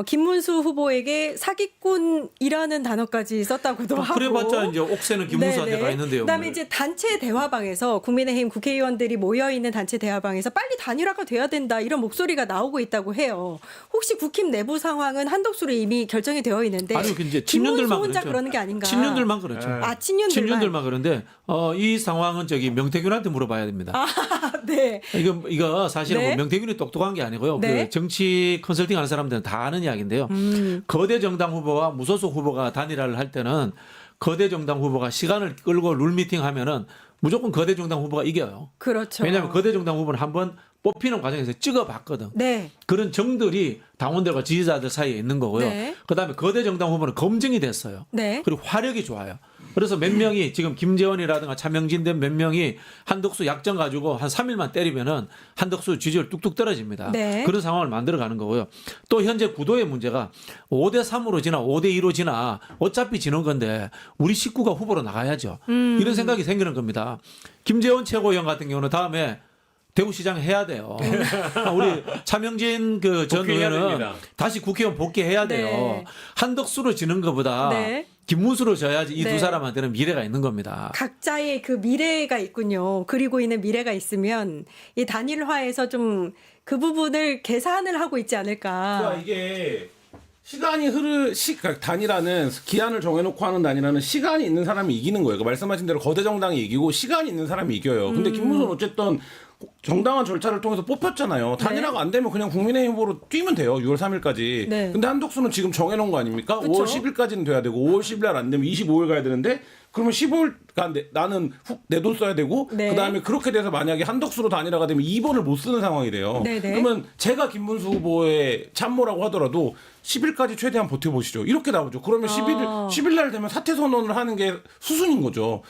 김문수 후보에게 사기꾼이라는 단어까지 썼다고도 하고. 그래봤자 이제 옥새는 김문수한테 네네. 가 있는데요. 그다음에 이제 단체 대화방에서 국민의힘 국회의원들이 모여 있는 단체 대화방에서 빨리 단일화가 돼야 된다 이런 목소리가 나오고 있다고 해요. 혹시 국힘 내부 상황은 한덕수로 이미 결정이 되어 있는데 아니요, 이제 김문수 친윤들만 혼자 그렇죠. 그러는 게 아닌가? 친윤들만 그렇죠. 친윤들만. 그런데 이 상황은 명태균한테 물어봐야 됩니다. 네. 이거 사실은 네. 뭐 명태균이 똑똑한 게 아니고요. 네. 그 정치 컨설팅 하는 사람들은 다 아는 이야기인데요. 거대 정당 후보와 무소속 후보가 단일화를 할 때는 거대 정당 후보가 시간을 끌고 룰 미팅 하면은 무조건 거대 정당 후보가 이겨요. 그렇죠. 왜냐하면 거대 정당 후보는 한번 뽑히는 과정에서 찍어봤거든. 네. 그런 정들이 당원들과 지지자들 사이에 있는 거고요. 네. 그다음에 거대 정당 후보는 검증이 됐어요. 네. 그리고 화력이 좋아요. 그래서 몇 명이 지금 김재원이라든가 차명진 된 몇 명이 한덕수 약점 가지고 한 3일만 때리면은 한덕수 지지율 뚝뚝 떨어집니다. 네. 그런 상황을 만들어 가는 거고요. 또 현재 구도의 문제가 5대 3으로 지나 5대 2로 지나 어차피 지는 건데 우리 식구가 후보로 나가야죠. 이런 생각이 생기는 겁니다. 김재원 최고위원 같은 경우는 다음에 대구시장 해야 돼요. 우리 차명진 전 복귀해야 의원은 됩니다. 다시 국회의원 복귀해야 돼요. 네. 한덕수로 지는 것보다 네. 김문수로 져야지 이 두 네. 사람한테는 미래가 있는 겁니다. 각자의 그 미래가 있군요. 그리고 있는 미래가 있으면 이 단일화에서 좀 그 부분을 계산을 하고 있지 않을까. 그러니까 이게 시간이 그러니까 단일화는 기한을 정해놓고 하는 단일화는 시간이 있는 사람이 이기는 거예요. 그러니까 말씀하신 대로 거대 정당이 이기고 시간이 있는 사람이 이겨요. 근데 김문수는 어쨌든 정당한 절차를 통해서 뽑혔잖아요. 단일화가 안 되면 그냥 국민의힘 후보로 뛰면 돼요. 6월 3일까지. 네. 근데 한덕수는 지금 정해놓은 거 아닙니까? 그쵸? 5월 10일까지는 돼야 되고 5월 10일 날 안 되면 25일 가야 되는데 그러면 15일 나는 내 돈 써야 되고 네. 그다음에 그렇게 돼서 만약에 한덕수로 단일화가 되면 2번을 못 쓰는 상황이 돼요. 네네. 그러면 제가 김문수 후보의 참모라고 하더라도 10일까지 최대한 버텨보시죠. 이렇게 나오죠. 그러면 10일 날 되면 사퇴 선언을 하는 게 수순인 거죠.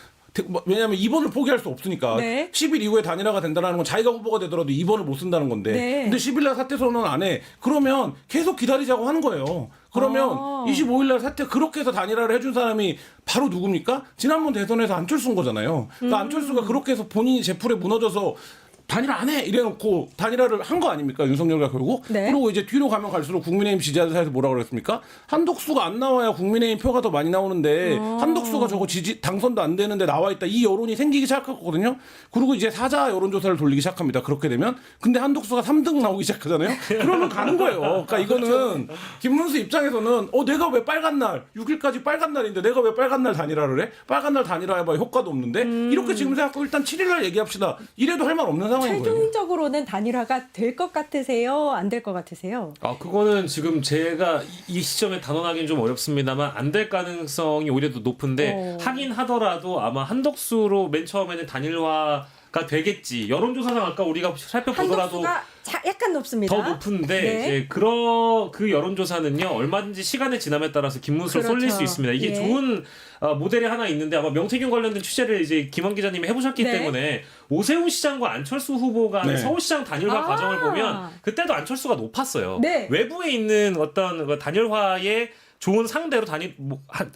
왜냐하면 2번을 포기할 수 없으니까. 네. 10일 이후에 단일화가 된다는 건 자기가 후보가 되더라도 2번을 못 쓴다는 건데. 네. 근데 10일 날 사퇴 선언 안 해. 그러면 계속 기다리자고 하는 거예요. 그러면 25일 날 사퇴 그렇게 해서 단일화를 해준 사람이 바로 누굽니까? 지난번 대선에서 안철수인 거잖아요. 그러니까 안철수가 그렇게 해서 본인이 제풀에 무너져서 단일화 안 해 이래놓고 단일화를 한 거 아닙니까 윤석열과 결국. 네. 그리고 이제 뒤로 가면 갈수록 국민의힘 지지자들 사이에서 뭐라 그랬습니까? 한덕수가 안 나와야 국민의힘 표가 더 많이 나오는데 한덕수가 저거 당선도 안 되는데 나와 있다 이 여론이 생기기 시작했거든요. 그리고 이제 사자 여론조사를 돌리기 시작합니다. 그렇게 되면 근데 한덕수가 3등 나오기 시작하잖아요. 그러면 가는 거예요. 그러니까 이거는 김문수 입장에서는 내가 왜 빨간 날 6일까지 빨간 날인데 내가 왜 빨간 날 단일화를 해? 빨간 날 단일화 해봐 효과도 없는데 이렇게 지금 생각하고 일단 7일 날 얘기합시다. 이래도 할 말 없는 상황인 거예요. 최종적으로는 단일화가 될 것 같으세요? 안 될 것 같으세요? 그거는 지금 제가 이 시점에 단언하기는 좀 어렵습니다만 안 될 가능성이 오히려 더 높은데 하긴 하더라도 아마 한덕수로 맨 처음에는 단일화가 되겠지. 여론조사상 아까 우리가 살펴보더라도 한덕수가 약간 높습니다. 더 높은데 네. 이제 그 여론조사는요 얼마든지 시간의 지남에 따라서 김문수로 그렇죠. 쏠릴 수 있습니다. 이게 예. 좋은 모델이 하나 있는데 아마 명태균 관련된 취재를 이제 김원 기자님이 해보셨기 네. 때문에 오세훈 시장과 안철수 후보가 하는 네. 서울시장 단일화 아. 과정을 보면 그때도 안철수가 높았어요. 네. 외부에 있는 어떤 단일화의 좋은 상대로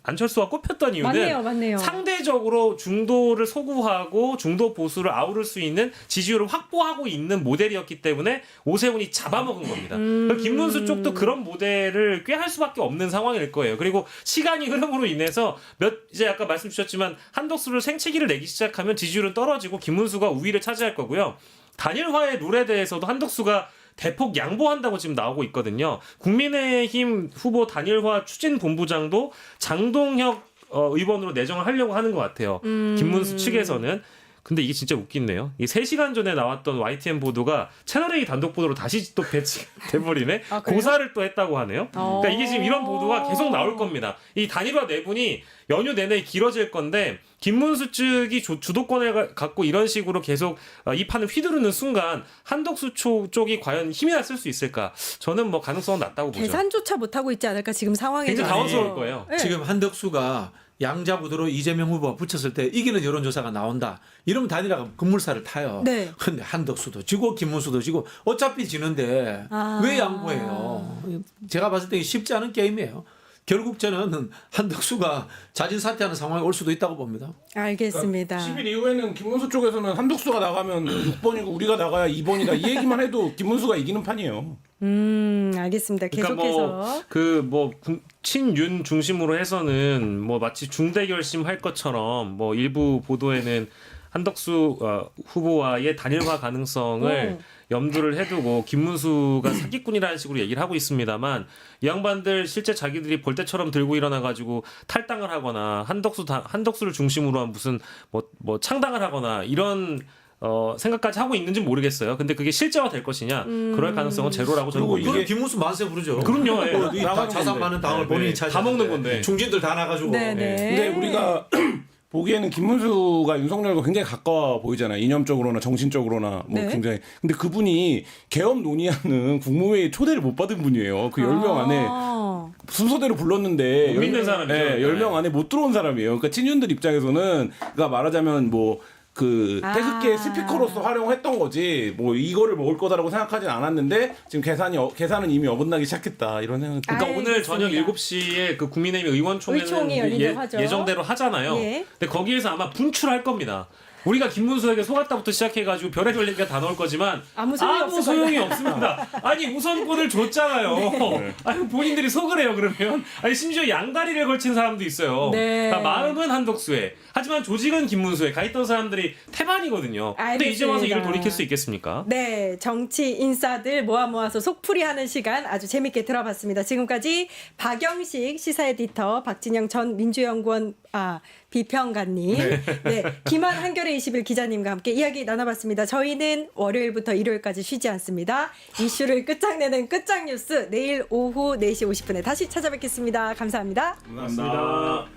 안철수가 꼽혔던 이유는 맞네요. 상대적으로 중도를 소구하고 중도 보수를 아우를 수 있는 지지율을 확보하고 있는 모델이었기 때문에 오세훈이 잡아먹은 겁니다. 그러니까 김문수 쪽도 그런 모델을 꾀할 수밖에 없는 상황일 거예요. 그리고 시간이 흐름으로 인해서 이제 아까 말씀 주셨지만 한덕수를 생채기를 내기 시작하면 지지율은 떨어지고 김문수가 우위를 차지할 거고요. 단일화의 룰에 대해서도 한덕수가 대폭 양보한다고 지금 나오고 있거든요. 국민의힘 후보 단일화 추진본부장도 장동혁 의원으로 내정을 하려고 하는 것 같아요. 김문수 측에서는. 근데 이게 진짜 웃긴네요. 이 3시간 전에 나왔던 YTN 보도가 채널A 단독 보도로 다시 또 배치돼버리네. 아, 그래요? 고사를 또 했다고 하네요. 그러니까 이게 지금 이런 보도가 계속 나올 겁니다. 이 단일화 내분이 연휴 내내 길어질 건데 김문수 측이 주도권을 갖고 이런 식으로 계속 이 판을 휘두르는 순간 한덕수 쪽이 과연 힘이나 쓸 수 있을까? 저는 뭐 가능성은 낮다고 보죠. 계산조차 못하고 있지 않을까 지금 상황에서. 굉장히 당황스러울 거예요. 네. 지금 한덕수가 양자부도로 이재명 후보가 붙였을 때 이기는 여론조사가 나온다. 이러면 단일화가 급물살을 타요. 네. 근데 한덕수도 지고 김문수도 지고 어차피 지는데 왜 양보해요? 제가 봤을 때 쉽지 않은 게임이에요. 결국 저는 한덕수가 자진 사퇴하는 상황이 올 수도 있다고 봅니다. 알겠습니다. 10일 이후에는 김문수 쪽에서는 한덕수가 나가면 6번이고 우리가 나가야 2번이다. 이 얘기만 해도 김문수가 이기는 판이에요. 알겠습니다. 그러니까 계속해서. 친윤 중심으로 해서는 마치 중대결심 할 것처럼 일부 보도에는 한덕수 후보와의 단일화 가능성을 염두를 해두고 김문수가 사기꾼이라는 식으로 얘기를 하고 있습니다만 이 양반들 실제 자기들이 벌떼처럼 들고 일어나가지고 탈당을 하거나 한덕수를 중심으로 한 무슨 창당을 하거나 이런 생각까지 하고 있는지 모르겠어요. 근데 그게 실제화 될 것이냐? 그럴 가능성은 제로라고 저는 그리고 보입니다. 이게 김문수 만세 부르죠. 그럼요. 예. 다 자산 많은 당을 본인이 차지. 다 먹는 건데. 중진들 다 나가지고. 네네. 근데 우리가 보기에는 김문수가 윤석열과 굉장히 가까워 보이잖아요. 이념적으로나 정신적으로나 네. 굉장히. 근데 그분이 개업 논의하는 국무회의 초대를 못 받은 분이에요. 그 10명 안에 순서대로 불렀는데 못 믿는 사람이죠. 네, 10명 안에 못 들어온 사람이에요. 그러니까 친윤들 입장에서는 그러니까 말하자면 태극기의 스피커로서 활용했던 거지 이거를 먹을 거다라고 생각하진 않았는데 지금 계산은 이미 어긋나기 시작했다 이런 생각. 그러니까 오늘 알겠습니다. 저녁 7시에 그 국민의힘 의원총회는 의총이 열린다고 하죠. 예정대로 하잖아요. 예. 근데 거기에서 아마 분출할 겁니다. 우리가 김문수에게 속았다부터 시작해가지고 별의별 얘기가 다 나올 거지만 아무 소용이 없을 소용이 없습니다. 아니 우선권을 줬잖아요. 네. 아니 본인들이 속을 해요 그러면. 아니 심지어 양다리를 걸친 사람도 있어요. 네. 그러니까 마음은 한덕수에 하지만 조직은 김문수에 가 있던 사람들이 태반이거든요. 근데 이제 와서 이걸 돌이킬 수 있겠습니까? 네, 정치 인사들 모아서 속풀이하는 시간 아주 재밌게 들어봤습니다. 지금까지 박영식 시사 에디터, 박진영 전 민주연구원 비평가님, 네, 김한 한겨레 21 기자님과 함께 이야기 나눠봤습니다. 저희는 월요일부터 일요일까지 쉬지 않습니다. 이슈를 끝장내는 끝장뉴스 내일 오후 4시 50분에 다시 찾아뵙겠습니다. 감사합니다. 감사합니다.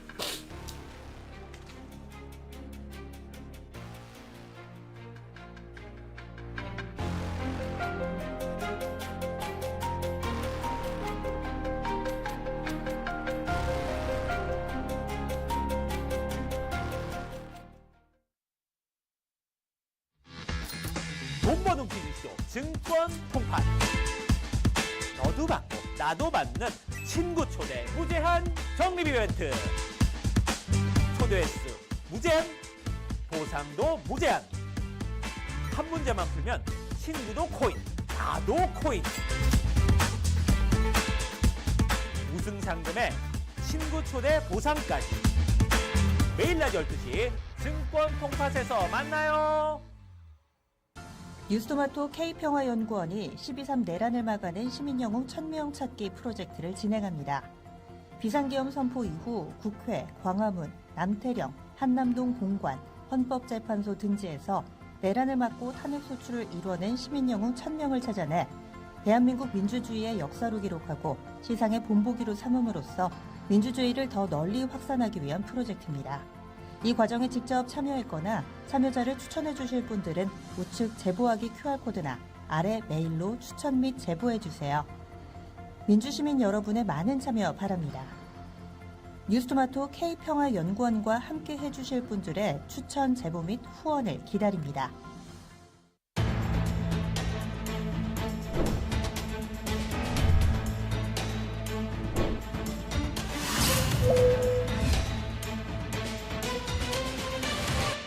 돈 버는 퀴즈쇼 증권 통판. 너도 받고 나도 받는 친구 초대 무제한 적립 이벤트. 초대 횟수 무제한, 보상도 무제한. 한 문제만 풀면 친구도 코인, 나도 코인. 우승 상금에 친구 초대 보상까지. 매일 낮 12시 증권 콩팥에서 만나요. 뉴스토마토 K평화연구원이 12.3 내란을 막아낸 시민영웅 1000명 찾기 프로젝트를 진행합니다. 비상계엄 선포 이후 국회, 광화문, 남태령, 한남동 공관, 헌법재판소 등지에서 내란을 막고 탄핵 소추를 이뤄낸 시민영웅 1000명을 찾아내 대한민국 민주주의의 역사로 기록하고 시상의 본보기로 삼음으로써 민주주의를 더 널리 확산하기 위한 프로젝트입니다. 이 과정에 직접 참여했거나 참여자를 추천해 주실 분들은 우측 제보하기 QR코드나 아래 메일로 추천 및 제보해 주세요. 민주시민 여러분의 많은 참여 바랍니다. 뉴스토마토 K평화연구원과 함께 해주실 분들의 추천 제보 및 후원을 기다립니다.